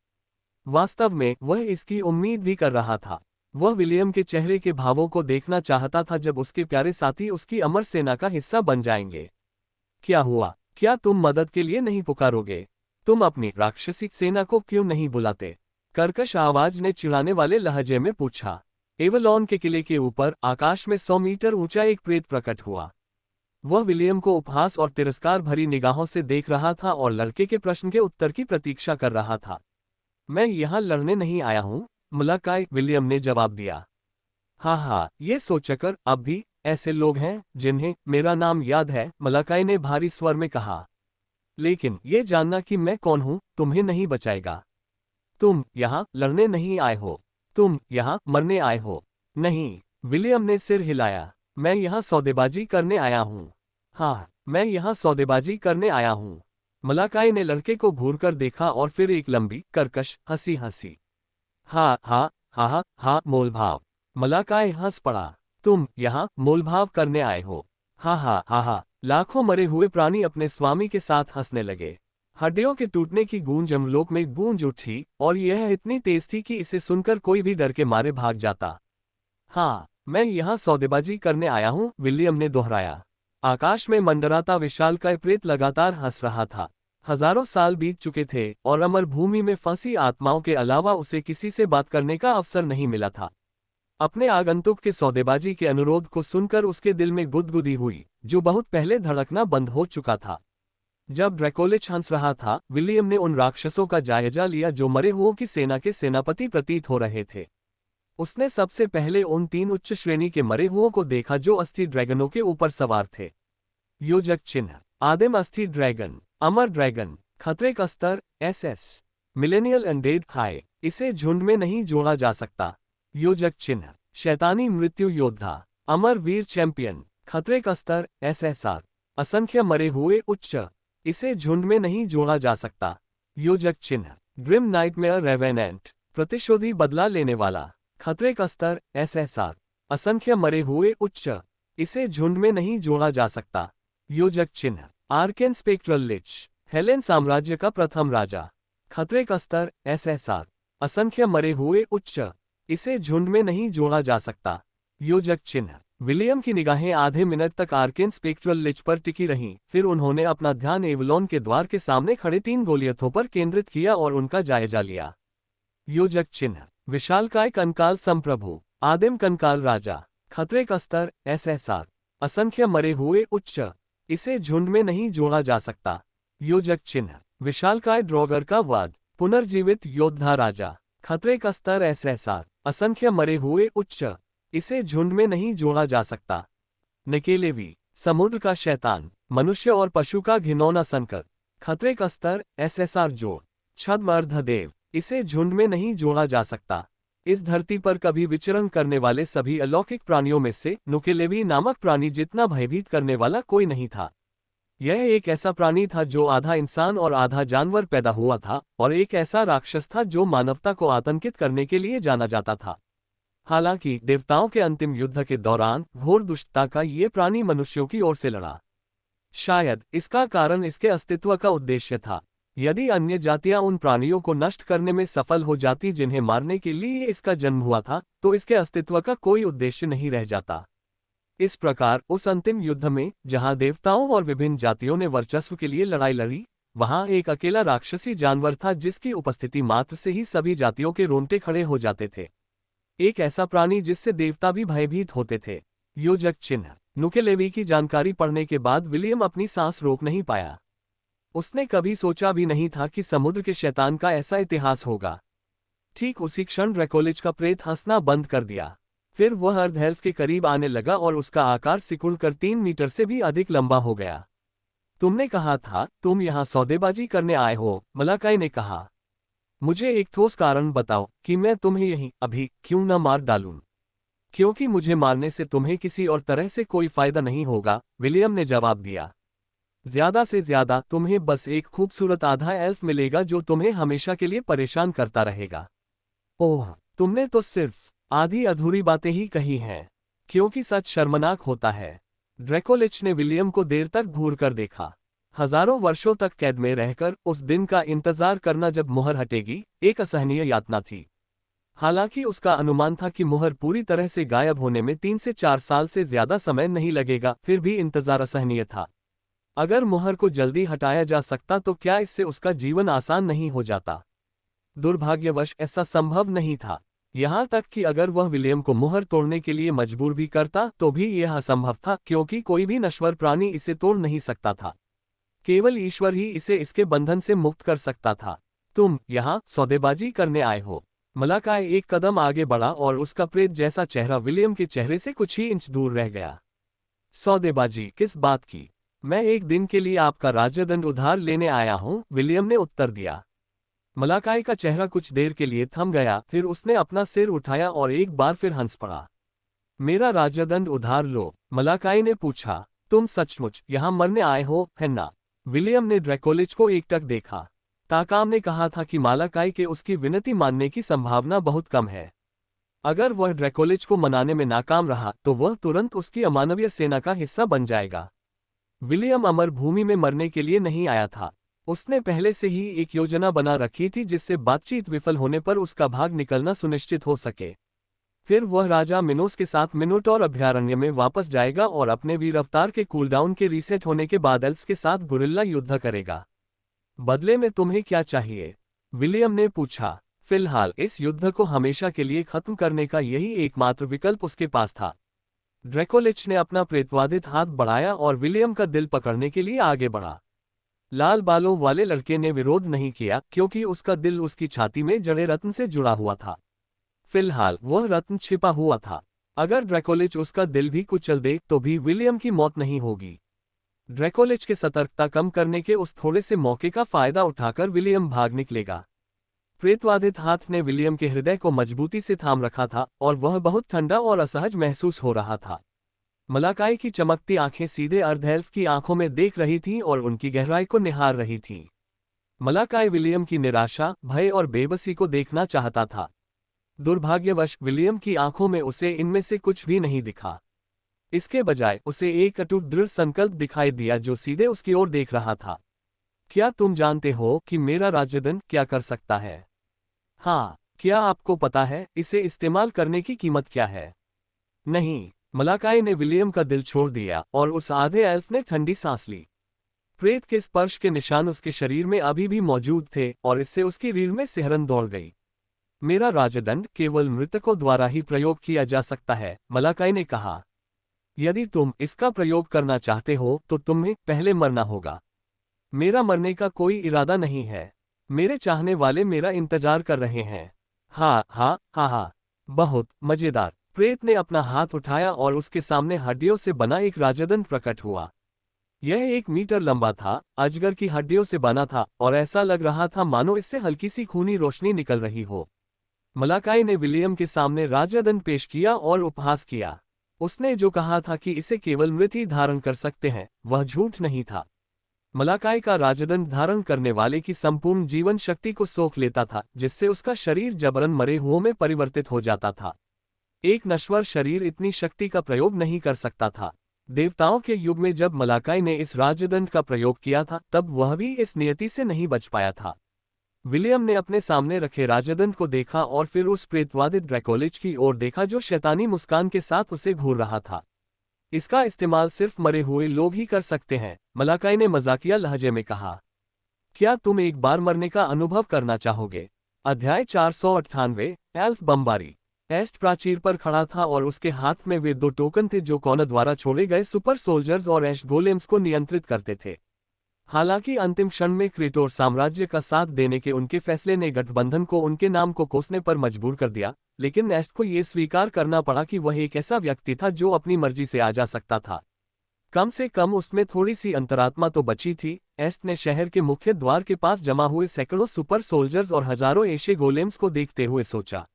वास्तव में वह इसकी उम्मीद भी कर रहा था। वह विलियम के चेहरे के भावों को देखना चाहता था जब उसके प्यारे साथी उसकी अमर सेना का हिस्सा बन जाएंगे। क्या हुआ? क्या तुम मदद के लिए नहीं पुकारोगे? तुम अपनी राक्षसी सेना को क्यों नहीं बुलाते? कर्कश आवाज ने चिढ़ाने वाले लहजे में पूछा। एवलॉन के किले के ऊपर आकाश में 100 मीटर ऊंचा एक प्रेत प्रकट हुआ। वह विलियम को उपहास और तिरस्कार भरी निगाहों से देख रहा था और लड़के के प्रश्न के उत्तर की प्रतीक्षा कर रहा था। मैं यहाँ लड़ने नहीं आया हूँ, मलाकाई, विलियम ने जवाब दिया। हाँ, ये सोचकर अब भी ऐसे लोग हैं जिन्हें मेरा नाम याद है, मलाकाई ने भारी स्वर में कहा। लेकिन ये जानना कि मैं कौन हूँ तुम्हें नहीं बचाएगा। तुम यहाँ लड़ने नहीं आए हो, तुम यहाँ मरने आए हो। नहीं, विलियम ने सिर हिलाया। मैं यहाँ सौदेबाजी करने आया हूँ। हाँ, मैं यहाँ सौदेबाजी करने आया हूँ। मलाकाई ने लड़के को घूरकर देखा और फिर एक लंबी कर्कश हंसी हंसी। हाँ, मोलभाव। मलाकाई हंस पड़ा। तुम यहाँ मोलभाव करने आए हो? हाँ। लाखों मरे हुए प्राणी अपने स्वामी के साथ हंसने लगे। हड्डियों के टूटने की गूंज जमलोक में गूंज उठी और यह इतनी तेज थी कि इसे सुनकर कोई भी डर के मारे भाग जाता। हाँ, मैं यहाँ सौदेबाजी करने आया हूँ, विलियम ने दोहराया। आकाश में मंडराता विशालकाय प्रेत लगातार हंस रहा था। हजारों साल बीत चुके थे और अमर भूमि में फंसी आत्माओं के अलावा उसे किसी से बात करने का अवसर नहीं मिला था। अपने आगंतुक के सौदेबाजी के अनुरोध को सुनकर उसके दिल में गुदगुदी हुई, जो बहुत पहले धड़कना बंद हो चुका था। जब ड्रैकोलिच हंस रहा था, विलियम ने उन राक्षसों का जायजा लिया जो मरे हुओं की सेना के सेनापति प्रतीत हो रहे थे। उसने सबसे पहले उन 3 उच्च श्रेणी के मरे हुओं को देखा जो अस्थि ड्रैगनों के ऊपर सवार थे। योजक चिन्ह, आदिम अस्थि ड्रैगन, अमर ड्रैगन, खतरे का स्तर SS, मिलेनियल अनडेड हाई, इसे झुंड में नहीं जोड़ा जा सकता। योजक चिन्ह, शैतानी मृत्यु योद्धा, अमर वीर चैंपियन, खतरे का स्तर SSR, असंख्य मरे हुए उच्च, इसे झुंड में नहीं जोड़ा जा सकता। योजक चिन्ह, ग्रिम नाइटमेयर रेवेनेंट, प्रतिशोधी बदला लेने वाला, खतरे का स्तर SSR, असंख्य मरे हुए उच्च, इसे झुंड में नहीं जोड़ा जा सकता। योजक चिन्ह, आर्केन स्पेक्ट्रल लिच, हेलेन साम्राज्य का प्रथम राजा, खतरे का स्तर SSR, असंख्य मरे हुए उच्च, इसे झुंड में नहीं जोड़ा जा सकता। योजक चिन्ह, विलियम की निगाहें आधे मिनट तक आर्केन स्पेक्ट्रल लिच पर टिकी रहीं, फिर उन्होंने अपना ध्यान एवलॉन के द्वार के सामने खड़े 3 गोलियथों पर केंद्रित किया और उनका जायजा लिया। योजक चिन्ह, विशालकाय कंकाल संप्रभु, आदिम कंकाल राजा, खतरे का स्तर SSR, असंख्य मरे हुए उच्च, इसे झुंड में नहीं जोड़ा जा सकता। योजक चिन्ह, विशालकाय ड्रॉगर का वध, पुनर्जीवित योद्धा राजा, खतरे का स्तर SSR, असंख्य मरे हुए उच्च, इसे झुंड में नहीं जोड़ा जा सकता। निकेलेवी, समुद्र का शैतान, मनुष्य और पशु का घिनौना संकट, खतरे का स्तर SSR जोड़, छद्मर्धदेव, इसे झुंड में नहीं जोड़ा जा सकता। इस धरती पर कभी विचरण करने वाले सभी अलौकिक प्राणियों में से नुकेलेवी नामक प्राणी जितना भयभीत करने वाला कोई नहीं था। यह एक ऐसा प्राणी था जो आधा इंसान और आधा जानवर पैदा हुआ था, और एक ऐसा राक्षस था जो मानवता को आतंकित करने के लिए जाना जाता था। हालांकि देवताओं के अंतिम युद्ध के दौरान घोर दुष्टता का ये प्राणी मनुष्यों की ओर से लड़ा। शायद इसका कारण इसके अस्तित्व का उद्देश्य था। यदि अन्य जातियां उन प्राणियों को नष्ट करने में सफल हो जाती जिन्हें मारने के लिए इसका जन्म हुआ था, तो इसके अस्तित्व का कोई उद्देश्य नहीं रह जाता। इस प्रकार उस अंतिम युद्ध में, जहां देवताओं और विभिन्न जातियों ने वर्चस्व के लिए लड़ाई लड़ी, वहां एक अकेला राक्षसी जानवर था जिसकी उपस्थिति मात्र से ही सभी जातियों के रोंगटे खड़े हो जाते थे। एक ऐसा प्राणी जिससे देवता भी भयभीत होते थे। योजक चिन्ह, नुकेलेवी की जानकारी पढ़ने के बाद विलियम अपनी सांस रोक नहीं पाया। उसने कभी सोचा भी नहीं था कि समुद्र के शैतान का ऐसा इतिहास होगा। ठीक उसी क्षण ड्रैकोलिच का प्रेत हंसना बंद कर दिया। फिर वह अर्धएल्फ के करीब आने लगा और उसका आकार सिकुड़कर 3 मीटर से भी अधिक लंबा हो गया। तुमने कहा था तुम यहाँ सौदेबाजी करने आए हो, मलाकाई ने कहा। मुझे एक ठोस कारण बताओ कि मैं तुम्हें यहीं अभी क्यों न मार डालूं। क्योंकि मुझे मारने से तुम्हें किसी और तरह से कोई फायदा नहीं होगा, विलियम ने जवाब दिया। ज्यादा से ज्यादा तुम्हें बस एक खूबसूरत आधा एल्फ मिलेगा जो तुम्हें हमेशा के लिए परेशान करता रहेगा। ओह, तुमने तो सिर्फ आधी अधूरी बातें ही कही हैं, क्योंकि सच शर्मनाक होता है। ड्रैकोलिच ने विलियम को देर तक घूर कर देखा। हजारों वर्षों तक कैद में रहकर उस दिन का इंतजार करना जब मुहर हटेगी, एक असहनीय यातना थी। हालांकि उसका अनुमान था कि मुहर पूरी तरह से गायब होने में 3 से 4 साल से ज्यादा समय नहीं लगेगा, फिर भी इंतजार असहनीय था। अगर मुहर को जल्दी हटाया जा सकता तो क्या इससे उसका जीवन आसान नहीं हो जाता? दुर्भाग्यवश ऐसा संभव नहीं था। यहां तक कि अगर वह विलियम को मुहर तोड़ने के लिए मजबूर भी करता तो भी यह असंभव था, क्योंकि कोई भी नश्वर प्राणी इसे तोड़ नहीं सकता था। केवल ईश्वर ही इसे इसके बंधन से मुक्त कर सकता था। तुम यहाँ सौदेबाजी करने आए हो? मलाकाय एक कदम आगे बढ़ा और उसका प्रेत जैसा चेहरा विलियम के चेहरे से कुछ ही इंच दूर रह गया। सौदेबाजी किस बात की? मैं एक दिन के लिए आपका राज्यदंड उधार लेने आया हूं, विलियम ने उत्तर दिया। मलाकाय का चेहरा कुछ देर के लिए थम गया, फिर उसने अपना सिर उठाया और एक बार फिर हंस पड़ा। मेरा राज्यदंड उधार लो? मलाकाय ने पूछा। तुम सचमुच यहां मरने आए हो, है ना? विलियम ने ड्रैकोलिच को एकटक देखा। ताकाम ने कहा था कि मलाकाय के उसकी विनती मानने की संभावना बहुत कम है। अगर वह ड्रैकोलिच को मनाने में नाकाम रहा तो वह तुरंत उसकी अमानवीय सेना का हिस्सा बन जाएगा। विलियम अमर भूमि में मरने के लिए नहीं आया था। उसने पहले से ही एक योजना बना रखी थी जिससे बातचीत विफल होने पर उसका भाग निकलना सुनिश्चित हो सके। फिर वह राजा मिनोस के साथ मिनोटॉर अभयारण्य में वापस जाएगा और अपने वीर अवतार के कूलडाउन के रीसेट होने के बाद एल्व्स के साथ गुरिल्ला युद्ध करेगा। बदले में तुम्हें क्या चाहिए? विलियम ने पूछा। फिलहाल इस युद्ध को हमेशा के लिए खत्म करने का यही एकमात्र विकल्प उसके पास था। ड्रैकोलिच ने अपना प्रेतवादित हाथ बढ़ाया और विलियम का दिल पकड़ने के लिए आगे बढ़ा। लाल बालों वाले लड़के ने विरोध नहीं किया, क्योंकि उसका दिल उसकी छाती में जड़े रत्न से जुड़ा हुआ था। फिलहाल वह रत्न छिपा हुआ था। अगर ड्रैकोलिच उसका दिल भी कुचल दे तो भी विलियम की मौत नहीं होगी। ड्रैकोलिच के सतर्कता कम करने के उस थोड़े से मौके का फायदा उठाकर विलियम भाग निकलेगा। प्रेतवादित हाथ ने विलियम के हृदय को मजबूती से थाम रखा था और वह बहुत ठंडा और असहज महसूस हो रहा था। मलाकाई की चमकती आंखें सीधे अर्धएल्फ की आंखों में देख रही थीं और उनकी गहराई को निहार रही थीं। मलाकाई विलियम की निराशा, भय और बेबसी को देखना चाहता था। दुर्भाग्यवश विलियम की आंखों में उसे इनमें से कुछ भी नहीं दिखा। इसके बजाय उसे एक अटूट दृढ़ संकल्प दिखाई दिया जो सीधे उसकी ओर देख रहा था। क्या तुम जानते हो कि मेरा राज्यदंड क्या कर सकता है? हाँ, क्या आपको पता है इसे इस्तेमाल करने की कीमत क्या है? नहीं। मलाकाई ने विलियम का दिल छोड़ दिया और उस आधे एल्फ ने ठंडी सांस ली। प्रेत के स्पर्श के निशान उसके शरीर में अभी भी मौजूद थे और इससे उसकी रीढ़ में सिहरन दौड़ गई। मेरा राजदंड केवल मृतकों द्वारा ही प्रयोग किया जा सकता है, मलाकाई ने कहा। यदि तुम इसका प्रयोग करना चाहते हो तो तुम्हें पहले मरना होगा। मेरा मरने का कोई इरादा नहीं है। मेरे चाहने वाले मेरा इंतजार कर रहे हैं। हाँ हाँ हाँ हाँ, बहुत मजेदार। प्रेत ने अपना हाथ उठाया और उसके सामने हड्डियों से बना एक राजदंड प्रकट हुआ। यह 1 मीटर लंबा था, अजगर की हड्डियों से बना था और ऐसा लग रहा था मानो इससे हल्की सी खूनी रोशनी निकल रही हो। मलाकाई ने विलियम के सामने राजदंड पेश किया और उपहास किया। उसने जो कहा था कि इसे केवल मृत ही धारण कर सकते हैं, वह झूठ नहीं था। मलाकाई का राजदंड धारण करने वाले की संपूर्ण जीवन शक्ति को सोख लेता था, जिससे उसका शरीर जबरन मरे हुओं में परिवर्तित हो जाता था। एक नश्वर शरीर इतनी शक्ति का प्रयोग नहीं कर सकता था। देवताओं के युग में जब मलाकाई ने इस राजदंड का प्रयोग किया था तब वह भी इस नियति से नहीं बच पाया था। विलियम ने अपने सामने रखे राजदंड को देखा और फिर उस प्रेतवादित ड्रैकोलिच की ओर देखा जो शैतानी मुस्कान के साथ उसे घूर रहा था। इसका इस्तेमाल सिर्फ मरे हुए लोग ही कर सकते हैं, मलाकाई ने मजाकिया लहजे में कहा। क्या तुम एक बार मरने का अनुभव करना चाहोगे? अध्याय 498। एल्फ बमबारी। एस्ट प्राचीर पर खड़ा था और उसके हाथ में वे 2 टोकन थे जो कॉनर द्वारा छोड़े गए सुपर सोल्जर्स और एश गोलेम्स को नियंत्रित करते थे। हालांकि अंतिम क्षण में क्रेटोर साम्राज्य का साथ देने के उनके फैसले ने गठबंधन को उनके नाम को कोसने पर मजबूर कर दिया, लेकिन एस्ट को यह स्वीकार करना पड़ा कि वह एक ऐसा व्यक्ति था जो अपनी मर्जी से आ जा सकता था। कम से कम उसमें थोड़ी सी अंतरात्मा तो बची थी। एस्ट ने शहर के मुख्य द्वार के पास जमा हुए सैकड़ों सुपर सोल्जर्स और हजारों एशे गोलेम्स को देखते हुए सोचा,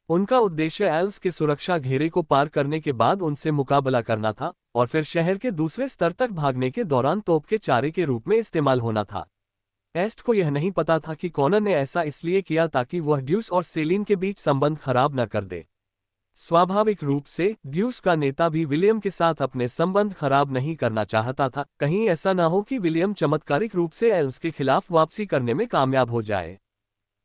उनका उद्देश्य एल्व्स के सुरक्षा घेरे को पार करने के बाद उनसे मुकाबला करना था और फिर शहर के दूसरे स्तर तक भागने के दौरान तोप के चारे के रूप में इस्तेमाल होना था। एस्ट को यह नहीं पता था कि कॉनर ने ऐसा इसलिए किया ताकि वह ड्यूस और सेलिन के बीच संबंध खराब न कर दे। स्वाभाविक रूप से ड्यूस का नेता भी विलियम के साथ अपने संबंध खराब नहीं करना चाहता था, कहीं ऐसा न हो कि विलियम चमत्कारिक रूप से एल्व्स के खिलाफ वापसी करने में कामयाब हो जाए।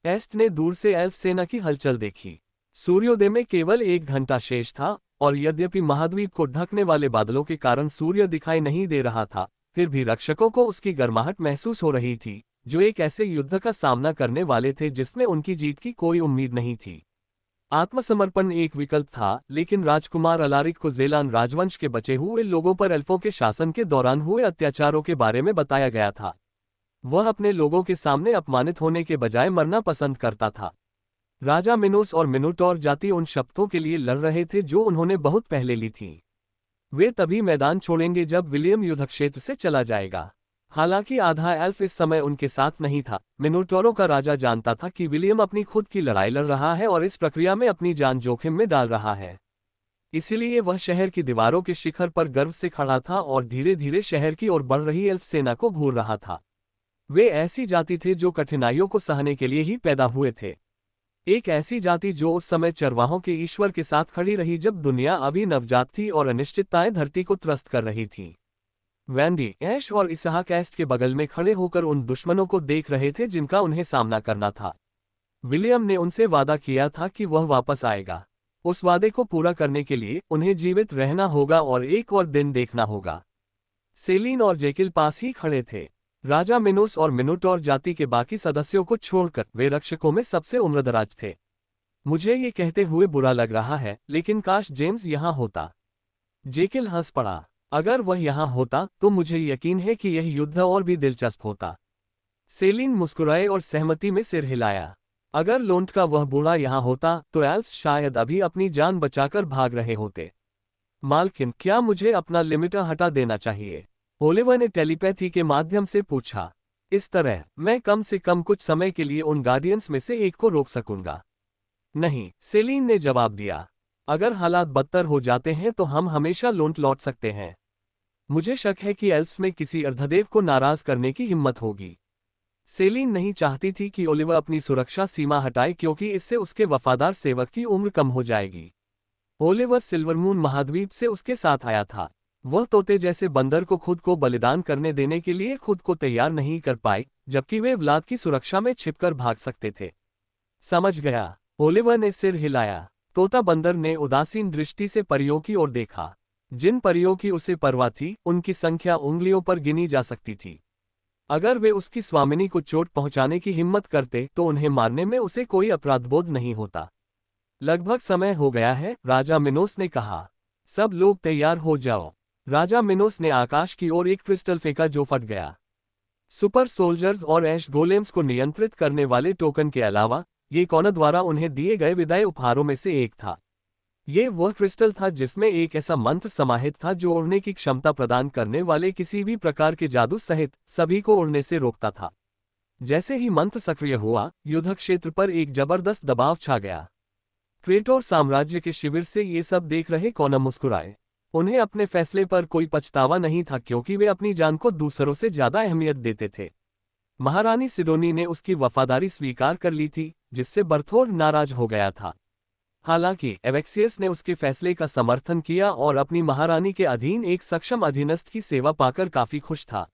एस्ट ने दूर से एल्फ सेना की हलचल देखी। सूर्योदय में केवल 1 घंटा शेष था और यद्यपि महाद्वीप को ढकने वाले बादलों के कारण सूर्य दिखाई नहीं दे रहा था, फिर भी रक्षकों को उसकी गर्माहट महसूस हो रही थी, जो एक ऐसे युद्ध का सामना करने वाले थे जिसमें उनकी जीत की कोई उम्मीद नहीं थी। आत्मसमर्पण एक विकल्प था, लेकिन राजकुमार अलारिक को ज़ेलान राजवंश के बचे हुए लोगों पर एल्फों के शासन के दौरान हुए अत्याचारों के बारे में बताया गया था। वह अपने लोगों के सामने अपमानित होने के बजाय मरना पसंद करता था। राजा मिनोस और मिनोटॉर जाति उन शपथों के लिए लड़ रहे थे जो उन्होंने बहुत पहले ली थी। वे तभी मैदान छोड़ेंगे जब विलियम युद्धक्षेत्र से चला जाएगा। हालांकि आधा एल्फ इस समय उनके साथ नहीं था। मिनोटोरों का राजा जानता था कि विलियम अपनी खुद की लड़ाई लड़ रहा है और इस प्रक्रिया में अपनी जान जोखिम में डाल रहा है। इसीलिए वह शहर की दीवारों के शिखर पर गर्व से खड़ा था और धीरे धीरे शहर की ओर बढ़ रही एल्फ सेना को घूर रहा था। वे ऐसी जाति थे जो कठिनाइयों को सहने के लिए ही पैदा हुए थे। एक ऐसी जाति जो उस समय चरवाहों के ईश्वर के साथ खड़ी रही जब दुनिया अभी नवजात थी और अनिश्चितताएं धरती को त्रस्त कर रही थी। वैंडी, ऐश और इसहाक एस्ट के बगल में खड़े होकर उन दुश्मनों को देख रहे थे जिनका उन्हें सामना करना था। विलियम ने उनसे वादा किया था कि वह वापस आएगा। उस वादे को पूरा करने के लिए उन्हें जीवित रहना होगा और एक और दिन देखना होगा। सेलिन और जेकिल पास ही खड़े थे। राजा मिनोस और मिनोटॉर जाति के बाकी सदस्यों को छोड़कर वे रक्षकों में सबसे उम्रदराज थे। मुझे ये कहते हुए बुरा लग रहा है, लेकिन काश जेम्स यहाँ होता। जेकिल हंस पड़ा। अगर वह यहाँ होता तो मुझे यकीन है कि यह युद्ध और भी दिलचस्प होता। सेलिन मुस्कुराए और सहमति में सिर हिलाया। अगर लोंट का वह बूढ़ा यहाँ होता तो एल्फ्स शायद अभी अपनी जान बचाकर भाग रहे होते। मालकिन, क्या मुझे अपना लिमिटर हटा देना चाहिए? ओलिवर ने टेलीपैथी के माध्यम से पूछा। इस तरह मैं कम से कम कुछ समय के लिए उन गार्डियंस में से एक को रोक सकूंगा। नहीं, सेलिन ने जवाब दिया। अगर हालात बदतर हो जाते हैं तो हम हमेशा लोंट लौट सकते हैं। मुझे शक है कि एल्फ्स में किसी अर्धदेव को नाराज करने की हिम्मत होगी। सेलिन नहीं चाहती थी कि ओलिवर अपनी सुरक्षा सीमा हटाए क्योंकि इससे उसके वफादार सेवक की उम्र कम हो जाएगी। ओलिवर सिल्वरमून महाद्वीप से उसके साथ आया था। वह तोते जैसे बंदर को खुद को बलिदान करने देने के लिए खुद को तैयार नहीं कर पाए, जबकि वे व्लाद की सुरक्षा में छिपकर भाग सकते थे। समझ गया, ओलिवर ने सिर हिलाया। तोता बंदर ने उदासीन दृष्टि से परियों की ओर देखा। जिन परियों की उसे परवाह थी, उनकी संख्या उंगलियों पर गिनी जा सकती थी। अगर वे उसकी स्वामिनी को चोट पहुंचाने की हिम्मत करते तो उन्हें मारने में उसे कोई अपराधबोध नहीं होता। लगभग समय हो गया है, राजा मिनोस ने कहा। सब लोग तैयार हो जाओ। राजा मिनोस ने आकाश की ओर एक क्रिस्टल फेंका जो फट गया। सुपर सोल्जर्स और ऐश गोलेम्स को नियंत्रित करने वाले टोकन के अलावा ये कॉनर द्वारा उन्हें दिए गए विदाई उपहारों में से एक था। ये वह क्रिस्टल था जिसमें एक ऐसा मंत्र समाहित था जो उड़ने की क्षमता प्रदान करने वाले किसी भी प्रकार के जादू सहित सभी को उड़ने से रोकता था। जैसे ही मंत्र सक्रिय हुआ, युद्ध क्षेत्र पर एक जबरदस्त दबाव छा गया। क्रेटोर साम्राज्य के शिविर से ये सब देख रहे कॉनर मुस्कुराए। उन्हें अपने फैसले पर कोई पछतावा नहीं था क्योंकि वे अपनी जान को दूसरों से ज्यादा अहमियत देते थे। महारानी सिडोनी ने उसकी वफादारी स्वीकार कर ली थी, जिससे बर्थोर नाराज हो गया था। हालांकि एवेक्सियस ने उसके फैसले का समर्थन किया और अपनी महारानी के अधीन एक सक्षम अधीनस्थ की सेवा पाकर काफी खुश था।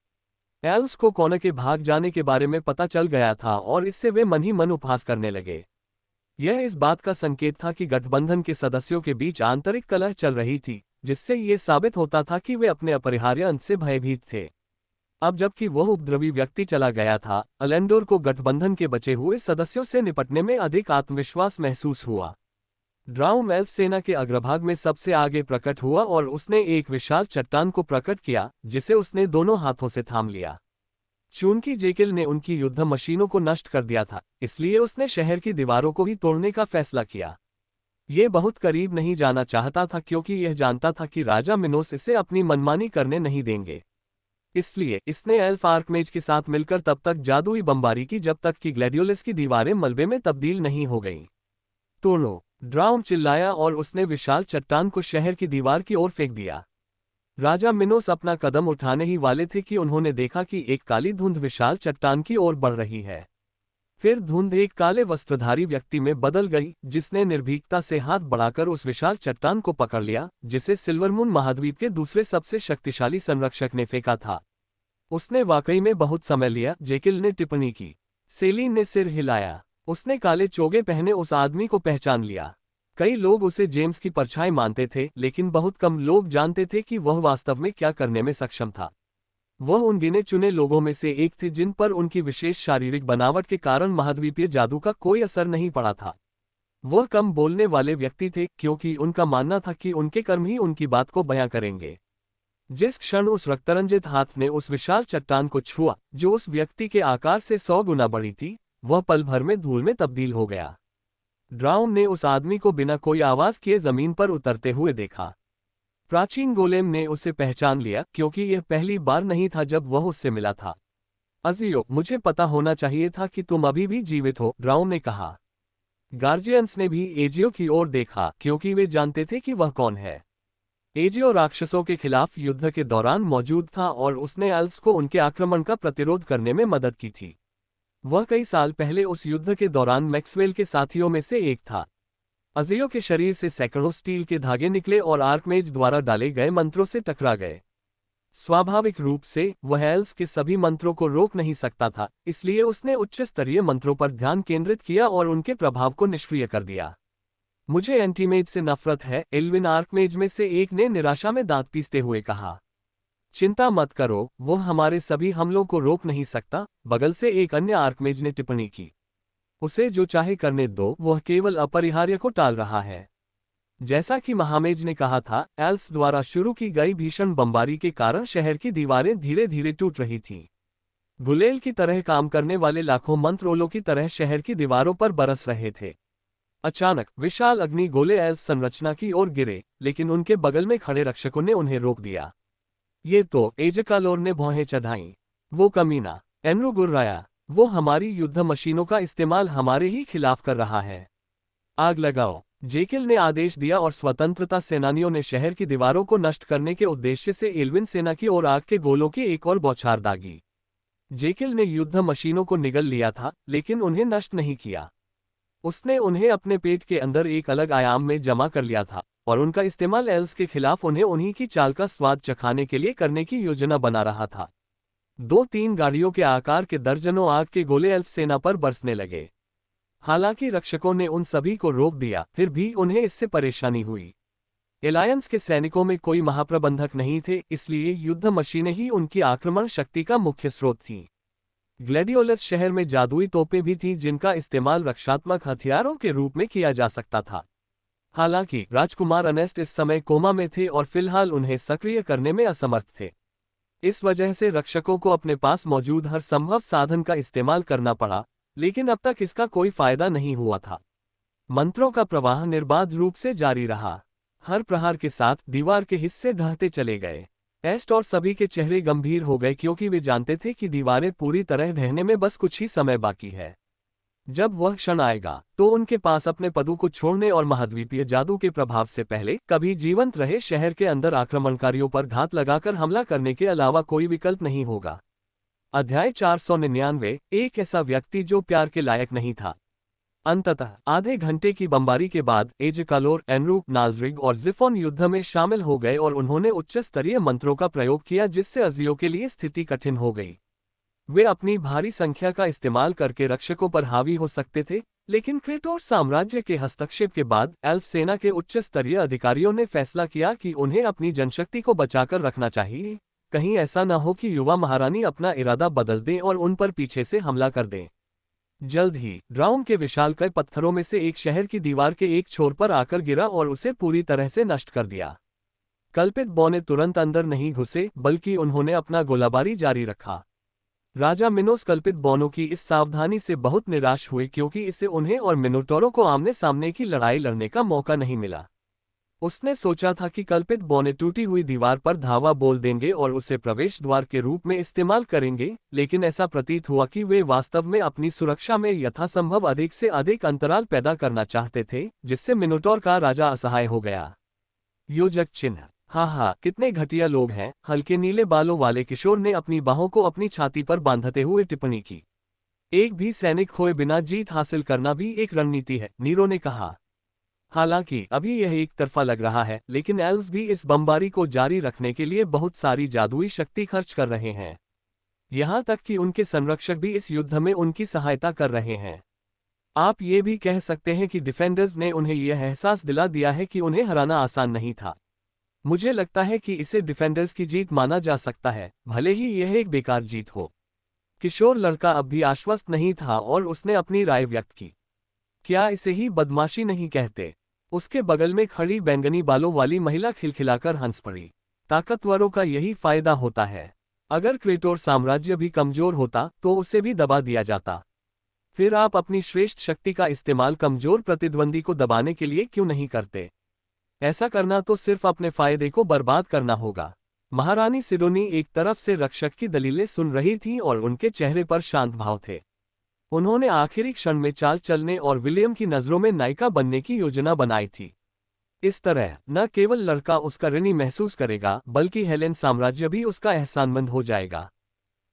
एल्व्स को कॉनर के भाग जाने के बारे में पता चल गया था और इससे वे मन ही मन उपहास करने लगे। यह इस बात का संकेत था कि गठबंधन के सदस्यों के बीच आंतरिक कलह चल रही थी, जिससे ये साबित होता था कि वे अपने अपरिहार्य अंत से भयभीत थे। अब जबकि वह उपद्रवी व्यक्ति चला गया था, अलेंडोर को गठबंधन के बचे हुए सदस्यों से निपटने में अधिक आत्मविश्वास महसूस हुआ। ड्राउम एल्फ सेना के अग्रभाग में सबसे आगे प्रकट हुआ और उसने एक विशाल चट्टान को प्रकट किया, जिसे उसने दोनों हाथों से थाम लिया। चूंकि जेकिल ने उनकी युद्ध मशीनों को नष्ट कर दिया था, इसलिए उसने शहर की दीवारों को ही तोड़ने का फैसला किया। ये बहुत करीब नहीं जाना चाहता था क्योंकि यह जानता था कि राजा मिनोस इसे अपनी मनमानी करने नहीं देंगे। इसलिए इसने एल्फ आर्कमेज के साथ मिलकर तब तक जादुई बमबारी की जब तक कि ग्लैडियोलिस की दीवारें मलबे में तब्दील नहीं हो गईं। तोड़ो, ड्राउम चिल्लाया और उसने विशाल चट्टान को शहर की दीवार की ओर फेंक दिया। राजा मिनोस अपना कदम उठाने ही वाले थे कि उन्होंने देखा कि एक काली धुंध विशाल चट्टान की ओर बढ़ रही है। फिर धुंध एक काले वस्त्रधारी व्यक्ति में बदल गई, जिसने निर्भीकता से हाथ बढ़ाकर उस विशाल चट्टान को पकड़ लिया, जिसे सिल्वरमून महाद्वीप के दूसरे सबसे शक्तिशाली संरक्षक ने फेंका था। उसने वाकई में बहुत समय लिया, जेकिल ने टिप्पणी की। सेलिन ने सिर हिलाया। उसने काले चोगे पहने उस आदमी को पहचान लिया। कई लोग उसे जेम्स की परछाई मानते थे, लेकिन बहुत कम लोग जानते थे कि वह वास्तव में क्या करने में सक्षम था। वह उन गिने चुने लोगों में से एक थे जिन पर उनकी विशेष शारीरिक बनावट के कारण महाद्वीपीय जादू का कोई असर नहीं पड़ा था। वह कम बोलने वाले व्यक्ति थे, क्योंकि उनका मानना था कि उनके कर्म ही उनकी बात को बयां करेंगे। जिस क्षण उस रक्तरंजित हाथ ने उस विशाल चट्टान को छुआ, जो उस व्यक्ति के आकार से 100 गुना बड़ी थी, वह पल भर में धूल में तब्दील हो गया। ड्राउम ने उस आदमी को बिना कोई आवाज किए जमीन पर उतरते हुए देखा। प्राचीन गोलेम ने उसे पहचान लिया, क्योंकि यह पहली बार नहीं था जब वह उससे मिला था। अजियो, मुझे पता होना चाहिए था कि तुम अभी भी जीवित हो, ड्राउम ने कहा। गार्जियंस ने भी एजियो की ओर देखा, क्योंकि वे जानते थे कि वह कौन है। एजियो राक्षसों के खिलाफ युद्ध के दौरान मौजूद था और उसने एल्व्स को उनके आक्रमण का प्रतिरोध करने में मदद की थी। वह कई साल पहले उस युद्ध के दौरान मैक्सवेल के साथियों में से एक था। अजियो के शरीर से सैकड़ों स्टील के धागे निकले और आर्कमेज द्वारा डाले गए मंत्रों से टकरा गए। स्वाभाविक रूप से वह एल्व्स के सभी मंत्रों को रोक नहीं सकता था, इसलिए उसने उच्च स्तरीय मंत्रों पर ध्यान केंद्रित किया और उनके प्रभाव को निष्क्रिय कर दिया। मुझे एंटीमेज से नफरत है, एल्विन आर्कमेज में से एक ने निराशा में दांत पीसते हुए कहा। चिंता मत करो, वह हमारे सभी हमलों को रोक नहीं सकता, बगल से एक अन्य आर्कमेज ने टिप्पणी की। उसे जो चाहे करने दो, वह केवल अपरिहार्य को टाल रहा है। जैसा कि महामेज ने कहा था, एल्व्स द्वारा शुरू की गई भीषण बमबारी के कारण शहर की दीवारें धीरे धीरे टूट रही थीं। गुलेल की तरह काम करने वाले लाखों मंत्रोलों की तरह शहर की दीवारों पर बरस रहे थे। अचानक विशाल अग्नि गोले एल्फ संरचना की ओर गिरे, लेकिन उनके बगल में खड़े रक्षकों ने उन्हें रोक दिया। ये तो, एजकालोर ने भौहें चढ़ाईं। वो कमीना, एनरू गुर्राया। वो हमारी युद्ध मशीनों का इस्तेमाल हमारे ही खिलाफ कर रहा है। आग लगाओ, जेकिल ने आदेश दिया और स्वतंत्रता सेनानियों ने शहर की दीवारों को नष्ट करने के उद्देश्य से एल्विन सेना की ओर आग के गोलों की एक और बौछार दागी। जेकिल ने युद्ध मशीनों को निगल लिया था, लेकिन उन्हें नष्ट नहीं किया। उसने उन्हें अपने पेट के अंदर एक अलग आयाम में जमा कर लिया था, और उनका इस्तेमाल एल्व्स के खिलाफ उन्हें उन्हीं की चाल का स्वाद चखाने के लिए करने की योजना बना रहा था। 2-3 गाड़ियों के आकार के दर्जनों आग के गोले एल्फ सेना पर बरसने लगे। हालांकि रक्षकों ने उन सभी को रोक दिया, फिर भी उन्हें इससे परेशानी हुई। एलायंस के सैनिकों में कोई महाप्रबंधक नहीं थे, इसलिए युद्ध मशीनें ही उनकी आक्रमण शक्ति का मुख्य स्रोत थीं। ग्लैडियोलस शहर में जादुई तोपें भी थीं जिनका इस्तेमाल रक्षात्मक हथियारों के रूप में किया जा सकता था। हालांकि राजकुमार अनेस्ट इस समय कोमा में थे और फिलहाल उन्हें सक्रिय करने में असमर्थ थे। इस वजह से रक्षकों को अपने पास मौजूद हर संभव साधन का इस्तेमाल करना पड़ा, लेकिन अब तक इसका कोई फायदा नहीं हुआ था। मंत्रों का प्रवाह निर्बाध रूप से जारी रहा। हर प्रहार के साथ दीवार के हिस्से ढहते चले गए। एस्ट और सभी के चेहरे गंभीर हो गए, क्योंकि वे जानते थे कि दीवारें पूरी तरह ढहने में बस कुछ ही समय बाकी है। जब वह क्षण आएगा, तो उनके पास अपने पदों को छोड़ने और महाद्वीपीय जादू के प्रभाव से पहले कभी जीवंत रहे शहर के अंदर आक्रमणकारियों पर घात लगाकर हमला करने के अलावा कोई विकल्प नहीं होगा। अध्याय 499। एक ऐसा व्यक्ति जो प्यार के लायक नहीं था। अंततः आधे घंटे की बमबारी के बाद एजकालोर, एनरू, नाजरिग और जिफोन युद्ध में शामिल हो गए और उन्होंने उच्च स्तरीय मंत्रों का प्रयोग किया, जिससे अजियो के लिए स्थिति कठिन हो गई। वे अपनी भारी संख्या का इस्तेमाल करके रक्षकों पर हावी हो सकते थे, लेकिन क्रेटोर साम्राज्य के हस्तक्षेप के बाद एल्फ सेना के उच्च स्तरीय अधिकारियों ने फैसला किया कि उन्हें अपनी जनशक्ति को बचाकर रखना चाहिए। कहीं ऐसा न हो कि युवा महारानी अपना इरादा बदल दें और उन पर पीछे से हमला कर दें। जल्द ही ड्राउम के विशालकाय पत्थरों में से एक शहर की दीवार के एक छोर पर आकर गिरा और उसे पूरी तरह से नष्ट कर दिया। कल्पित बौने तुरंत अंदर नहीं घुसे, बल्कि उन्होंने अपना गोलाबारी जारी रखा। राजा मिनोस कल्पित बौनों की इस सावधानी से बहुत निराश हुए, क्योंकि इससे उन्हें और मिनोटोरों को आमने सामने की लड़ाई लड़ने का मौका नहीं मिला। उसने सोचा था कि कल्पित बौने टूटी हुई दीवार पर धावा बोल देंगे और उसे प्रवेश द्वार के रूप में इस्तेमाल करेंगे, लेकिन ऐसा प्रतीत हुआ कि वे वास्तव में अपनी सुरक्षा में यथासंभव अधिक से अधिक अंतराल पैदा करना चाहते थे, जिससे मिनोटॉर का राजा असहाय हो गया। योजक चिन्ह। हाँ, कितने घटिया लोग हैं। हल्के नीले बालों वाले किशोर ने अपनी बाहों को अपनी छाती पर बांधते हुए टिप्पणी की। एक भी सैनिक खोए बिना जीत हासिल करना भी एक रणनीति है, नीरो ने कहा। हालांकि अभी यह एक तरफा लग रहा है, लेकिन एल्व्स भी इस बमबारी को जारी रखने के लिए बहुत सारी जादुई शक्ति खर्च कर रहे हैं। यहां तक कि उनके संरक्षक भी इस युद्ध में उनकी सहायता कर रहे हैं। आप ये भी कह सकते हैं कि डिफेंडर्स ने उन्हें यह एहसास दिला दिया है कि उन्हें हराना आसान नहीं था। मुझे लगता है कि इसे डिफेंडर्स की जीत माना जा सकता है, भले ही यह एक बेकार जीत हो। किशोर लड़का अब भी आश्वस्त नहीं था और उसने अपनी राय व्यक्त की। क्या इसे ही बदमाशी नहीं कहते? उसके बगल में खड़ी बैंगनी बालों वाली महिला खिलखिलाकर हंस पड़ी। ताकतवरों का यही फायदा होता है। अगर क्रेटोर साम्राज्य भी कमजोर होता तो उसे भी दबा दिया जाता। फिर आप अपनी श्रेष्ठ शक्ति का इस्तेमाल कमजोर प्रतिद्वंदी को दबाने के लिए क्यों नहीं करते? ऐसा करना तो सिर्फ अपने फायदे को बर्बाद करना होगा। महारानी सिडोनी एक तरफ से रक्षक की दलीलें सुन रही थीं और उनके चेहरे पर शांत भाव थे। उन्होंने आखिरी क्षण में चाल चलने और विलियम की नजरों में नायिका बनने की योजना बनाई थी। इस तरह न केवल लड़का उसका ऋणी महसूस करेगा, बल्कि हेलेन साम्राज्य भी उसका एहसानमंद हो जाएगा।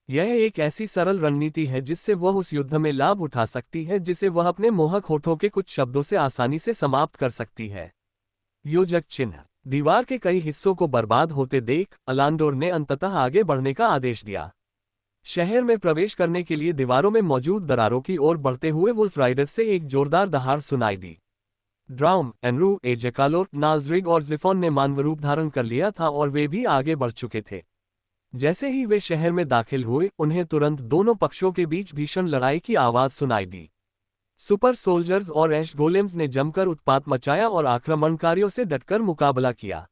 यह एक ऐसी सरल रणनीति है जिससे वह उस युद्ध में लाभ उठा सकती है, जिसे वह अपने मोहक होठों के कुछ शब्दों से आसानी से समाप्त कर सकती है। योजक चिन्ह। दीवार के कई हिस्सों को बर्बाद होते देख अलांडोर ने अंततः आगे बढ़ने का आदेश दिया। शहर में प्रवेश करने के लिए दीवारों में मौजूद दरारों की ओर बढ़ते हुए वुल्फ राइडर्स से एक जोरदार दहाड़ सुनाई दी। ड्राउम, एनरू, एजेकालोर, नाजरिग और जिफोन ने मानव रूप धारण कर लिया था और वे भी आगे बढ़ चुके थे। जैसे ही वे शहर में दाखिल हुए, उन्हें तुरंत दोनों पक्षों के बीच भीषण लड़ाई की आवाज सुनाई दी। सुपर सोल्जर्स और ऐश गोलेम्स ने जमकर उत्पात मचाया और आक्रमणकारियों से डटकर मुकाबला किया।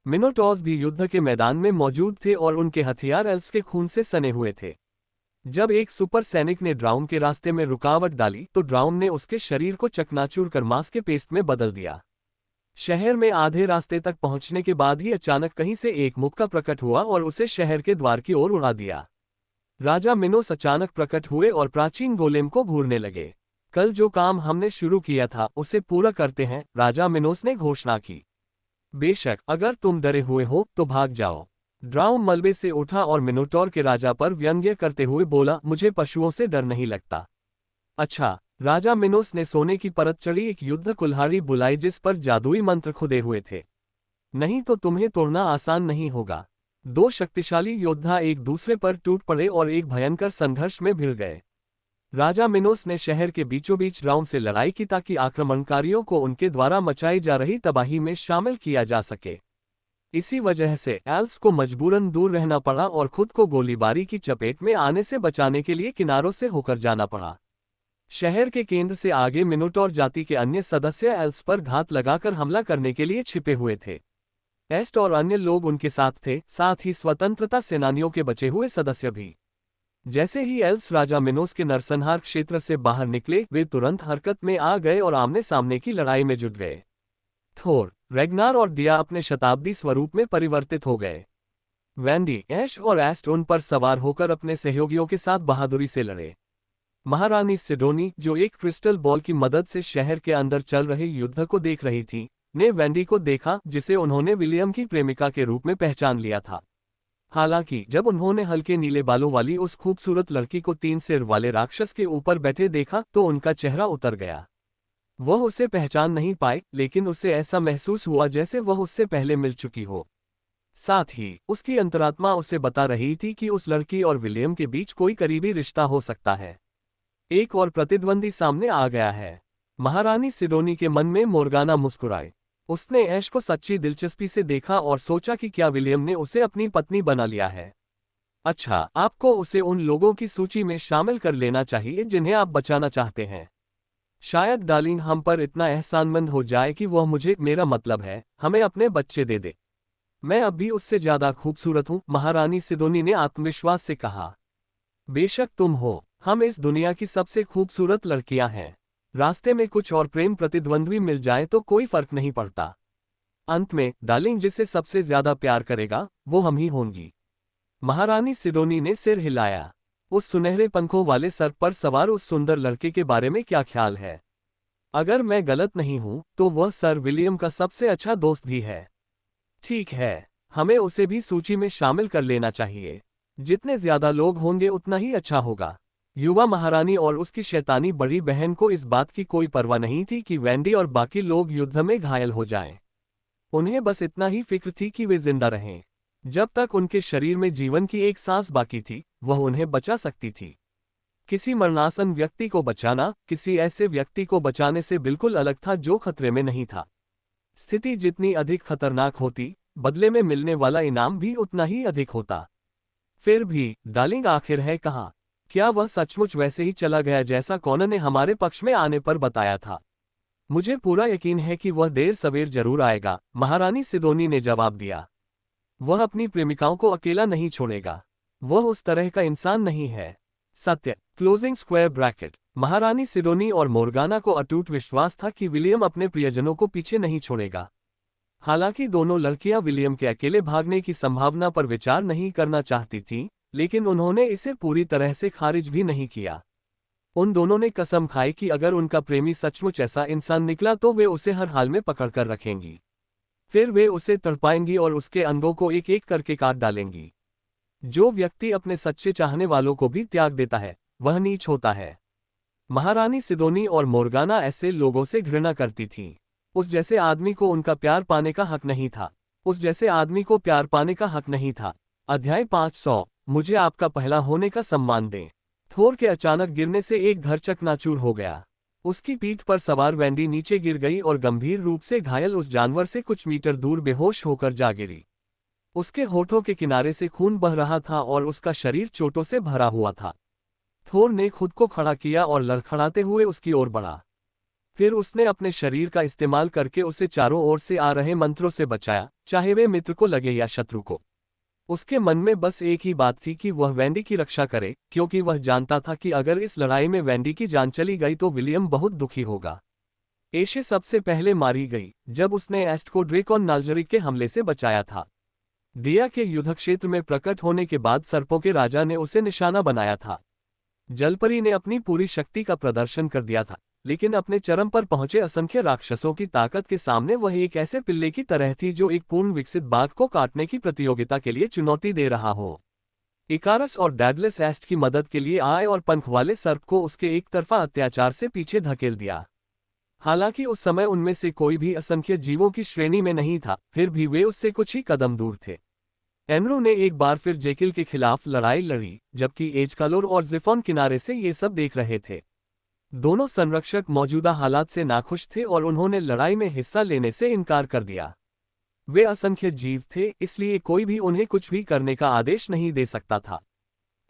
मिनोटॉर्स भी युद्ध के मैदान में मौजूद थे और उनके हथियार एल्व्स के खून से सने हुए थे। जब एक सुपर सैनिक ने ड्राउम के रास्ते में रुकावट डाली तो ड्राउम ने उसके शरीर को चकनाचूर कर मांस के पेस्ट में बदल दिया। शहर में आधे रास्ते तक पहुंचने के बाद ही अचानक कहीं से एक मुक्का प्रकट हुआ और उसे शहर के द्वार की ओर उड़ा दिया। राजा मिनोस अचानक प्रकट हुए और प्राचीन गोलेम को घूरने लगे। कल जो काम हमने शुरू किया था उसे पूरा करते हैं, राजा मिनोस ने घोषणा की। बेशक, अगर तुम डरे हुए हो तो भाग जाओ। ड्राउम मलबे से उठा और मिनोटॉर के राजा पर व्यंग्य करते हुए बोला, मुझे पशुओं से डर नहीं लगता। अच्छा, राजा मिनोस ने सोने की परत चढ़ी एक युद्ध कुल्हाड़ी बुलाई जिस पर जादुई मंत्र खुदे हुए थे। नहीं तो तुम्हें तोड़ना आसान नहीं होगा। दो शक्तिशाली योद्धा एक दूसरे पर टूट पड़े और एक भयंकर संघर्ष में भिड़ गए। राजा मिनोस ने शहर के बीचों बीच ड्राउम से लड़ाई की ताकि आक्रमणकारियों को उनके द्वारा मचाई जा रही तबाही में शामिल किया जा सके। इसी वजह से एल्व्स को मजबूरन दूर रहना पड़ा और खुद को गोलीबारी की चपेट में आने से बचाने के लिए किनारों से होकर जाना पड़ा। शहर के केंद्र से आगे मिनोटॉर जाति के अन्य सदस्य एल्व्स पर घात लगाकर हमला करने के लिए छिपे हुए थे। एस्ट और अन्य लोग उनके साथ थे, साथ ही स्वतंत्रता सेनानियों के बचे हुए सदस्य भी। जैसे ही एल्व्स राजा मिनोस के नरसंहार क्षेत्र से बाहर निकले, वे तुरंत हरकत में आ गए और आमने सामने की लड़ाई में जुट गए। थोर, रेगनार और दिया अपने शताब्दी स्वरूप में परिवर्तित हो गए। वैंडी, ऐश और एस्ट उन पर सवार होकर अपने सहयोगियों के साथ बहादुरी से लड़े। महारानी सिडोनी, जो एक क्रिस्टल बॉल की मदद से शहर के अंदर चल रहे युद्ध को देख रही थी, ने वैंडी को देखा, जिसे उन्होंने विलियम की प्रेमिका के रूप में पहचान लिया था। हालांकि जब उन्होंने हल्के नीले बालों वाली उस खूबसूरत लड़की को 3 सिर वाले राक्षस के ऊपर बैठे देखा तो उनका चेहरा उतर गया। वह उसे पहचान नहीं पाए, लेकिन उसे ऐसा महसूस हुआ जैसे वह उससे पहले मिल चुकी हो। साथ ही उसकी अंतरात्मा उसे बता रही थी कि उस लड़की और विलियम के बीच कोई करीबी रिश्ता हो सकता है। एक और प्रतिद्वंदी सामने आ गया है। महारानी सिडोनी के मन में मोर्गाना मुस्कुराए। उसने ऐश को सच्ची दिलचस्पी से देखा और सोचा कि क्या विलियम ने उसे अपनी पत्नी बना लिया है। अच्छा, आपको उसे उन लोगों की सूची में शामिल कर लेना चाहिए जिन्हें आप बचाना चाहते हैं। शायद डार्लिंग हम पर इतना एहसानमंद हो जाए कि वह मुझे, मेरा मतलब है, हमें अपने बच्चे दे दे। मैं अब भी उससे ज्यादा खूबसूरत हूं, महारानी सिडोनी ने आत्मविश्वास से कहा। बेशक तुम हो, हम इस दुनिया की सबसे खूबसूरत लड़कियां हैं। रास्ते में कुछ और प्रेम प्रतिद्वंद्वी मिल जाए तो कोई फर्क नहीं पड़ता। अंत में डार्लिंग जिसे सबसे ज्यादा प्यार करेगा वो हम ही होंगी। महारानी सिडोनी ने सिर हिलाया। उस सुनहरे पंखों वाले सर पर सवार उस सुंदर लड़के के बारे में क्या ख्याल है? अगर मैं गलत नहीं हूं तो वह सर विलियम का सबसे अच्छा दोस्त भी है। ठीक है, हमें उसे भी सूची में शामिल कर लेना चाहिए। जितने ज्यादा लोग होंगे उतना ही अच्छा होगा। युवा महारानी और उसकी शैतानी बड़ी बहन को इस बात की कोई परवाह नहीं थी कि वेंडी और बाकी लोग युद्ध में घायल हो जाएं। उन्हें बस इतना ही फिक्र थी कि वे जिंदा रहें। जब तक उनके शरीर में जीवन की एक सांस बाकी थी, वह उन्हें बचा सकती थी। किसी मरणासन व्यक्ति को बचाना किसी ऐसे व्यक्ति को बचाने से बिल्कुल अलग था जो खतरे में नहीं था। स्थिति जितनी अधिक खतरनाक होती, बदले में मिलने वाला इनाम भी उतना ही अधिक होता। फिर भी डार्लिंग आखिर है कहाँ? क्या वह सचमुच वैसे ही चला गया जैसा कॉनर ने हमारे पक्ष में आने पर बताया था? मुझे पूरा यकीन है कि वह देर सवेर जरूर आएगा, महारानी सिडोनी ने जवाब दिया। वह अपनी प्रेमिकाओं को अकेला नहीं छोड़ेगा। वह उस तरह का इंसान नहीं है। सत्य। Closing square bracket. महारानी सिडोनी और मोर्गाना को अटूट विश्वास था कि विलियम अपने प्रियजनों को पीछे नहीं छोड़ेगा। हालांकि दोनों लड़कियां विलियम के अकेले भागने की संभावना पर विचार नहीं करना चाहती थीं, लेकिन उन्होंने इसे पूरी तरह से खारिज भी नहीं किया। उन दोनों ने कसम खाई कि अगर उनका प्रेमी सचमुच ऐसा इंसान निकला तो वे उसे हर हाल में पकड़कर रखेंगी। फिर वे उसे तड़पाएंगी और उसके अंगों को एक एक करके काट डालेंगी। जो व्यक्ति अपने सच्चे चाहने वालों को भी त्याग देता है, वह नीच होता है। महारानी सिडोनी और मोर्गाना ऐसे लोगों से घृणा करती थीं। उस जैसे आदमी को उनका प्यार पाने का हक नहीं था। उस जैसे आदमी को प्यार पाने का हक नहीं था। अध्याय 500। मुझे आपका पहला होने का सम्मान दें। थोर के अचानक गिरने से एक घर चकनाचूर हो गया। उसकी पीठ पर सवार वेंडी नीचे गिर गई और गंभीर रूप से घायल उस जानवर से कुछ मीटर दूर बेहोश होकर जा गिरी। उसके होठों के किनारे से खून बह रहा था और उसका शरीर चोटों से भरा हुआ था। थोर ने खुद को खड़ा किया और लड़खड़ाते हुए उसकी ओर बढ़ा। फिर उसने अपने शरीर का इस्तेमाल करके उसे चारों ओर से आ रहे मंत्रों से बचाया, चाहे वे मित्र को लगे या शत्रु को। उसके मन में बस एक ही बात थी कि वह वेंडी की रक्षा करे, क्योंकि वह जानता था कि अगर इस लड़ाई में वेंडी की जान चली गई तो विलियम बहुत दुखी होगा। एशे सबसे पहले मारी गई, जब उसने एस्ट को ड्रेकॉन नाल्जरिक के हमले से बचाया था। दिया के युद्ध क्षेत्र में प्रकट होने के बाद सर्पों के राजा ने उसे निशाना बनाया था। जलपरी ने अपनी पूरी शक्ति का प्रदर्शन कर दिया था, लेकिन अपने चरम पर पहुंचे असंख्य राक्षसों की ताकत के सामने वह एक ऐसे पिल्ले की तरह थी जो एक पूर्ण विकसित बाघ को काटने की प्रतियोगिता के लिए चुनौती दे रहा हो। इकारस और डैडलेस एस्ट की मदद के लिए आए और पंख वाले सर्प को उसके एक तरफा अत्याचार से पीछे धकेल दिया। हालांकि उस समय उनमें से कोई भी असंख्य जीवों की श्रेणी में नहीं था, फिर भी वे उससे कुछ ही कदम दूर थे। एनरो ने एक बार फिर जेकिल के खिलाफ लड़ाई लड़ी, जबकि एजकालोर और जिफोन किनारे से ये सब देख रहे थे। दोनों संरक्षक मौजूदा हालात से नाखुश थे और उन्होंने लड़ाई में हिस्सा लेने से इनकार कर दिया। वे असंख्य जीव थे, इसलिए कोई भी उन्हें कुछ भी करने का आदेश नहीं दे सकता था।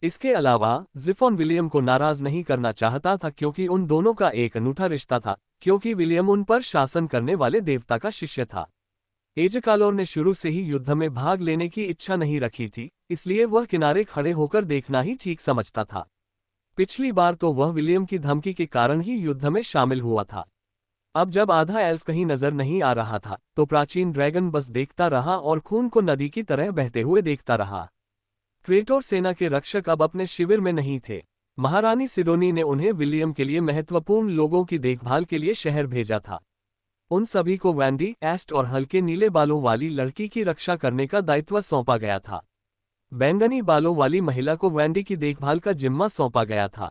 इसके अलावा जिफोन विलियम को नाराज नहीं करना चाहता था, क्योंकि उन दोनों का एक अनूठा रिश्ता था, क्योंकि विलियम उन पर शासन करने वाले देवता का शिष्य था। एजकालोर ने शुरू से ही युद्ध में भाग लेने की इच्छा नहीं रखी थी, इसलिए वह किनारे खड़े होकर देखना ही ठीक समझता था। पिछली बार तो वह विलियम की धमकी के कारण ही युद्ध में शामिल हुआ था। अब जब आधा एल्फ कहीं नजर नहीं आ रहा था, तो प्राचीन ड्रैगन बस देखता रहा और खून को नदी की तरह बहते हुए देखता रहा। क्रेटोर सेना के रक्षक अब अपने शिविर में नहीं थे। महारानी सिडोनी ने उन्हें विलियम के लिए महत्वपूर्ण लोगों की देखभाल के लिए शहर भेजा था। उन सभी को वेंडी, एस्ट और हल्के नीले बालों वाली लड़की की रक्षा करने का दायित्व सौंपा गया था। बैंगनी बालों वाली महिला को वेंडी की देखभाल का जिम्मा सौंपा गया था।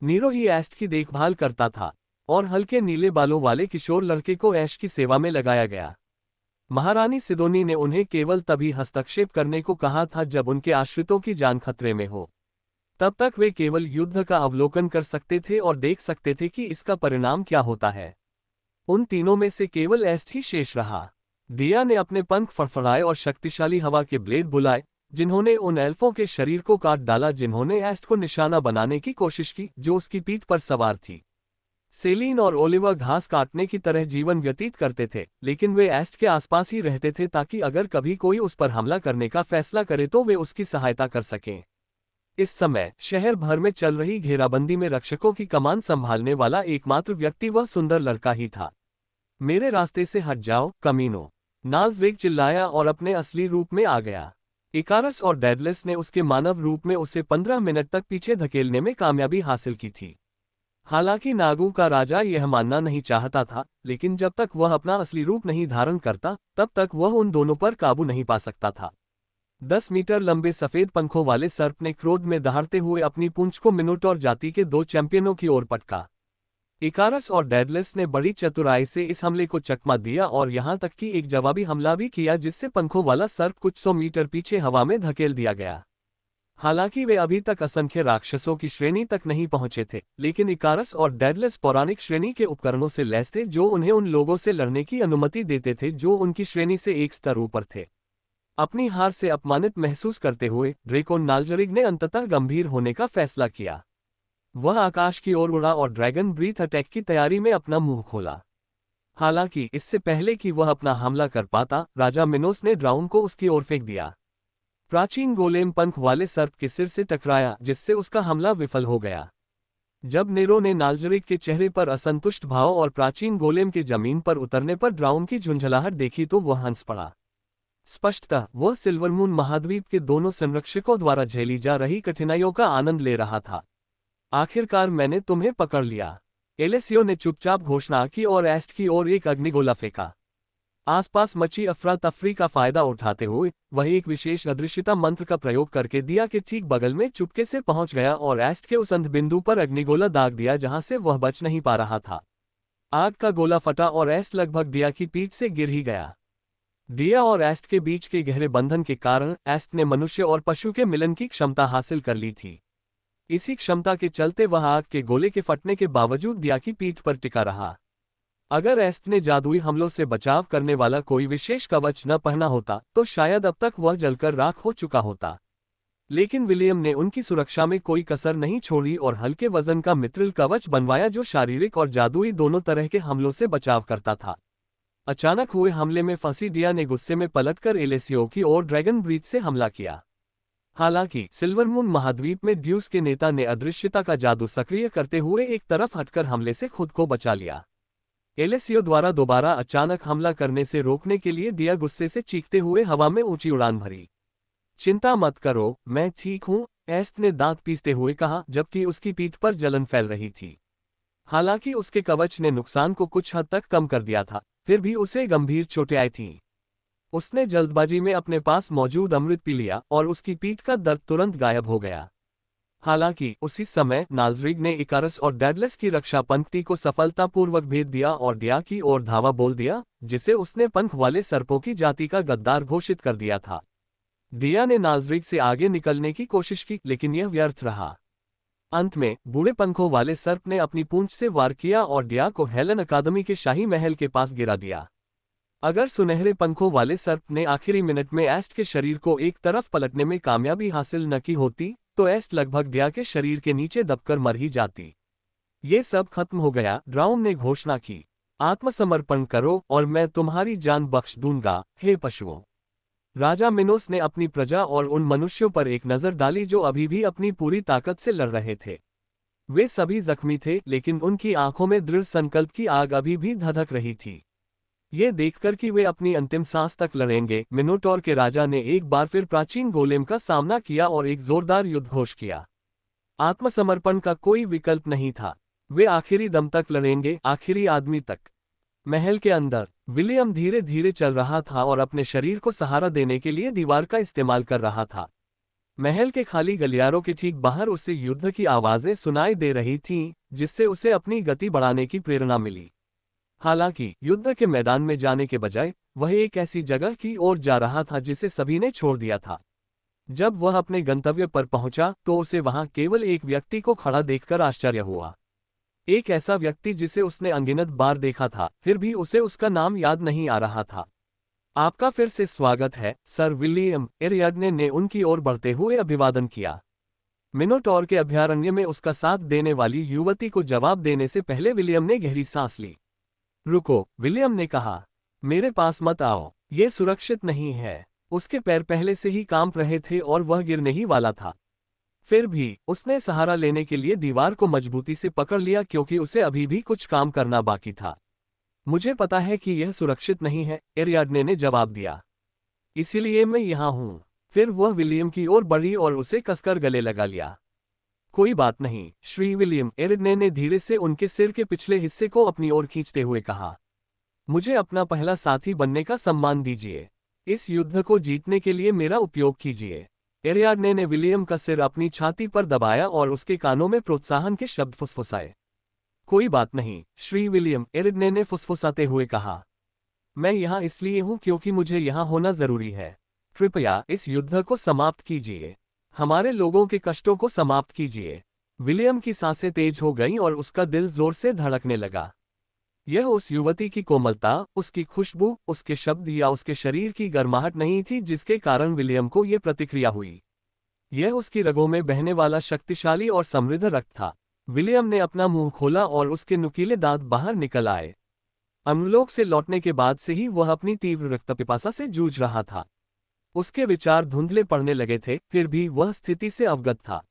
नीरो ही एस्ट की देखभाल करता था और हल्के नीले बालों वाले किशोर लड़के को ऐश की सेवा में लगाया गया। महारानी सिडोनी ने उन्हें केवल तभी हस्तक्षेप करने को कहा था जब उनके आश्रितों की जान खतरे में हो। तब तक वे केवल युद्ध का अवलोकन कर सकते थे और देख सकते थे कि इसका परिणाम क्या होता है। उन तीनों में से केवल एस्ट ही शेष रहा। दिया ने अपने पंख फड़फड़ाए और शक्तिशाली हवा के ब्लेड बुलाए, जिन्होंने उन एल्फों के शरीर को काट डाला जिन्होंने एस्ट को निशाना बनाने की कोशिश की, जो उसकी पीठ पर सवार थी। सेलिन और ओलिवर घास काटने की तरह जीवन व्यतीत करते थे, लेकिन वे एस्ट के आसपास ही रहते थे ताकि अगर कभी कोई उस पर हमला करने का फैसला करे तो वे उसकी सहायता कर सकें। इस समय शहर भर में चल रही घेराबंदी में रक्षकों की कमान संभालने वाला एकमात्र व्यक्ति वह सुंदर लड़का ही था। मेरे रास्ते से हट जाओ, कमीनो। नाल्सरिग चिल्लाया और अपने असली रूप में आ गया। इकारस और डेडलिस ने उसके मानव रूप में उसे 15 मिनट तक पीछे धकेलने में कामयाबी हासिल की थी। हालांकि नागों का राजा यह मानना नहीं चाहता था, लेकिन जब तक वह अपना असली रूप नहीं धारण करता, तब तक वह उन दोनों पर काबू नहीं पा सकता था। 10 मीटर लंबे सफेद पंखों वाले सर्प ने क्रोध में दहाड़ते हुए अपनी पूंछ को मिनोटॉर जाति के 2 चैंपियनों की ओर पटका। इकारस और डेडलिस ने बड़ी चतुराई से इस हमले को चकमा दिया और यहां तक कि एक जवाबी हमला भी किया, जिससे पंखों वाला सर्प कुछ 100 मीटर पीछे हवा में धकेल दिया गया। हालांकि वे अभी तक असंख्य राक्षसों की श्रेणी तक नहीं पहुंचे थे, लेकिन इकारस और डेडलिस पौराणिक श्रेणी के उपकरणों से लैस थे जो उन्हें उन लोगों से लड़ने की अनुमति देते थे जो उनकी श्रेणी से एक स्तर ऊपर थे। अपनी हार से अपमानित महसूस करते हुए ड्रेको नाल्सरिग ने अंततः गंभीर होने का फैसला किया। वह आकाश की ओर उड़ा और ड्रैगन ब्रीथ अटैक की तैयारी में अपना मुंह खोला। हालांकि इससे पहले कि वह अपना हमला कर पाता, राजा मिनोस ने ड्राउन को उसकी ओर फेंक दिया। प्राचीन गोलेम पंख वाले सर्प के सिर से टकराया, जिससे उसका हमला विफल हो गया। जब नेरो ने नाल्सरिग के चेहरे पर असंतुष्ट भाव और प्राचीन गोलेम के जमीन पर उतरने पर ड्राउन की झुंझलाहट देखी तो वह हंस पड़ा। स्पष्टतः वह सिल्वरमून महाद्वीप के दोनों संरक्षकों द्वारा झेली जा रही कठिनाइयों का आनंद ले रहा था। आखिरकार मैंने तुम्हें पकड़ लिया, एलेसियो ने चुपचाप घोषणा की और एस्ट की ओर एक अग्निगोला फेंका। आसपास मची अफरा तफरी का फायदा उठाते हुए वह एक विशेष अदृश्यता मंत्र का प्रयोग करके दिया के ठीक बगल में चुपके से पहुंच गया और एस्ट के उस अंध बिंदु पर अग्निगोला दाग दिया जहां से वह बच नहीं पा रहा था। आग का गोला फटा और एस्ट लगभग दिया की पीठ से गिर ही गया। दिया और एस्ट के बीच के गहरे बंधन के कारण एस्ट ने मनुष्य और पशु के मिलन की क्षमता हासिल कर ली थी। इसी क्षमता के चलते वह आग के गोले के फटने के बावजूद दिया की पीठ पर टिका रहा। अगर एस्ट ने जादुई हमलों से बचाव करने वाला कोई विशेष कवच न पहना होता तो शायद अब तक वह जलकर राख हो चुका होता। लेकिन विलियम ने उनकी सुरक्षा में कोई कसर नहीं छोड़ी और हल्के वजन का मित्रिल कवच बनवाया जो शारीरिक और जादुई दोनों तरह के हमलों से बचाव करता था। अचानक हुए हमले में फंसी दिया ने गुस्से में पलटकर एलेसियो की ओर ड्रैगन ब्रीथ से हमला किया। हालांकि सिल्वरमून महाद्वीप में ड्यूस के नेता ने अदृश्यता का जादू सक्रिय करते हुए एक तरफ हटकर हमले से खुद को बचा लिया। एलेसियो द्वारा दोबारा अचानक हमला करने से रोकने के लिए दिया गुस्से से चीखते हुए हवा में ऊंची उड़ान भरी। चिंता मत करो, मैं ठीक हूं, एस्ट ने दांत पीसते हुए कहा, जबकि उसकी पीठ पर जलन फैल रही थी। हालांकि उसके कवच ने नुकसान को कुछ हद तक कम कर दिया था, फिर भी उसे गंभीर चोटें आई थीं। उसने जल्दबाजी में अपने पास मौजूद अमृत पी लिया और उसकी पीठ का दर्द तुरंत गायब हो गया। हालांकि उसी समय नाल्सरिग ने इकारस और डेडलिस की रक्षा पंक्ति को सफलतापूर्वक भेद दिया और दिया की ओर धावा बोल दिया, जिसे उसने पंख वाले सर्पों की जाति का गद्दार घोषित कर दिया था। दिया ने नाल्सरिग से आगे निकलने की कोशिश की, लेकिन यह व्यर्थ रहा। अंत में बूढ़े पंखों वाले सर्प ने अपनी पूंछ से वार किया और दिया को हेलन अकादमी के शाही महल के पास गिरा दिया। अगर सुनहरे पंखों वाले सर्प ने आखिरी मिनट में एस्ट के शरीर को एक तरफ पलटने में कामयाबी हासिल न की होती तो एस्ट लगभग दिया के शरीर के नीचे दबकर मर ही जाती। ये सब खत्म हो गया, ड्राउन ने घोषणा की। आत्मसमर्पण करो और मैं तुम्हारी जान बख्श दूंगा, हे पशुओं। राजा मिनोस ने अपनी प्रजा और उन मनुष्यों पर एक नजर डाली जो अभी भी अपनी पूरी ताकत से लड़ रहे थे। वे सभी जख्मी थे, लेकिन उनकी आंखों में दृढ़ संकल्प की आग अभी भी धधक रही थी। ये देखकर कि वे अपनी अंतिम सांस तक लड़ेंगे, मिनोटॉर के राजा ने एक बार फिर प्राचीन गोलेम का सामना किया और एक जोरदार युद्ध घोष किया। आत्मसमर्पण का कोई विकल्प नहीं था। वे आखिरी दम तक लड़ेंगे, आखिरी आदमी तक। महल के अंदर विलियम धीरे धीरे चल रहा था और अपने शरीर को सहारा देने के लिए दीवार का इस्तेमाल कर रहा था। महल के खाली गलियारों के ठीक बाहर उसे युद्ध की आवाजें सुनाई दे रही थीं, जिससे उसे अपनी गति बढ़ाने की प्रेरणा मिली। हालांकि युद्ध के मैदान में जाने के बजाय वह एक ऐसी जगह की ओर जा रहा था जिसे सभी ने छोड़ दिया था। जब वह अपने गंतव्य पर पहुंचा तो उसे वहां केवल एक व्यक्ति को खड़ा देखकर आश्चर्य हुआ। एक ऐसा व्यक्ति जिसे उसने अनगिनत बार देखा था, फिर भी उसे उसका नाम याद नहीं आ रहा था। आपका फिर से स्वागत है, सर विलियम, एरियाडने ने उनकी ओर बढ़ते हुए अभिवादन किया। मिनोटॉर के अभयारण्य में उसका साथ देने वाली युवती को जवाब देने से पहले विलियम ने गहरी सांस ली। रुको, विलियम ने कहा, मेरे पास मत आओ, ये सुरक्षित नहीं है। उसके पैर पहले से ही कांप रहे थे और वह गिरने ही वाला था। फिर भी उसने सहारा लेने के लिए दीवार को मजबूती से पकड़ लिया क्योंकि उसे अभी भी कुछ काम करना बाकी था। मुझे पता है कि यह सुरक्षित नहीं है, एरियाडने ने जवाब दिया। इसीलिए मैं यहाँ हूँ। फिर वह विलियम की ओर बढ़ी और उसे कसकर गले लगा लिया। कोई बात नहीं, श्री विलियम, एरिडने ने धीरे से उनके सिर के पिछले हिस्से को अपनी ओर खींचते हुए कहा। मुझे अपना पहला साथी बनने का सम्मान दीजिए। इस युद्ध को जीतने के लिए मेरा उपयोग कीजिए। एरियाडने ने विलियम का सिर अपनी छाती पर दबाया और उसके कानों में प्रोत्साहन के शब्द फुसफुसाए। कोई बात नहीं, श्री विलियम, एरिडने ने फुसफुसाते हुए कहा। मैं यहाँ इसलिए हूँ क्योंकि मुझे यहाँ होना जरूरी है। कृपया इस युद्ध को समाप्त कीजिए। हमारे लोगों के कष्टों को समाप्त कीजिए। विलियम की सांसें तेज हो गईं और उसका दिल जोर से धड़कने लगा। यह उस युवती की कोमलता, उसकी खुशबू, उसके शब्द या उसके शरीर की गर्माहट नहीं थी जिसके कारण विलियम को यह प्रतिक्रिया हुई। यह उसकी रगों में बहने वाला शक्तिशाली और समृद्ध रक्त था। विलियम ने अपना मुंह खोला और उसके नुकीले दांत बाहर निकल आए। अम्ललोक से लौटने के बाद से ही वह अपनी तीव्र रक्तपिपासा से जूझ रहा था। उसके विचार धुंधले पड़ने लगे थे, फिर भी वह स्थिति से अवगत था।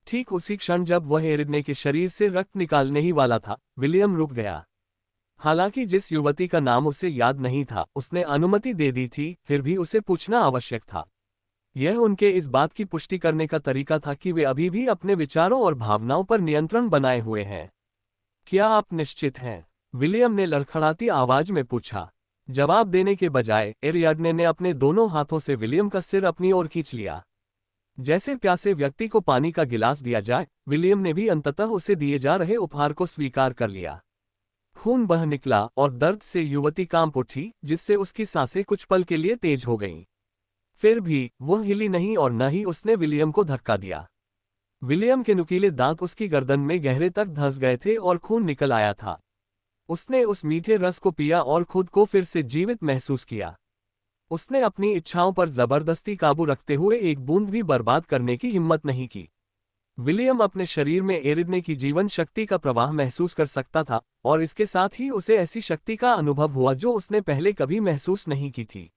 ठीक उसी क्षण जब वह एरिडने के शरीर से रक्त निकालने ही वाला था, विलियम रुक गया। हालांकि जिस युवती का नाम उसे याद नहीं था, उसने अनुमति दे दी थी, फिर भी उसे पूछना आवश्यक था। यह उनके इस बात की पुष्टि करने का तरीका था कि वे अभी भी अपने विचारों और भावनाओं पर नियंत्रण बनाए हुए हैं। क्या आप निश्चित हैं? विलियम ने लड़खड़ाती आवाज में पूछा। जवाब देने के बजाय एरियाडने ने अपने दोनों हाथों से विलियम का सिर अपनी ओर खींच लिया। जैसे प्यासे व्यक्ति को पानी का गिलास दिया जाए, विलियम ने भी अंततः उसे दिए जा रहे उपहार को स्वीकार कर लिया। खून बह निकला और दर्द से युवती कांप उठी, जिससे उसकी सांसें कुछ पल के लिए तेज हो गईं। फिर भी वह हिली नहीं और न ही उसने विलियम को धक्का दिया। विलियम के नुकीले दांत उसकी गर्दन में गहरे तक धंस गए थे और खून निकल आया था। उसने उस मीठे रस को पिया और खुद को फिर से जीवित महसूस किया। उसने अपनी इच्छाओं पर जबरदस्ती काबू रखते हुए एक बूंद भी बर्बाद करने की हिम्मत नहीं की। विलियम अपने शरीर में एरिडने की जीवन शक्ति का प्रवाह महसूस कर सकता था, और इसके साथ ही उसे ऐसी शक्ति का अनुभव हुआ जो उसने पहले कभी महसूस नहीं की थी।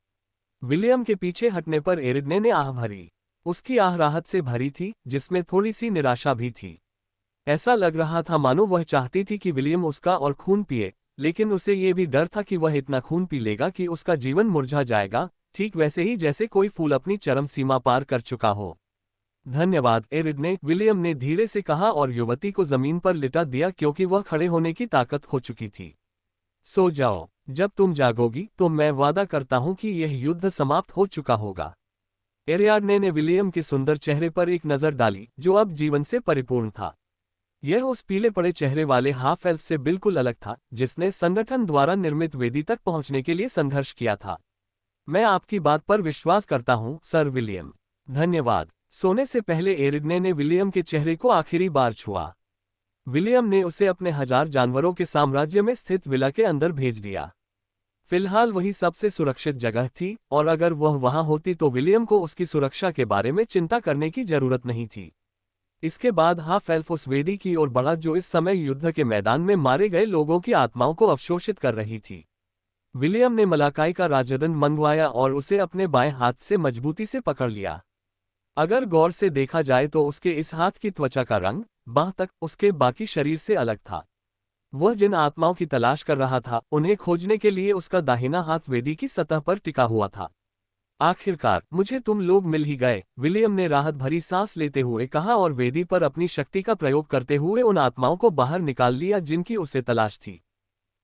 विलियम के पीछे हटने पर एरिडने ने आह भरी। उसकी आह राहत से भरी थी, जिसमें थोड़ी सी निराशा भी थी। ऐसा लग रहा था मानो वह चाहती थी कि विलियम उसका और खून पिए, लेकिन उसे ये भी डर था कि वह इतना खून पी लेगा कि उसका जीवन मुरझा जाएगा, ठीक वैसे ही जैसे कोई फूल अपनी चरम सीमा पार कर चुका हो। धन्यवाद, एरिडने, विलियम ने धीरे से कहा और युवती को जमीन पर लिटा दिया क्योंकि वह खड़े होने की ताकत खो चुकी थी। सो जाओ, जब तुम जागोगी तो मैं वादा करता हूं कि यह युद्ध समाप्त हो चुका होगा। एरियाडने ने विलियम के सुंदर चेहरे पर एक नजर डाली, जो अब जीवन से परिपूर्ण था। यह उस पीले पड़े चेहरे वाले हाफ एल्फ से बिल्कुल अलग था, जिसने संगठन द्वारा निर्मित वेदी तक पहुंचने के लिए संघर्ष किया था। मैं आपकी बात पर विश्वास करता हूं, सर विलियम। धन्यवाद। सोने से पहले एरिडने ने विलियम के चेहरे को आखिरी बार छुआ। विलियम ने उसे अपने 1000 जानवरों के साम्राज्य में स्थित विला के अंदर भेज दिया। फिलहाल वही सबसे सुरक्षित जगह थी, और अगर वह वहां होती तो विलियम को उसकी सुरक्षा के बारे में चिंता करने की जरूरत नहीं थी। इसके बाद हाफ एल्फ उस वेदी की ओर बढ़ा जो इस समय युद्ध के मैदान में मारे गए लोगों की आत्माओं को अवशोषित कर रही थी। विलियम ने मलाकाई का राजदंड मंगवाया और उसे अपने बाएं हाथ से मजबूती से पकड़ लिया। अगर गौर से देखा जाए तो उसके इस हाथ की त्वचा का रंग, बाह तक, उसके बाकी शरीर से अलग था। वह जिन आत्माओं की तलाश कर रहा था, उन्हें खोजने के लिए उसका दाहिना हाथ वेदी की सतह पर टिका हुआ था। आखिरकार मुझे तुम लोग मिल ही गए, विलियम ने राहत भरी सांस लेते हुए कहा और वेदी पर अपनी शक्ति का प्रयोग करते हुए उन आत्माओं को बाहर निकाल लिया जिनकी उसे तलाश थी।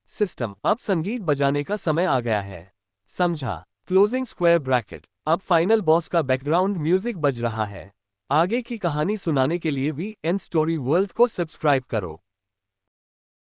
सिस्टम, अब संगीत बजाने का समय आ गया है। समझा? Closing square bracket. अब फाइनल बॉस का बैकग्राउंड म्यूजिक बज रहा है। आगे की कहानी सुनाने के लिए वी एन स्टोरी वर्ल्ड को सब्सक्राइब करो।